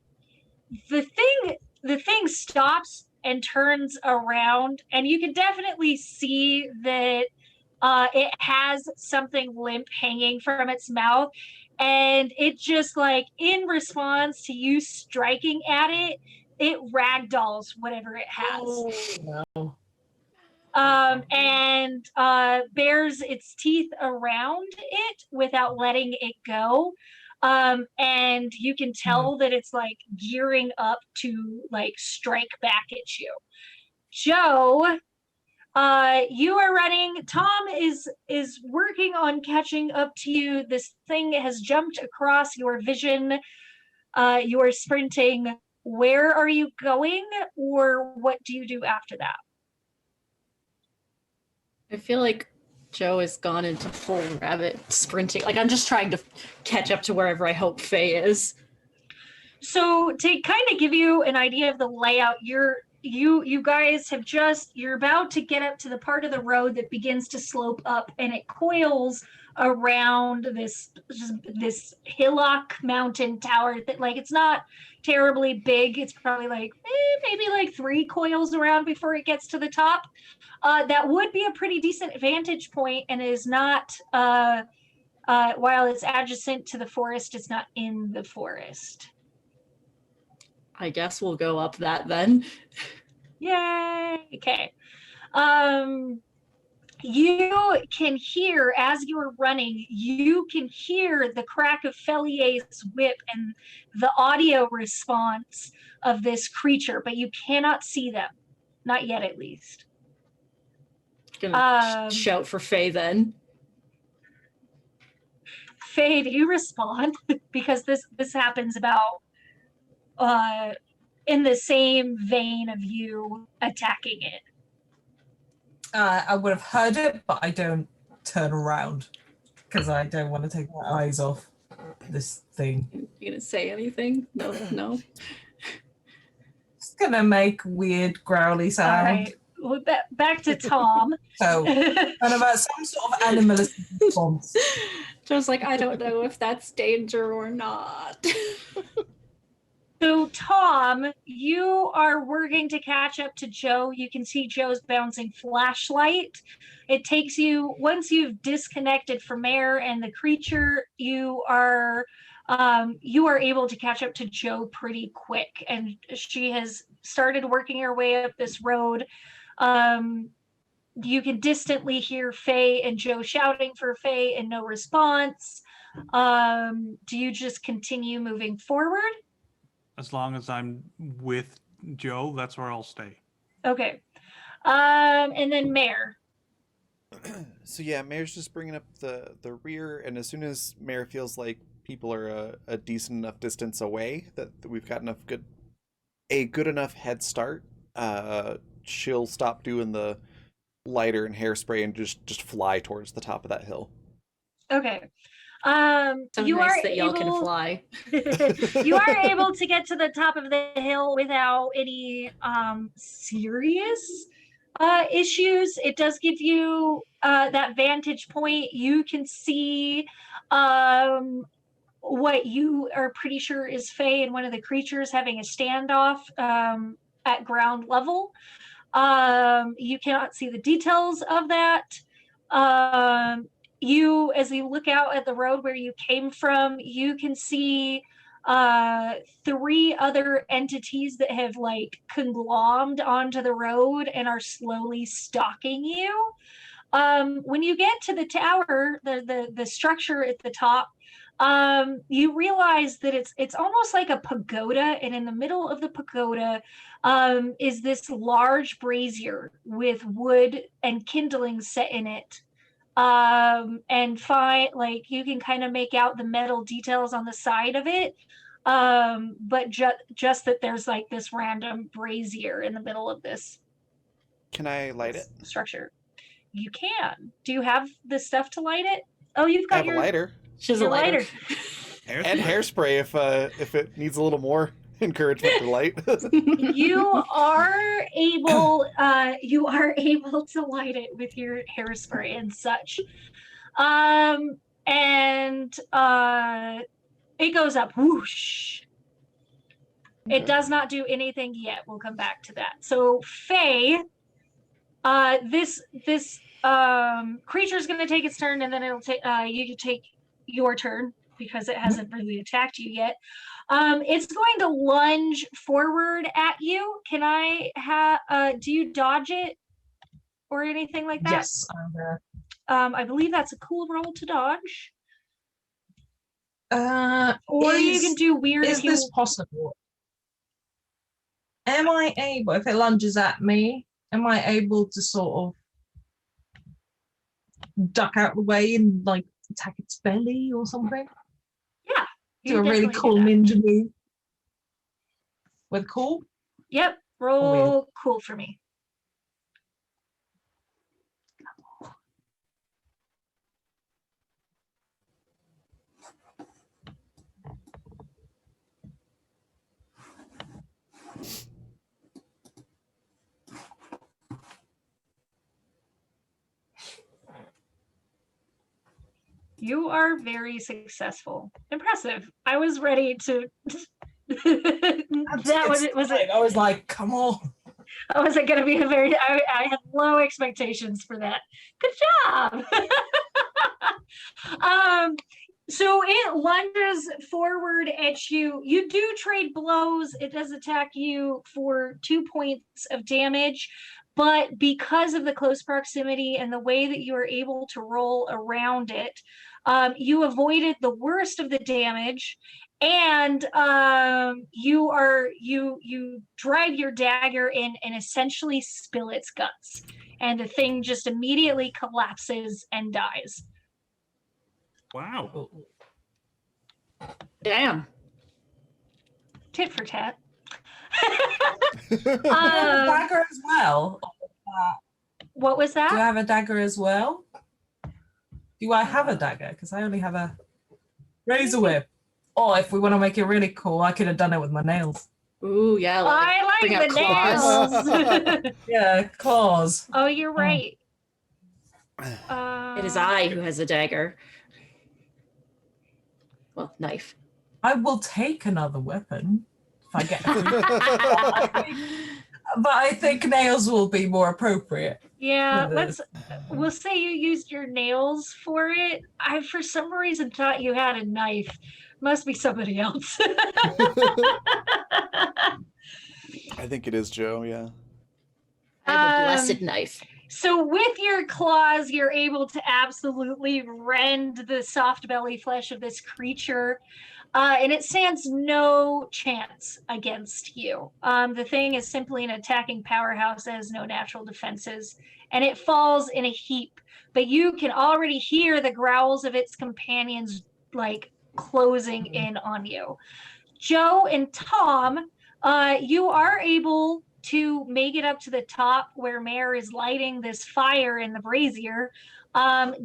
thing stops and turns around, and you can definitely see that it has something limp hanging from its mouth, and it just like in response to you striking at it, it ragdolls whatever it has. Oh, no. And bears its teeth around it without letting it go. And you can tell that it's like gearing up to like strike back at you. Joe, you are running. Tom is working on catching up to you. This thing has jumped across your vision. You are sprinting where are you going, or what do you do after that? I feel like Joe has gone into full rabbit sprinting. Like I'm just trying to catch up to wherever I hope Faye is. So to kind of give you an idea of the layout, you guys have you're about to get up to the part of the road that begins to slope up, and it coils around this hillock mountain tower that, like, it's not terribly big. It's probably like maybe like 3 coils around before it gets to the top. That would be a pretty decent vantage point, and is not while it's adjacent to the forest, it's not in the forest. I guess we'll go up that then. Yay! Okay. You can hear, as you are running, you can hear the crack of Fellier's whip and the audio response of this creature, but you cannot see them. Not yet, at least. Gonna shout for Faye then. Faye, do you respond? Because this happens about in the same vein of you attacking it. I would have heard it, but I don't turn around because I don't want to take my eyes off this thing. You gonna say anything? No, no. It's gonna make weird growly sound. All right. Well, back to Tom. So, and about some sort of animalistic response. Joe's like, I don't know if that's danger or not. So, Tom, you are working to catch up to Joe. You can see Joe's bouncing flashlight. It takes you, once you've disconnected from air and the creature, you are able to catch up to Joe pretty quick. And she has started working her way up this road. You can distantly hear Faye and Joe shouting for Faye and no response. Do you just continue moving forward? As long as I'm with Joe, that's where I'll stay. Okay. And then Mare. So yeah, Mare's just bringing up the rear, and as soon as Mare feels like people are a decent enough distance away, that we've got a good enough head start, she'll stop doing the lighter and hairspray and just fly towards the top of that hill. Okay. So you nice are that y'all can fly. You are able to get to the top of the hill without any serious issues. It does give you that vantage point. You can see what you are pretty sure is Faye and one of the creatures having a standoff at ground level. You cannot see the details of that. As you look out at the road where you came from, you can see 3 other entities that have like conglommed onto the road and are slowly stalking you. When you get to the tower, the structure at the top, you realize that it's almost like a pagoda, and in the middle of the pagoda is this large brazier with wood and kindling set in it. And you can kind of make out the metal details on the side of it, but just that there's like this random brazier in the middle of this. Can I light it? Structure. You can. Do you have the stuff to light it? Oh, you've got I have a lighter. She has a lighter. And hairspray if it needs a little more encouragement to light. You are able to light it with your hairspray and such. It goes up, whoosh. Okay. It does not do anything yet. We'll come back to that. So Faye, this creature is going to take its turn, and then it'll take you can take your turn because it hasn't really attacked you yet. It's going to lunge forward at you. Can I have? Do you dodge it or anything like that? Yes. I believe that's a cool roll to dodge. Or you can do weird. Is this possible? Am I able, if it lunges at me, am I able to sort of duck out the way and like attack its belly or something? Yeah. Do a really cool ninja move. With cool? Yep, weird. roll cool for me. You are very successful. Impressive. I was ready to. That was it. Was it? I was like, come on. Oh, was it going to be a very? I had low expectations for that. Good job. So it lunges forward at you. You do trade blows. It does attack you for 2 points of damage, but because of the close proximity and the way that you are able to roll around it, you avoided the worst of the damage, and you drive your dagger in and essentially spill its guts, and the thing just immediately collapses and dies. Wow. Damn. Tit for tat. Do you have a dagger as well? What was Do I that? have a dagger as well? Do I have a dagger? Because I only have a razor whip. Or if we want to make it really cool, I could have done it with my nails. Ooh, yeah. I bring like out the claws. nails. Yeah, claws. Oh, you're right. It is I who has a dagger. Well, knife. I will take another weapon if I get but I think nails will be more appropriate. Yeah, for this. we'll say you used your nails for it. I for some reason thought you had a knife. Must be somebody else. I think it is Joe, yeah. I have a blessed knife. So with your claws, you're able to absolutely rend the soft belly flesh of this creature, and it stands no chance against you. The thing is simply an attacking powerhouse that has no natural defenses, and it falls in a heap. But you can already hear the growls of its companions, like closing in on you. Joe and Tom, you are able to make it up to the top where Mare is lighting this fire in the brazier.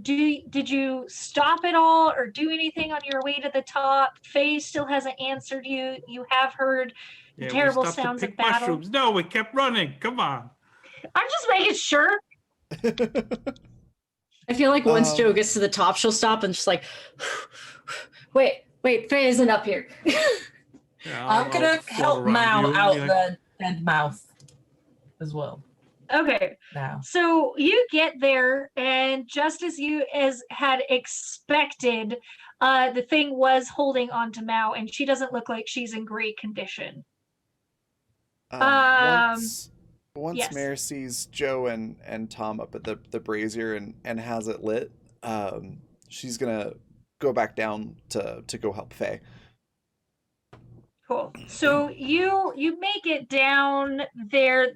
Did you stop at all or do anything on your way to the top? Faye still hasn't answered you. You have heard the terrible we stopped sounds to of pick battle. mushrooms. No, we kept running. Come on. I'm just making sure. I feel like once Joe Um, gets to the top, she'll stop and just like, wait, Faye isn't up here. Yeah, I'm I'll gonna float help around Mal you and out be like, the dead mouth as well Okay. now. So you get there, and just as you had expected, the thing was holding on to Mao, and she doesn't look like she's in great condition. Once yes. Mare sees Joe and Tom up at the brazier and has it lit, she's gonna go back down to go help Faye. Cool. So you make it down there.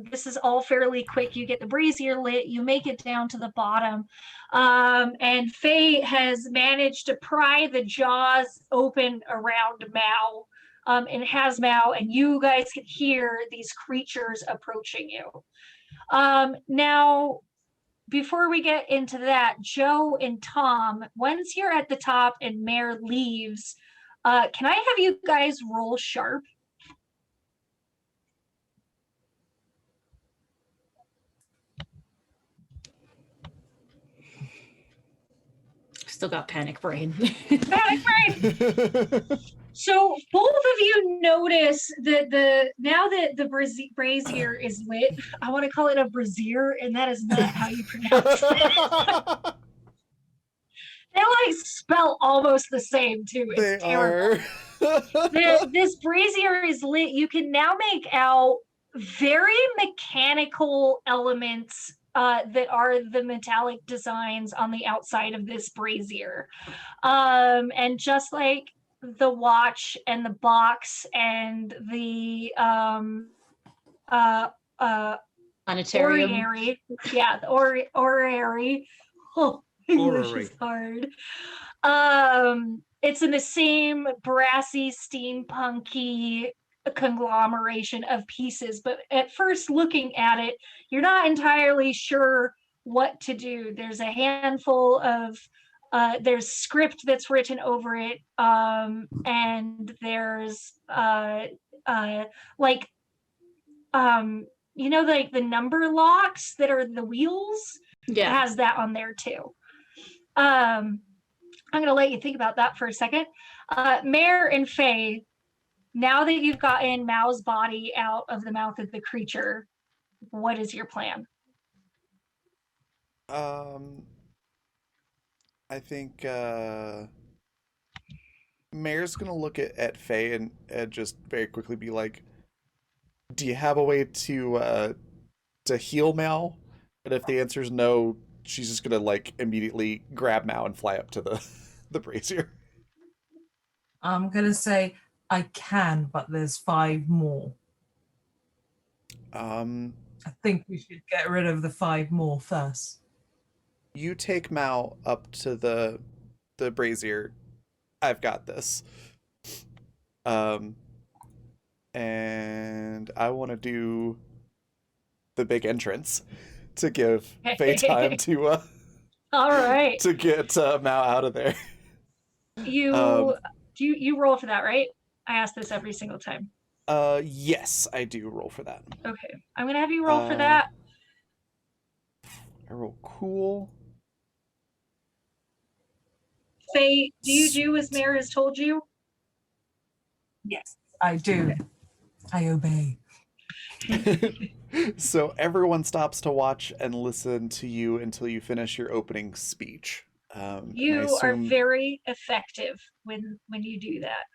This is all fairly quick. You get the brazier lit. You make it down to the bottom, and Faye has managed to pry the jaws open around Mao, and has Mao, and you guys can hear these creatures approaching you. Now, before we get into that, Joe and Tom, once you're at the top and Mare leaves, can I have you guys roll sharp? Still got panic brain. Panic brain! So both of you notice that now that the brazier is lit, I want to call it a brazier, and that is not how you pronounce it. They like spell almost the same too. It's They terrible. This brazier is lit. You can now make out very mechanical elements that are the metallic designs on the outside of this brazier. And just like the watch and the box and the Planetarium. orrery. Yeah, the orrery. Oh, English is hard. It's in the same brassy, steampunky a conglomeration of pieces, but at first looking at it, you're not entirely sure what to do. There's a handful of there's script that's written over it, and there's like like the number locks that are the wheels. Yeah. It has that on there too. I'm gonna let you think about that for a second. Mare and Faye, now that you've gotten Mao's body out of the mouth of the creature, what is your plan? I think Mayor's gonna look at Faye and just very quickly be like, "Do you have a way to heal Mal?" And if the answer is no, she's just gonna like immediately grab Mal and fly up to the the brazier. I'm gonna say I can, but there's 5 more. Um, I think we should get rid of the 5 more first. you take Mal up to the brazier. I've got this. Um, and I want to do the big entrance to give Faye time All right. to get Mal out of there. You Um, you roll for that, right? I ask this every single time. yes, I do roll for that. Okay. I'm gonna have you roll for Uh, that. I roll cool. Faye, do you do as Sweet. Mare has told you? Yes, I do. I obey. So everyone stops to watch and listen to you until you finish your opening speech. And I You are assume... very effective when you do that.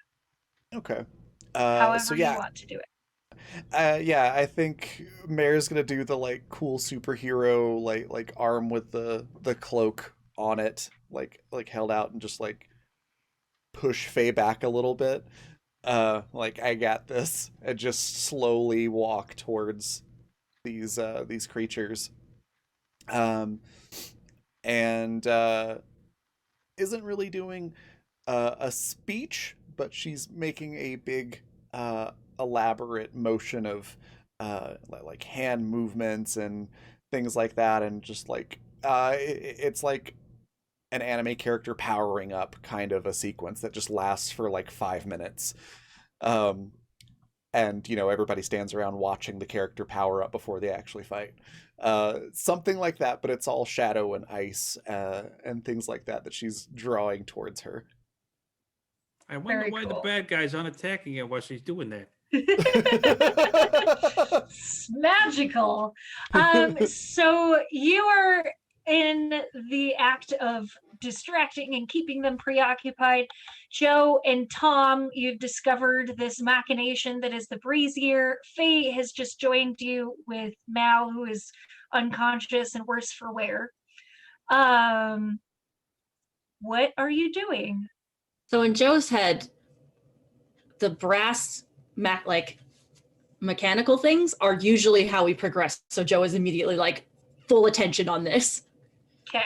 Okay. However So you yeah, want to do it. yeah, I think Mare's gonna do the like cool superhero like arm with the cloak on it, like held out and just like push Faye back a little bit. Like I got this, and just slowly walk towards these creatures. Um, and isn't really doing a speech, but she's making a big elaborate motion of like hand movements and things like that, and just like it's like an anime character powering up kind of a sequence that just lasts for like 5 minutes. Um, and everybody stands around watching the character power up before they actually fight. Something like that, but it's all shadow and ice and things like that she's drawing towards her. I wonder Very why cool. the bad guys aren't attacking her while she's doing that. It's magical. So you are in the act of distracting and keeping them preoccupied. Joe and Tom, you've discovered this machination that is the brazier. Faye has just joined you with Mal, who is unconscious and worse for wear. What are you doing? So in Joe's head, the brass mechanical things are usually how we progress. So Joe is immediately like full attention on this. Okay.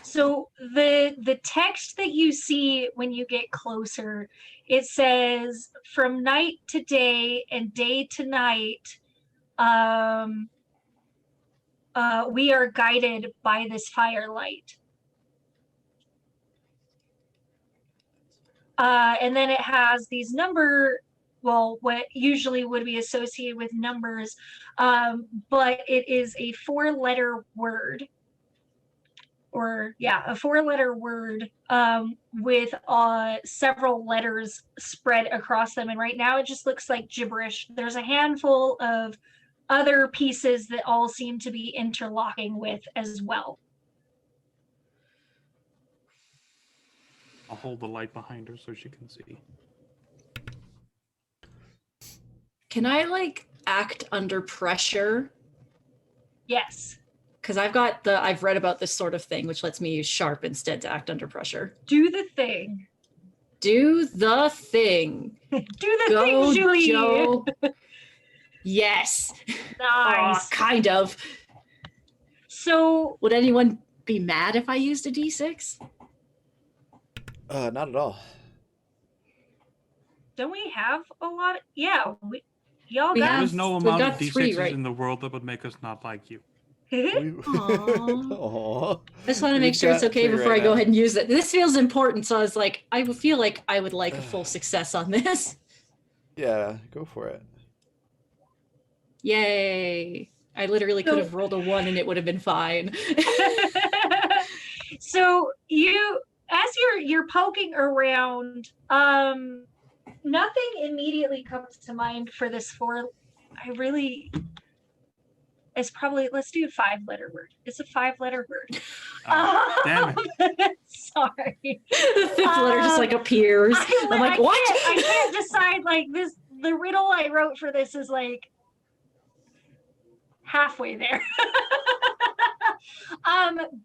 So the text that you see when you get closer, it says from night to day and day to night, we are guided by this firelight. And then it has these what usually would be associated with numbers, but it is a 4-letter word. A 4-letter word with several letters spread across them. And right now it just looks like gibberish. There's a handful of other pieces that all seem to be interlocking with as well. I'll hold the light behind her so she can see. Can I like act under pressure? Yes. Because I've read about this sort of thing, which lets me use sharp instead to act under pressure. Do the thing. Do the thing. Do the Go, thing, Julie. Joe. Yes. Nice. Kind of. So Would anyone be mad if I used a D6? Not at all. don't we have a lot? Yeah, y'all We got. There have- is no we've amount got of three, D6s right? in the world that would make us not like you. Aw. Aw. I just want to We've make sure it's got okay 3 before right I go now. ahead and use it. This feels important, so I was like, I would feel like I would like a full success on this. Yeah, go for it. Yay! I literally could have rolled a 1 and it would have been fine. So as you're poking around, nothing immediately comes to mind for this it's probably, let's do a 5-letter word. It's a 5-letter word. Damn it. Sorry. The 5th letter just like appears. I'm like, what? I can't decide, like, the riddle I wrote for this is like halfway there.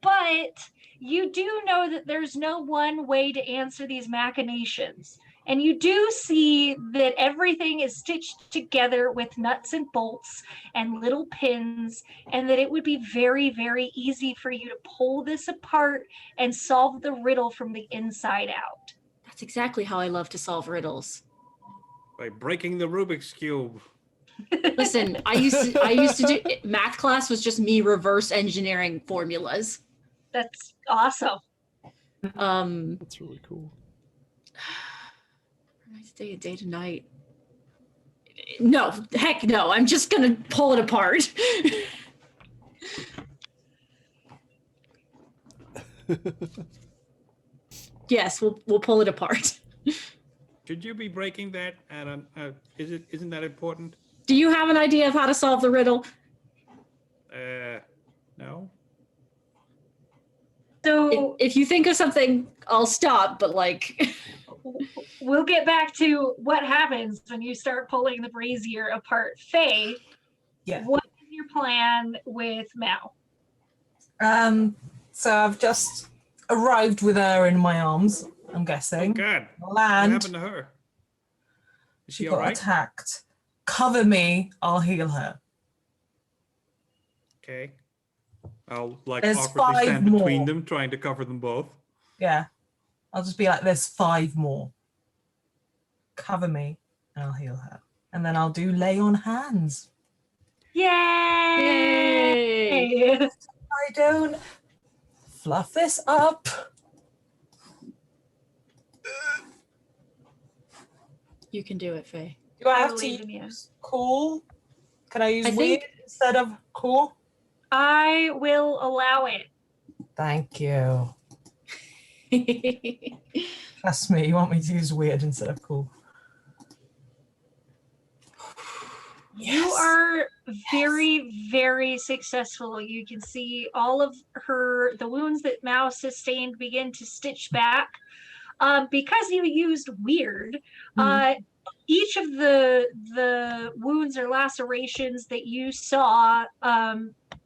But you do know that there's no one way to answer these machinations. And you do see that everything is stitched together with nuts and bolts and little pins, and that it would be very, very easy for you to pull this apart and solve the riddle from the inside out. That's exactly how I love to solve riddles. By breaking the Rubik's Cube. Listen, I used to do math class was just me reverse engineering formulas. That's awesome. That's really cool. Day to night. No, heck no. I'm just gonna pull it apart. Yes, we'll pull it apart. Should you be breaking that? Isn't that important? Do you have an idea of how to solve the riddle? No. So If you think of something, I'll stop, but like we'll get back to what happens when you start pulling the brazier apart. Faye, Yeah. what is your plan with Mao? So I've just arrived with her in my arms, I'm Oh guessing. God. What Land. happened to her? Is She she got all right? attacked. Cover me, I'll heal her. Okay. I'll like There's awkwardly 5 stand between more. them, trying to cover them both. Yeah. I'll just be like, there's 5 more. Cover me, and I'll heal her. And then I'll do lay on hands. Yay! yay. I don't fluff this up. You can do it, Faye. Do I I have to believe in you. use cool? Can I use I weird think- instead of cool? I will allow it. Thank you. Trust me, you want me to use weird instead of cool. You Yes. are very, very successful. You can see all of the wounds that Mao sustained begin to stitch back. Because you used weird, each of the wounds or lacerations that you saw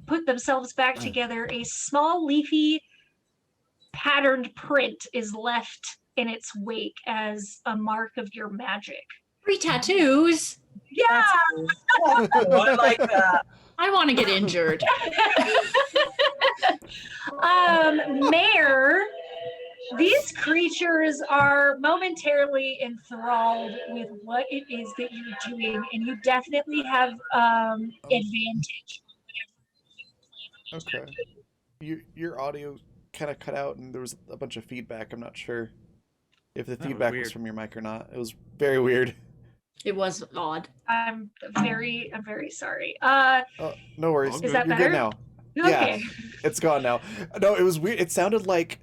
put themselves back together. A small leafy patterned print is left in its wake as a mark of your magic. 3 tattoos. Yeah. I like that. I want to get injured. Mayor, these creatures are momentarily enthralled with what it is that you're doing, and you definitely have advantage. Okay. Your audio kind of cut out, and there was a bunch of feedback. I'm not sure if the That was feedback was weird. from your mic or not. It was very weird. It was odd. I'm very sorry. Oh, no worries. All Is that You're better? good now. Okay. It's gone now. No, it was weird. It sounded like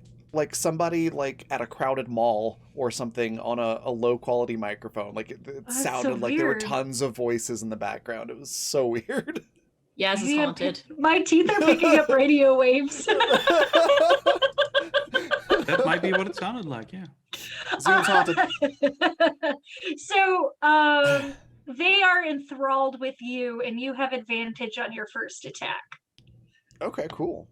somebody like at a crowded mall or something on a low quality microphone. Like it That's sounded so like there were weird. tons of voices in the background. It was so weird. Yaz is Yeah, haunted. My teeth are picking up radio waves. That might be what it sounded like, yeah. Zoom's haunted. So they are enthralled with you, and you have advantage on your first attack. Okay, cool.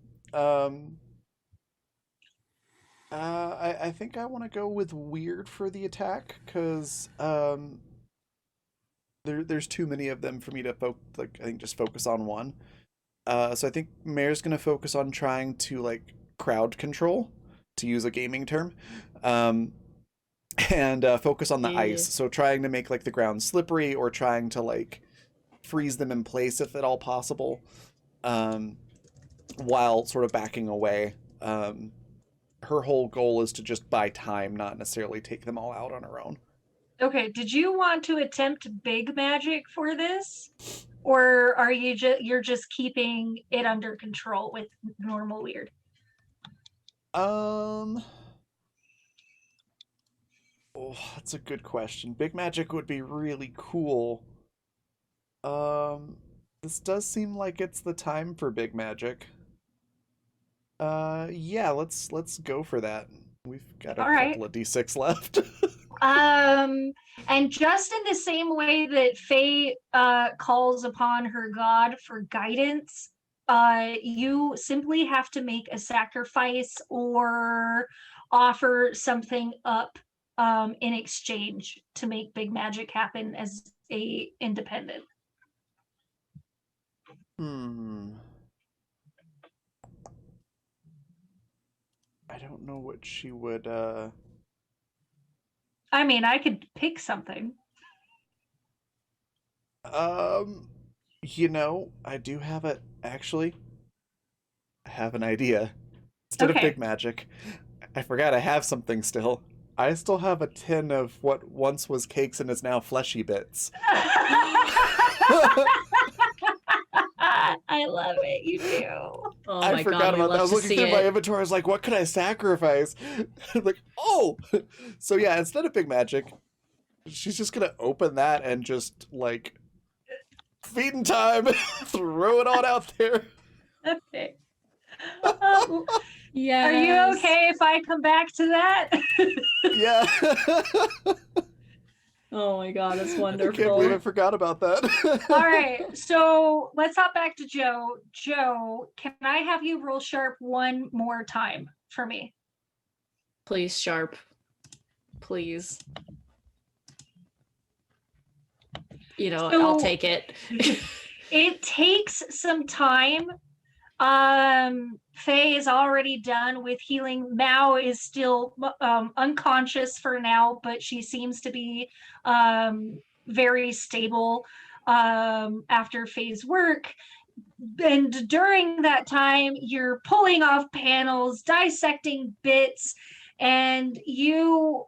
I think I want to go with weird for the attack because there's too many of them for me to I think just focus on one. So I think Mayor's gonna focus on trying to like crowd control, to use a gaming term. and focus on the Yeah. ice. So trying to make like the ground slippery or trying to like freeze them in place if at all possible, while sort of backing away. Her whole goal is to just buy time, not necessarily take them all out on her own. Okay, did you want to attempt big magic for this? Or are you're just keeping it under control with normal weird? Oh, that's a good question. Big magic would be really cool. This does seem like it's the time for big magic. Yeah, let's go for that. We've got a All right. couple of d6 left. And just in the same way that Faye calls upon her god for guidance, you simply have to make a sacrifice or offer something up in exchange to make big magic happen as a independent. I don't know what she would I mean, I could pick something. you know, I do have it actually. I have an idea. Instead of Okay. big magic, I forgot I have something still. I still have a tin of what once was cakes and is now fleshy bits. I love it. You do. Oh I my forgot god, we about that. I love was to looking see through my it. inventory. I was like, what could I sacrifice? Like, oh! So yeah, instead of big magic, she's just gonna open that and just, like, feeding time, throw it all out there. Okay. Yeah. Are you okay if I come back to that? Yeah. Oh my god, that's I can't believe I wonderful. forgot about that. All right, so let's hop back to Joe. Joe, can I have you roll sharp one more time for me? Please, Sharp. Please. You know, I'll So- take it. It takes some time. Faye is already done with healing. Mao is still unconscious for now, but she seems to be very stable after Faye's work. And during that time, you're pulling off panels, dissecting bits, and you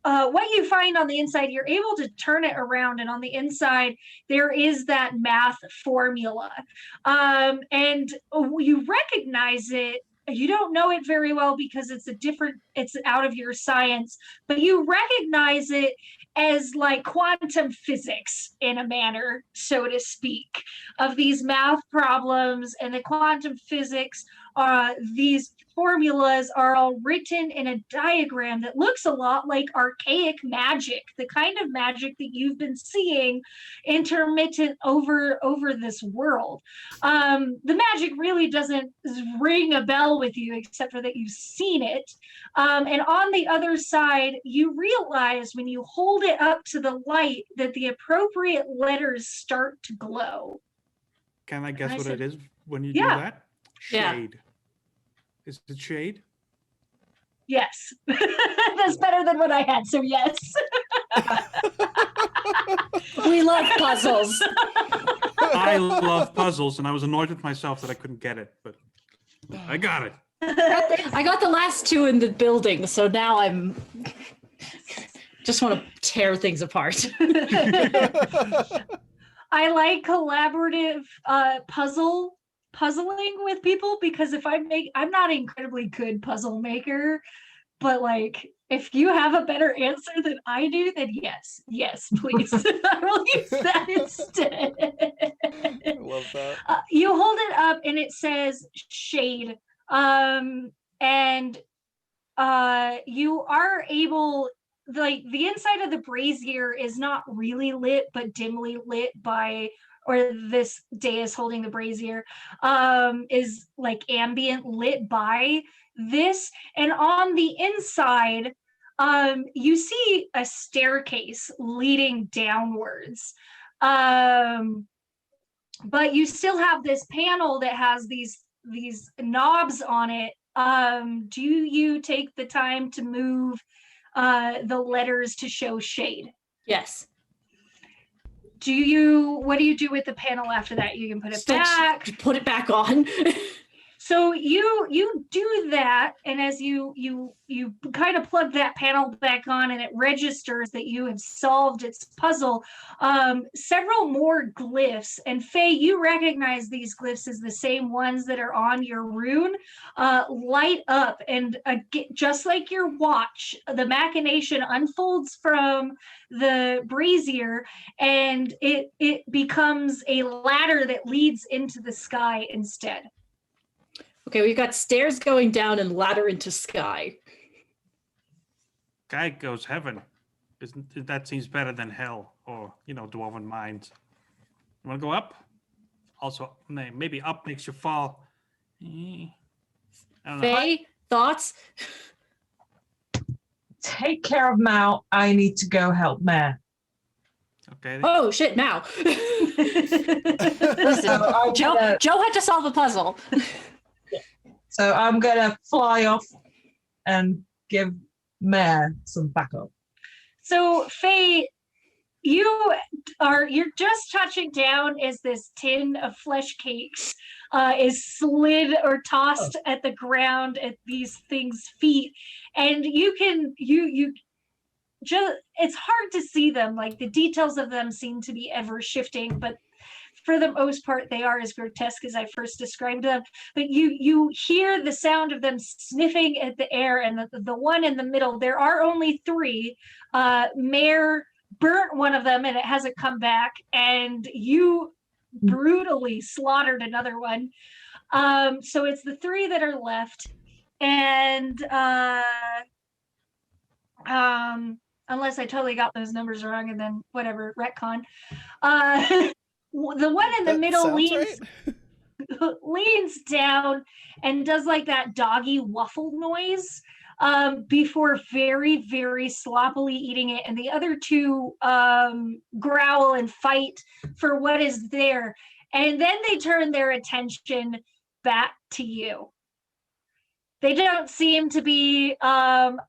what you find on the inside, you're able to turn it around, and on the inside there is that math formula, and you recognize it. You don't know it very well because it's out of your science, but you recognize it as like quantum physics in a manner, so to speak, of these math problems. And the quantum physics, these formulas are all written in a diagram that looks a lot like archaic magic, the kind of magic that you've been seeing intermittent over this world. The magic really doesn't ring a bell with you, except for that you've seen it. And on the other side, you realize when you hold it up to the light that the appropriate letters start to glow. Can I guess I what said- it is when you Yeah. do that? Yeah. Shade. Is it shade? Yes. That's better than what I had, so yes. We love puzzles. I love puzzles, and I was annoyed with myself that I couldn't get it, but I got it. I got the last two in the building, so now I'm just want to tear things apart. I like collaborative puzzling with people, because I'm not an incredibly good puzzle maker, but like if you have a better answer than I do, then yes, please. I will use that instead. I love that. You hold it up and it says shade, and you are able, like, the inside of the brazier is not really lit, but dimly lit by, or this dais holding the brazier is like ambient lit by this. And on the inside, you see a staircase leading downwards. But you still have this panel that has these knobs on it. Do you take the time to move the letters to show shade. Yes. What do you do with the panel after that? You can put it back. Put it back on. So you do that, and as you kind of plug that panel back on, and it registers that you have solved its puzzle. Several more glyphs, and Faye, you recognize these glyphs as the same ones that are on your rune, light up, and just like your watch, the machination unfolds from the brazier, and it becomes a ladder that leads into the sky instead. Okay, we've got stairs going down and ladder into sky. Guy goes heaven. That seems better than hell or, dwarven mines. You want to go up? Also, maybe up makes you fall. I don't know. Faye, thoughts? Take care of Mal. I need to go help Mare. Okay. Oh shit! Now, listen, So Joe had to solve a puzzle. So I'm gonna fly off and give Mare some backup. So Faye, you're just touching down as this tin of flesh cakes is slid or tossed at the ground at these things' feet, and you just, it's hard to see them. Like, the details of them seem to be ever shifting, but for the most part, they are as grotesque as I first described them. But you hear the sound of them sniffing at the air, and the one in the middle, there are only three. Mare burnt one of them, and it hasn't come back, and you brutally slaughtered another one. So it's the three that are left, and unless I totally got those numbers wrong, and then whatever, retcon. The one in the middle leans down and does like that doggy waffle noise before very, very sloppily eating it. And the other two growl and fight for what is there. And then they turn their attention back to you. They don't seem to be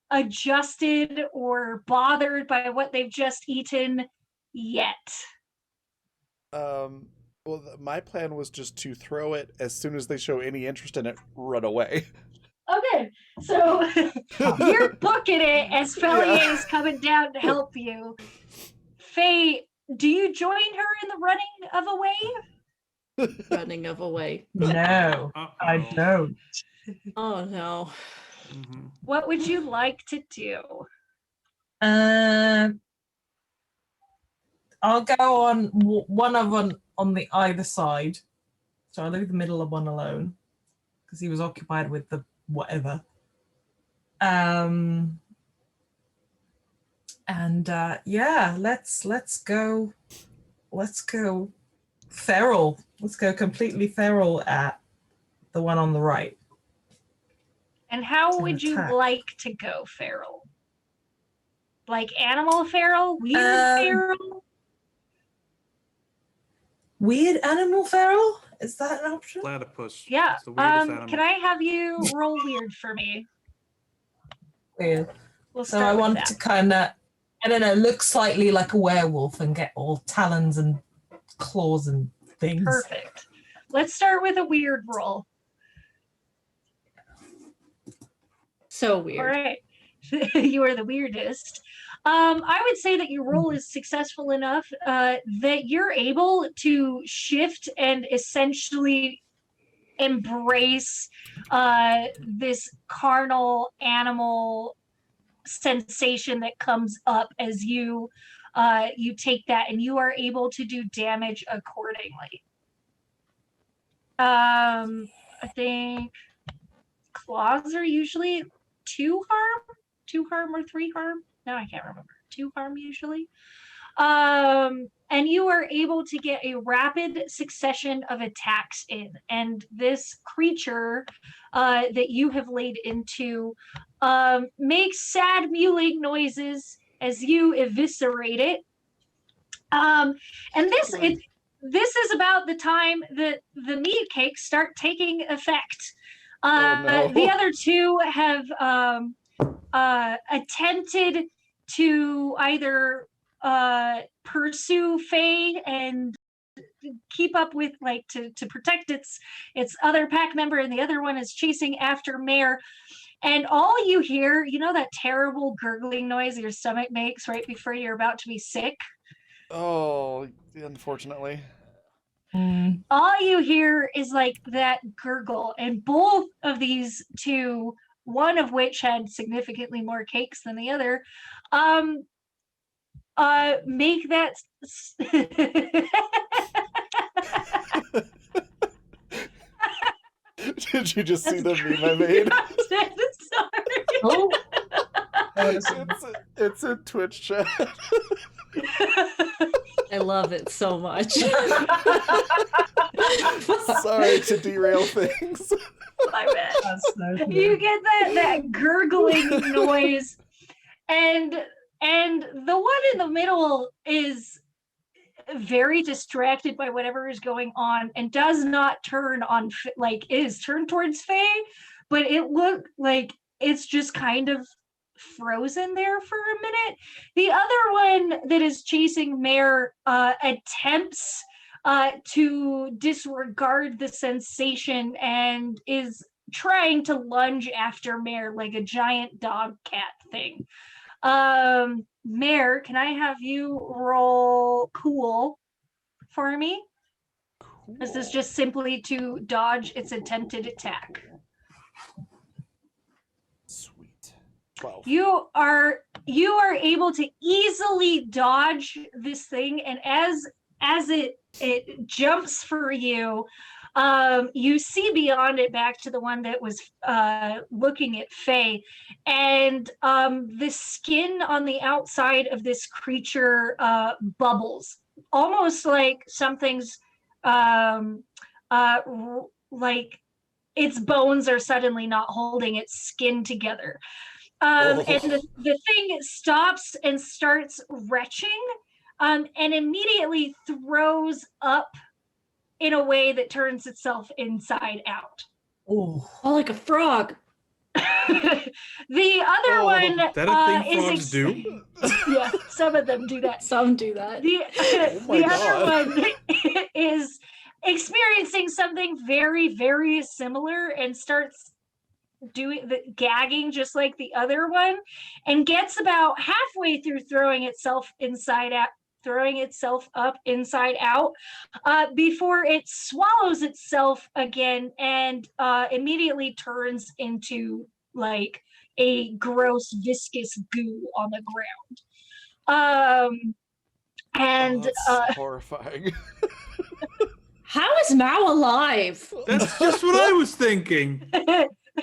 adjusted or bothered by what they've just eaten yet. Well, my plan was just to throw it as soon as they show any interest in it, run away. Okay, so you're booking it as Felier is coming down to help you. Faye, do you join her in the running of away? Running of away. No, I don't. Oh no. Mm-hmm. What would you like to do? I'll go on one of them on the either side. So I'll leave the middle of one alone because he was occupied with the whatever. And yeah, let's go feral. Let's go completely feral at the one on the right. And how would you like to go feral? Like animal feral? Weird feral? Weird animal feral? Is that an option? Platypus. Yeah. It's the weirdest animal. Can I have you roll weird for me? Weird. We'll So start I with want that. to kind of, I don't know, look slightly like a werewolf and get all talons and claws and things. Perfect. Let's start with a weird roll. So weird. All right. You are the weirdest. I would say that your roll is successful enough that you're able to shift and essentially embrace this carnal animal sensation that comes up as you take that, and you are able to do damage accordingly. I think claws are usually 2 harm or 3 harm. No, I can't remember. 2 harm usually. And you are able to get a rapid succession of attacks in. And this creature that you have laid into makes sad mewing noises as you eviscerate it. And this is about the time that the meat cakes start taking effect. Oh, no. The other two have attempted to either pursue Faye and keep up with, like, to protect its other pack member, and the other one is chasing after Mare. And all you hear, you know, that terrible gurgling noise your stomach makes right before you're about to be sick? Oh, unfortunately. All you hear is like that gurgle, and both of these two, one of which had significantly more cakes than the other, make that Did you just see the meme I made? Sorry. Oh, It's a Twitch chat. I love it so much. Sorry to derail things. My bad. that's so good. You get that gurgling noise, and the one in the middle is very distracted by whatever is going on and does not turn on, like, is turned towards Faye, but it looked like it's just kind of frozen there for a minute. The other one that is chasing Mare attempts to disregard the sensation and is trying to lunge after Mare like a giant dog cat thing. Mare, can I have you roll cool for me? This is just simply to dodge its attempted attack. Sweet. 12. You are able to easily dodge this thing, and as it jumps for you, you see beyond it back to the one that was looking at Faye, and the skin on the outside of this creature bubbles, almost like something's like its bones are suddenly not holding its skin together. And the thing stops and starts retching, and immediately throws up in a way that turns itself inside out. Oh, Oh, like a frog. The other one That a thing is frogs do? yeah, some of them do that. Some do that. The, my the other God. one is experiencing something very, very similar and starts doing the gagging just like the other one, and gets about halfway through throwing itself up inside out before it swallows itself again and immediately turns into like a gross viscous goo on the ground. That's horrifying. How is Mao alive? That's just what I was thinking.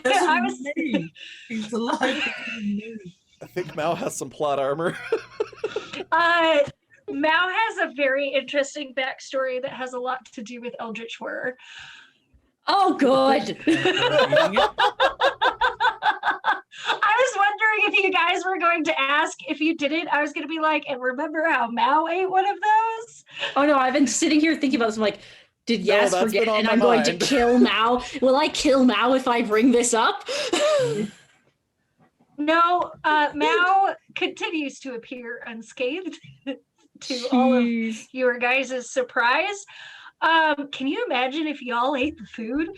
I was me. He's alive because of me. I think Mao has some plot armor. Mao has a very interesting backstory that has a lot to do with Eldritch Horror. Oh, good. I was wondering if you guys were going to ask. If you didn't, I was going to be like, and remember how Mao ate one of those? Oh no, I've been sitting here thinking about this. I'm like, did No, Yas that's forget been on and my I'm going to mind. kill Mao? Will I kill Mao if I bring this up? No, Mao continues to appear unscathed to all of Jeez. your guys' surprise. Can you imagine if y'all ate the food?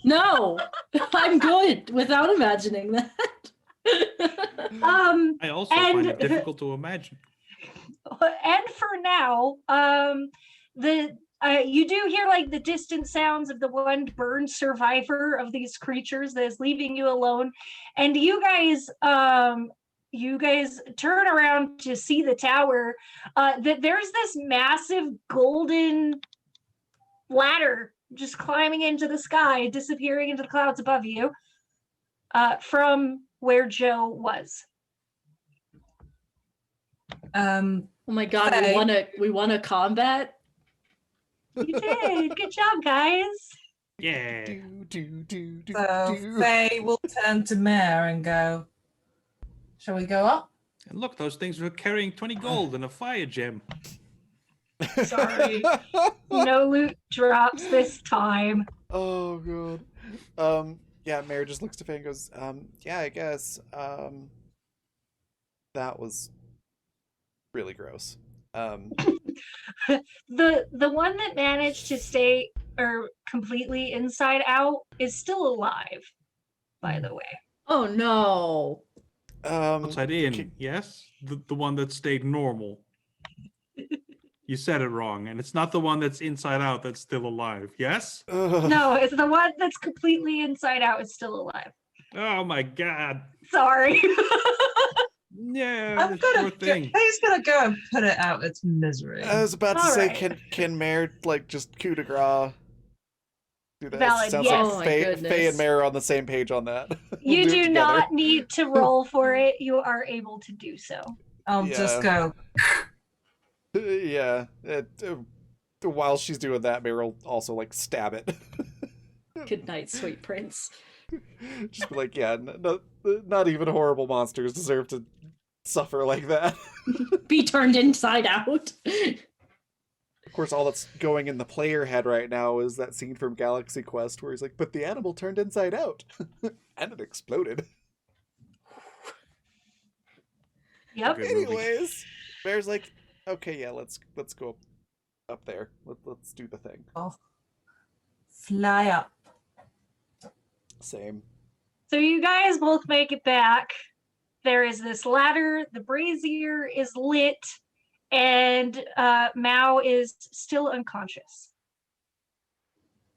No, I'm good without imagining that. I also find it difficult to imagine. And for now, you do hear like the distant sounds of the one burned survivor of these creatures that is leaving you alone, and you guys turn around to see the tower. That there's this massive golden ladder just climbing into the sky, disappearing into the clouds above you, from where Joe was. Oh my god, Faye. we won a combat. You did. Good job, guys. Yeah. So Faye will turn to Mare and go, shall we go up? And look, those things were carrying 20 gold and a fire gem. Sorry. No loot drops this time. Oh god. Yeah, Mary just looks to Faye and goes, yeah, I guess. That was really gross. The one that managed to stay or completely inside out is still alive, by the way. Oh no. Outside in, Ki- yes? The one that stayed normal. You said it wrong, and it's not the one that's inside out that's still alive, yes? No, it's the one that's completely inside out is still alive. Oh my god. Sorry. Yeah, I'm this gonna poor thing. Who's gonna go and put it out its misery? I was about to All say, right. can Mare like just coup de grace do that? Valid, Sounds yes. like Oh my Faye and goodness. Mare are on the same page on that. We'll You do it do together. not need to roll for it. You are able to do so. I'll Yeah. just go. Yeah. While she's doing that, Mare will also like stab it. Good night, sweet prince. Just be like, yeah, not even horrible monsters deserve to suffer like that. Be turned inside out. Of course, all that's going in the player head right now is that scene from Galaxy Quest where he's like, but the animal turned inside out. And it exploded. Yep. Good movie. Anyways, Bear's like, okay, yeah, let's go up there. Let's do the thing. Fly up. Same. So you guys both make it back. There is this ladder. The brazier is lit, and Mao is still unconscious.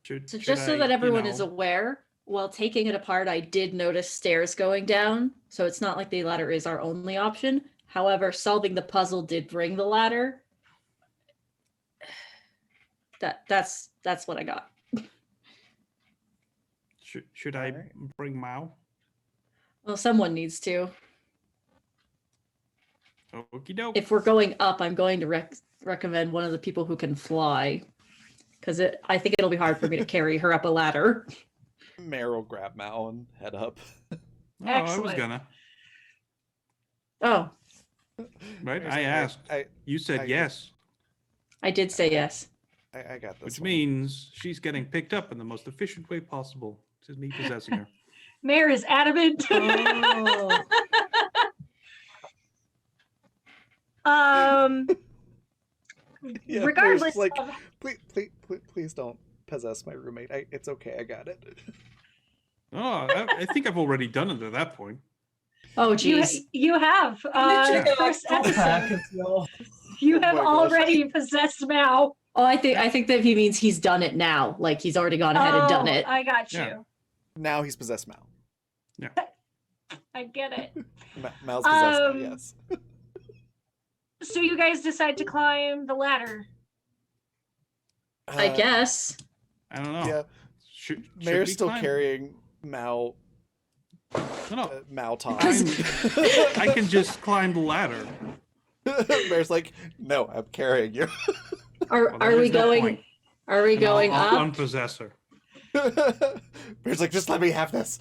So just so that everyone is aware, while taking it apart, I did notice stairs going down. So it's not like the ladder is our only option. However, solving the puzzle did bring the ladder. That's what I got. Should I Alright. bring Mao? Well, someone needs to. Okie doke. If we're going up, I'm going to recommend one of the people who can fly, because I think it'll be hard for me to carry her up a ladder. Mare will grab Mao and head up. Oh, I was Excellent. gonna. Oh, Right? Mare's I like, asked. I You said I- yes, I did say yes. got this. which one. means she's getting picked up in the most efficient way possible. This is me possessing her. Mare is adamant. Oh. um, Yeah, Mare's regardless like, of please don't possess my roommate. It's okay. I got it. Oh, I think I've already done it at that point. Oh, you, geez. you have Literally the go like first stop her, episode. 'cause you're- You have Oh my gosh. already possessed Mao. Oh, I think that he means he's done it now. Like he's already gone ahead and done it. I got you. Yeah. Now he's possessed Mao. I get it. Mao's possessed now, Um, yes. So you guys decide to climb the ladder. I guess. I don't know. Yeah, Should Mare's we still climb? carrying Mao. No, Mao Tom. I can just climb the ladder. Mare's like, no, I'm carrying you. Are Well, we there's no going? point. Are we And going I'll up? unpossess her. Mare's like, just let me have this.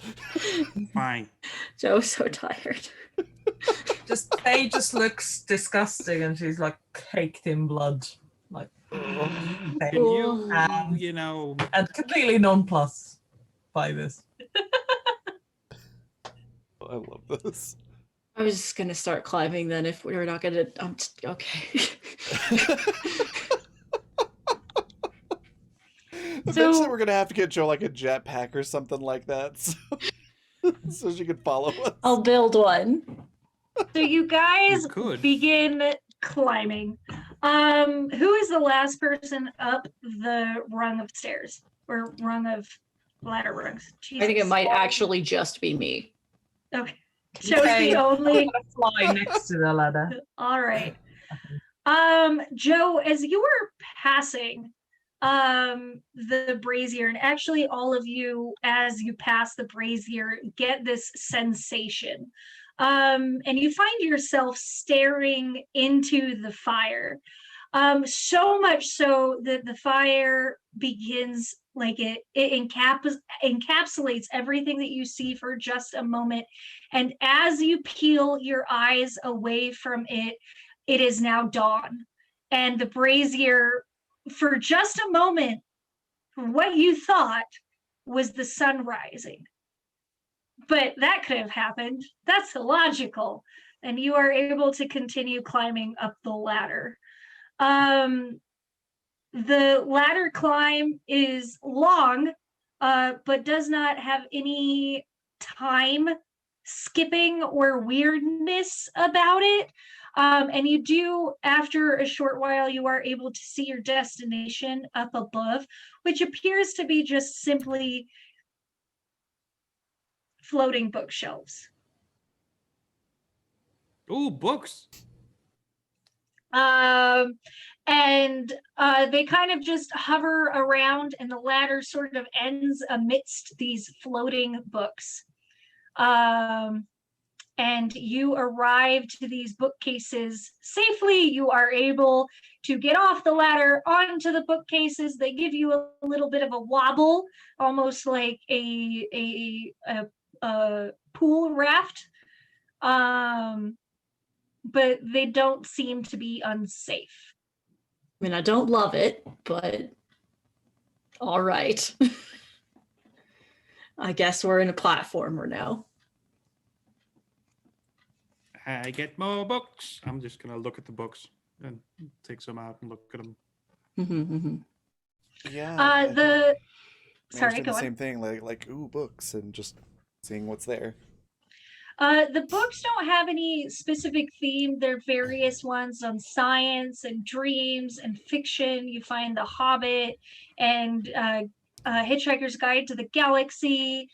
Fine. Joe's so tired. Faye just looks disgusting, and she's like caked in blood, like Can Ooh. you know, and completely nonplussed by this. I love this. I was just gonna start climbing then if we were not gonna. Okay. Eventually, we're gonna have to get Joe like a jetpack or something like that, so she can follow us. I'll build one. So you guys You could. begin climbing. Who is the last person up the rung of stairs or rung of ladder rungs? I think it Jesus. might actually just be me. Okay. Joe's Okay. the only. Fly next to the ladder. All right. Joe, as you were passing the brazier, and actually all of you as you pass the brazier get this sensation. And you find yourself staring into the fire. So much so that the fire begins like it encapsulates everything that you see for just a moment. And as you peel your eyes away from it, it is now dawn. And the brazier, for just a moment, what you thought was the sun rising, but that could have happened. That's illogical. And you are able to continue climbing up the ladder. The ladder climb is long, but does not have any time skipping or weirdness about it. And you do, after a short while, you are able to see your destination up above, which appears to be just simply floating bookshelves. Ooh, books. And they kind of just hover around, and the ladder sort of ends amidst these floating books. And you arrive to these bookcases safely. You are able to get off the ladder onto the bookcases. They give you a little bit of a wobble, almost like a pool raft. But they don't seem to be unsafe. I mean, I don't love it, but all right. I guess we're in a platformer now. I get more books. I'm just gonna look at the books and take some out and look at them. Yeah. I think Mayor's Sorry, doing go the on. same thing, like ooh, books, and just seeing what's there. The books don't have any specific theme. They're various ones on science and dreams and fiction. You find The Hobbit and Hitchhiker's Guide to the Galaxy.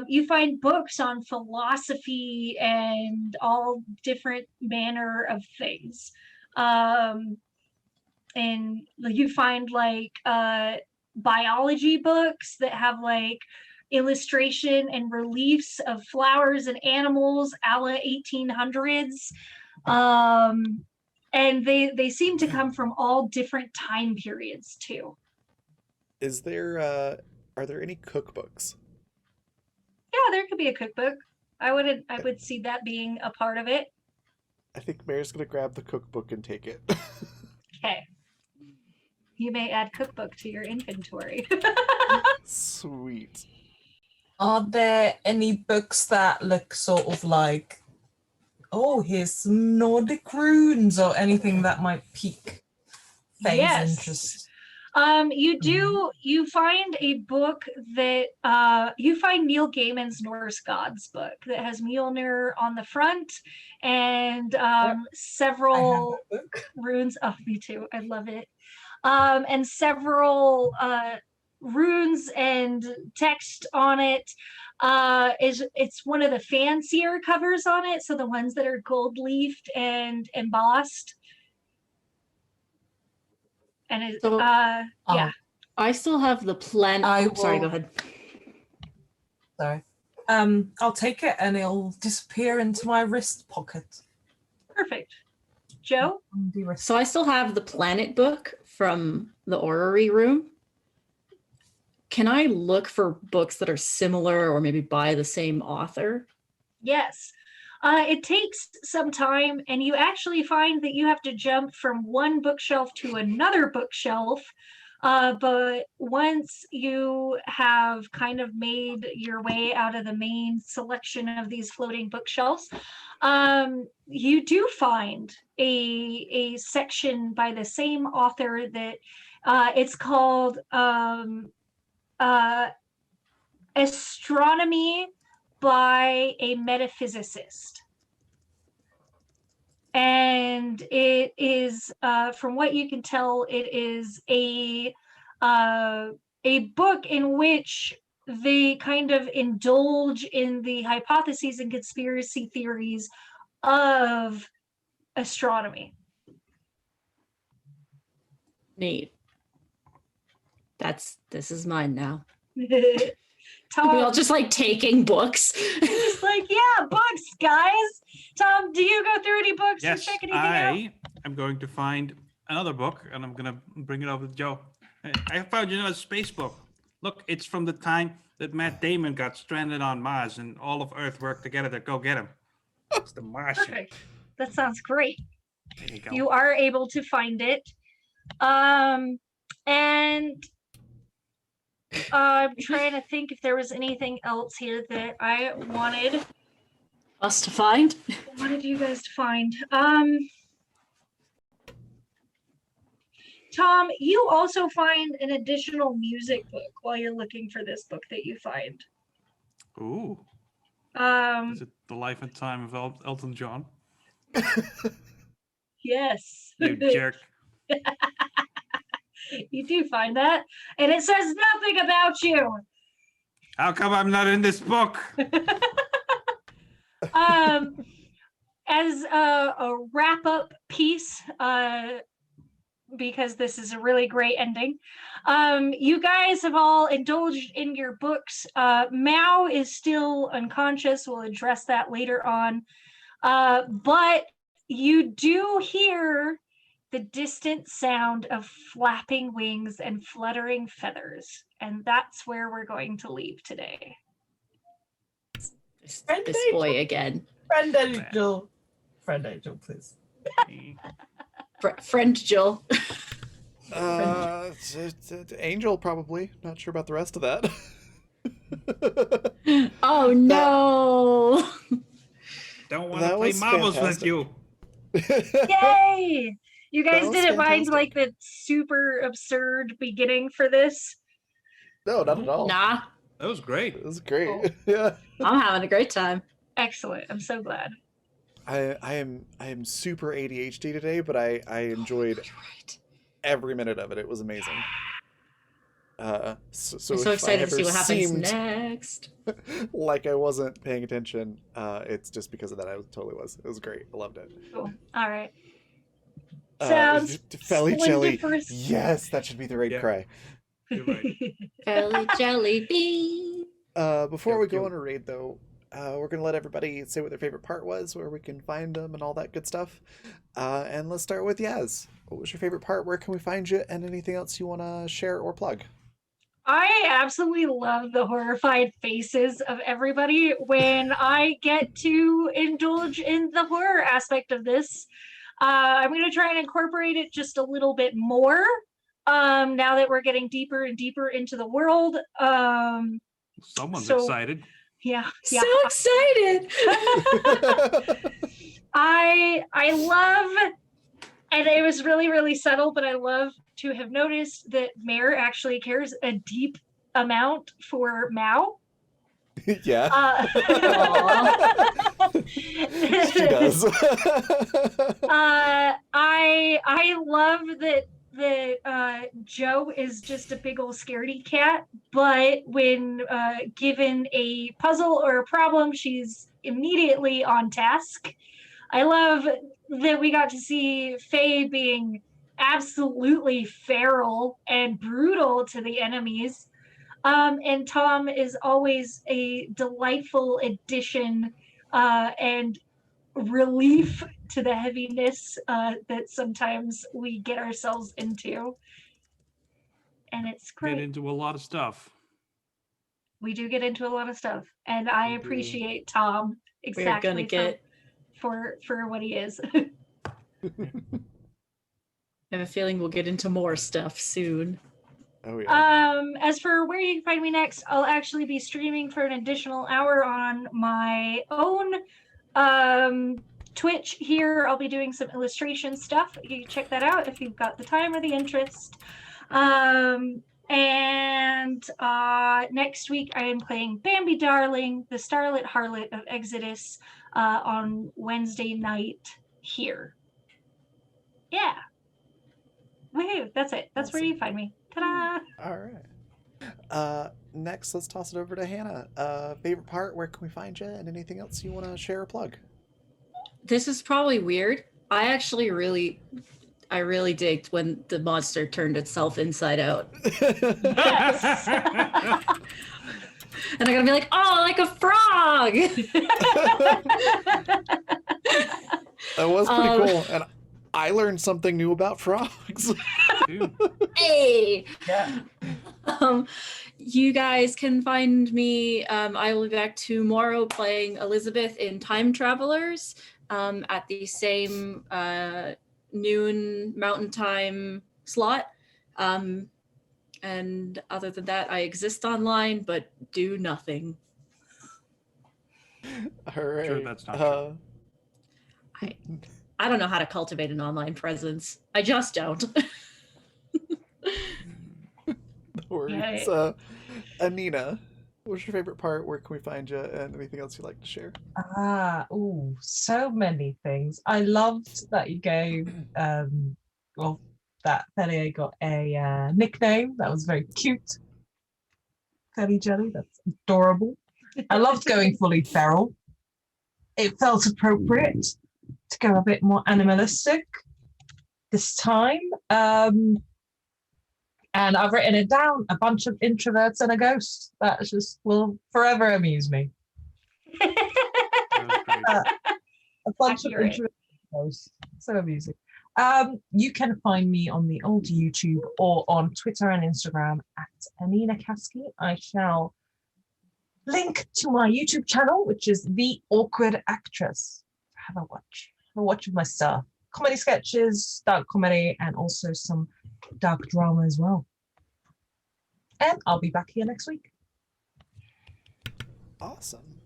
You find books on philosophy and all different manner of things. And you find like biology books that have like illustration and reliefs of flowers and animals a la 1800s. And they seem to come from all different time periods too. Is there are there any cookbooks? Yeah, there could be a cookbook. I would see that being a part of it. I think Mayor's gonna grab the cookbook and take it. Okay. You may add cookbook to your inventory. Sweet. Are there any books that look sort of like, oh, here's some Nordic runes or anything that might pique Faye's Yes. interest? You find a book that you find Neil Gaiman's Norse Gods book that has Mjolnir on the front and several I have that book. runes. Oh, me too. I love it. And several runes and text on it. It's one of the fancier covers on it, so the ones that are gold leafed and embossed. And it, So- yeah. I still have the plan. Sorry, go ahead. Sorry. I'll take it and it'll disappear into my wrist pocket. Perfect. Joe? So I still have the planet book from the orrery room. Can I look for books that are similar or maybe by the same author? Yes. It takes some time, and you actually find that you have to jump from one bookshelf to another bookshelf. But once you have kind of made your way out of the main selection of these floating bookshelves, you do find a section by the same author that it's called Astronomy by a Metaphysicist. And it is, from what you can tell, it is a book in which they kind of indulge in the hypotheses and conspiracy theories of astronomy. Neat. This is mine now. Tom, We all just like taking books. just like, yeah, books, guys. Tom, do you go through any books and Yes, check anything out? I am going to find another book and I'm gonna bring it over to Joe. I found you another space book. Look, it's from the time that Matt Damon got stranded on Mars and all of Earth worked together to go get him. It's the Martian. Perfect. That sounds great. There you go. You are able to find it. And I'm trying to think if there was anything else here that I wanted Us to find. you guys to find. Tom, you also find an additional music book while you're looking for this book that you find. Ooh. Is it The Life and Time of Elton John? Yes. You jerk. You do find that. And it says nothing about you. How come I'm not in this book? As a wrap-up piece, because this is a really great ending. You guys have all indulged in your books. Mao is still unconscious. We'll address that later on. But you do hear the distant sound of flapping wings and fluttering feathers. And that's where we're going to leave today. This boy again. Friend Angel. Friend Angel, please. Friend Jill. Angel probably. Not sure about the rest of that. Oh no. Don't want to That play was marbles fantastic. with you. Yay! You guys was didn't mind fantastic. like the super absurd beginning for this? No, not at all. Nah, That was great. It was great. Cool. Yeah. I'm having a great time. Excellent. I'm so glad. I am super ADHD today, but I enjoyed You're right. every minute of it. It was amazing. So I'm so if I excited to see ever what happens seemed next. like I wasn't paying attention, it's just because of that. I totally was. It was great. I loved it. Cool. All right. Sounds Felly jelly. splendiferous. Yes, that should be the raid Yeah. cry. You're right. Jelly jelly bean. Before we go Yo. on a raid, though, we're gonna let everybody say what their favorite part was, where we can find them, and all that good stuff. And let's start with Yaz. What was your favorite part? Where can we find you? And anything else you want to share or plug? I absolutely love the horrified faces of everybody when I get to indulge in the horror aspect of this. I'm going to try and incorporate it just a little bit more now that we're getting deeper and deeper into the world. Someone's So- excited. Yeah. So excited. I love, and it was really, really subtle, but I love to have noticed that Mare actually cares a deep amount for Mao. Yeah. She does. I love that Joe is just a big old scaredy cat, but when given a puzzle or a problem, she's immediately on task. I love that we got to see Faye being absolutely feral and brutal to the enemies. And Tom is always a delightful addition and relief to the heaviness that sometimes we get ourselves into. And it's Get great. into a lot of stuff. We do get into a lot of stuff. And I We do. appreciate Tom We're exactly gonna get. for what he is. I have a feeling we'll get into more stuff soon. Oh yeah. As for where you can find me next, I'll actually be streaming for an additional hour on my own Twitch here. I'll be doing some illustration stuff. You can check that out if you've got the time or the interest. And next week I am playing Bambi Darling, the Starlit Harlot of Exodus, on Wednesday night here. Yeah. Woohoo, that's it. That's where Awesome. you find me. Ta-da! All right. Next, let's toss it over to Hannah. Favorite part? Where can we find you? And anything else you want to share or plug? This is probably weird. I actually really digged when the monster turned itself inside out. Yes. And I'm gonna be like, oh, like a frog. That was pretty cool, and I learned something new about frogs. Dude, Hey. Yeah. You guys can find me. I will be back tomorrow playing Elizabeth in Time Travelers at the same noon Mountain Time slot. And other than that, I exist online but do nothing. All right. Sure, that's not true. I don't know how to cultivate an online presence. I just don't. No worries. Anina, what's your favorite part? Where can we find you? And anything else you'd like to share? So many things. I loved that you gave well that Felia got a nickname. That was very cute. Felly Jelly, that's adorable. I loved going fully feral. It felt appropriate to go a bit more animalistic this time. And I've written it down, a bunch of introverts and a ghost. That just will forever amuse me. That was great. A bunch Accurate. of introverts and a ghost. So amusing. You can find me on the old YouTube or on Twitter and Instagram at Anina Kasky. I shall link to my YouTube channel, which is The Awkward Actress. Have a watch. Have a watch of my stuff. Comedy sketches, dark comedy, and also some dark drama as well. And I'll be back here next week. Awesome.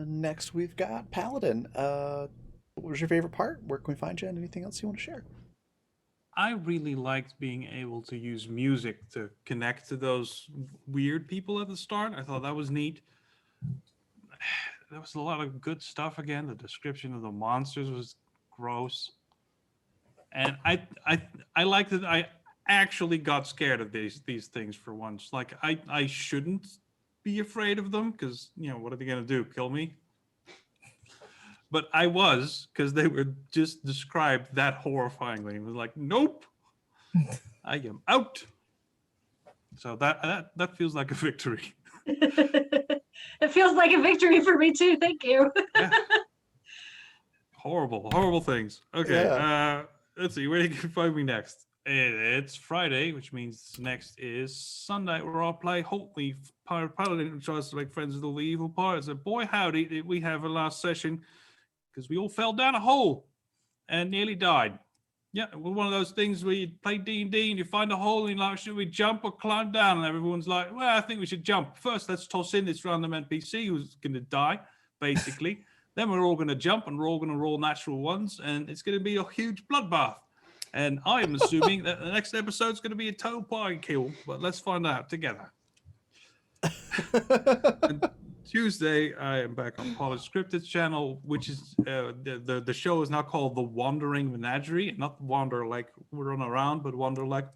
Next we've got Paladin. What was your favorite part? Where can we find you? And anything else you want to share? I really liked being able to use music to connect to those weird people at the start. I thought that was neat. There was a lot of good stuff again. The description of the monsters was gross. And I like that I actually got scared of these things for once. Like I shouldn't be afraid of them because what are they gonna do? Kill me? But I was, because they were just described that horrifyingly. It was like, nope, I am out. So that feels like a victory. It feels like a victory for me too. Thank you. Yeah. Horrible things. Okay, Yeah. let's see, where you can find me next. It's Friday, which means next is Sunday, where I'll play Hopefully Paladin who tries to make friends with all the evil pirates. And boy, howdy, did we have a last session, because we all fell down a hole and nearly died. Yeah, it was one of those things where you play D&D and you find a hole and you're like, should we jump or climb down? And everyone's like, well, I think we should jump. First, let's toss in this random NPC who's going to die, basically. Then we're all going to jump and we're all going to roll natural ones, and it's going to be a huge bloodbath. And I'm assuming that the next episode's going to be a total party kill, but let's find out together. And Tuesday, I am back on Polished Scripted channel, which is the show is now called The Wandering Menagerie. Not wander like we run around, but wander like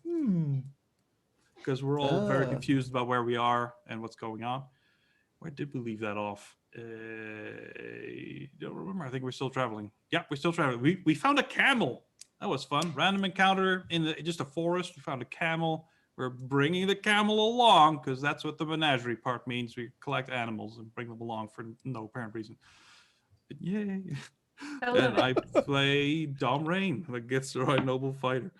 because we're all very confused about where we are and what's going on. Where did we leave that off? Don't remember. I think we're still traveling. Yeah, we're still traveling. We found a camel. That was fun. Random encounter in just a forest. We found a camel. We're bringing the camel along because that's what the menagerie part means. We collect animals and bring them along for no apparent reason. But yay. And I play Dom Rain, the Gitzerai Noble Fighter.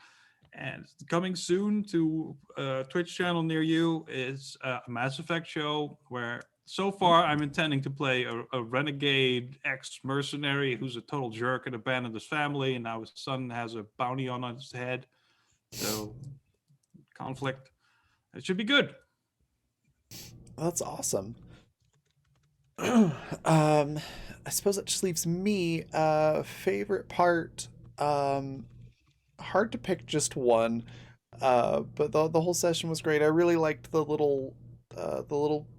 And coming soon to a Twitch channel near you is a Mass Effect show where so far I'm intending to play a renegade ex-mercenary who's a total jerk and abandoned his family, and now his son has a bounty on his head. So conflict. It should be good. That's awesome. I suppose it just leaves me favorite part. Hard to pick just one. But the whole session was great. I really liked the little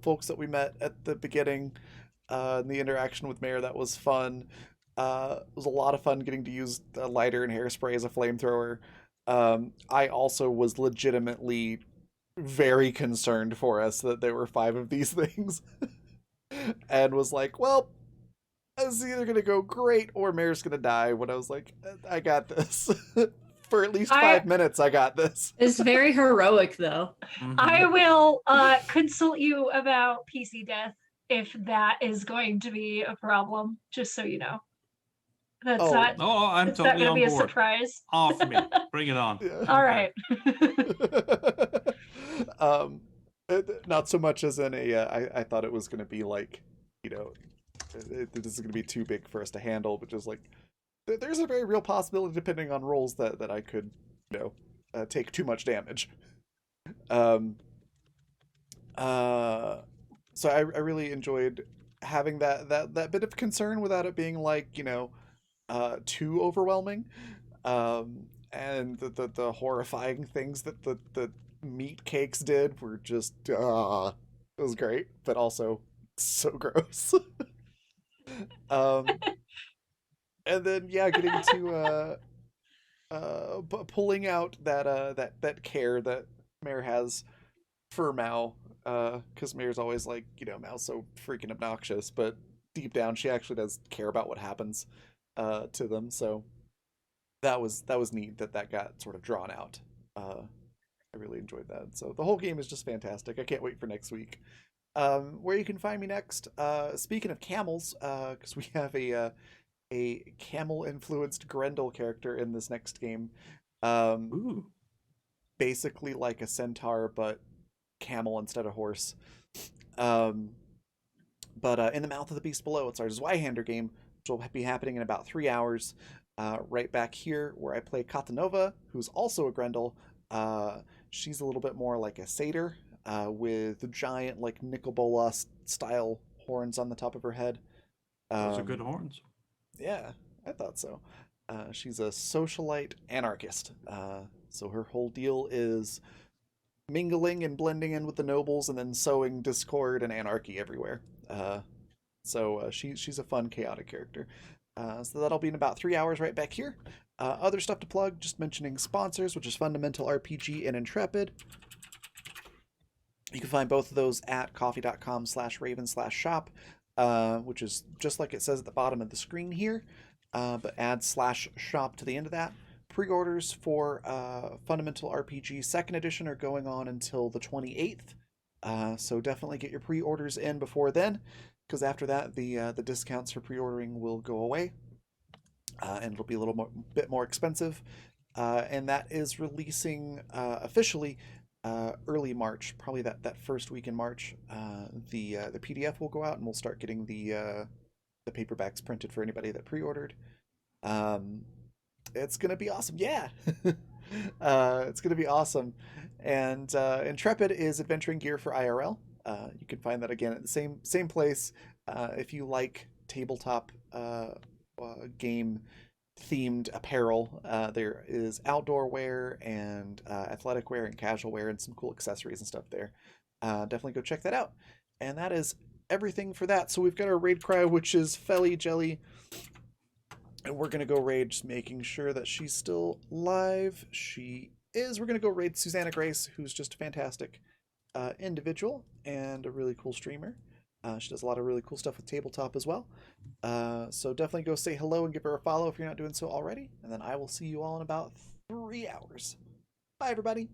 folks that we met at the beginning. And the interaction with Mayor, that was fun. It was a lot of fun getting to use a lighter and hairspray as a flamethrower. I also was legitimately very concerned for us that there were 5 of these things. And was like, well, it's either gonna go great or Mayor's gonna die. When I was like, I got this. For at least 5 minutes, I got this. It's very heroic, though. Mhm. I will consult you about PC death if that is going to be a problem, just so you know. That's Oh. not, Oh, I'm it's totally not on going to be a board. surprise. Off me. Bring it on. Yeah. All right. Not so much as in a. I thought it was going to be like, this is going to be too big for us to handle, but just like, there's a very real possibility, depending on rolls, that I could, take too much damage. Um, so I really enjoyed having that bit of concern without it being like, too overwhelming. And the horrifying things that the meat cakes did were just it was great, but also so gross. um, and then yeah, getting to pulling out that care that Mare has for Mao, because Mare's always like, Mao's so freaking obnoxious, but deep down she actually does care about what happens to them. So that was neat that got sort of drawn out. I really enjoyed that. So the whole game is just fantastic. I can't wait for next week. Where you can find me next? Speaking of camels, because we have a camel influenced Grendel character in this next game. Um, Ooh. Basically like a centaur, but camel instead of horse. Um, but In the Mouth of the Beast Below, it's our Zweihander game, which will be happening in about 3 hours. Right back here, where I play Katanova, who's also a Grendel. She's a little bit more like a satyr, with giant, like Nicol Bolas style horns on the top of her head. Those are good Um, horns. yeah, I thought so. She's a socialite anarchist. So her whole deal is mingling and blending in with the nobles and then sowing discord and anarchy everywhere. She's a fun, chaotic character. So that'll be in about 3 hours right back here. Other stuff to plug, just mentioning sponsors, which is Fundamental RPG and Intrepid. You can find both of those at coffee.com/raven/shop, which is just like it says at the bottom of the screen here, but add /shop to the end of that. Pre-orders for Fundamental RPG Second Edition are going on until the 28th, so definitely get your pre-orders in before then, because after that the discounts for pre-ordering will go away, and it'll be a bit more expensive. And that is releasing officially early March, probably that first week in March. The PDF will go out, and we'll start getting the paperbacks printed for anybody that pre-ordered. Um, it's gonna be awesome, yeah. It's gonna be awesome, and Intrepid is adventuring gear for IRL. You can find that again at the same place. If you like tabletop game themed apparel. There is outdoor wear and athletic wear and casual wear and some cool accessories and stuff there. Definitely go check that out. And that is everything for that. So we've got our raid cry, which is Felly Jelly. And we're going to go raid, just making sure that she's still live. She is. We're going to go raid Susanna Grace, who's just a fantastic individual and a really cool streamer. She does a lot of really cool stuff with tabletop as well. So definitely go say hello and give her a follow if you're not doing so already. And then I will see you all in about 3 hours. Bye, everybody.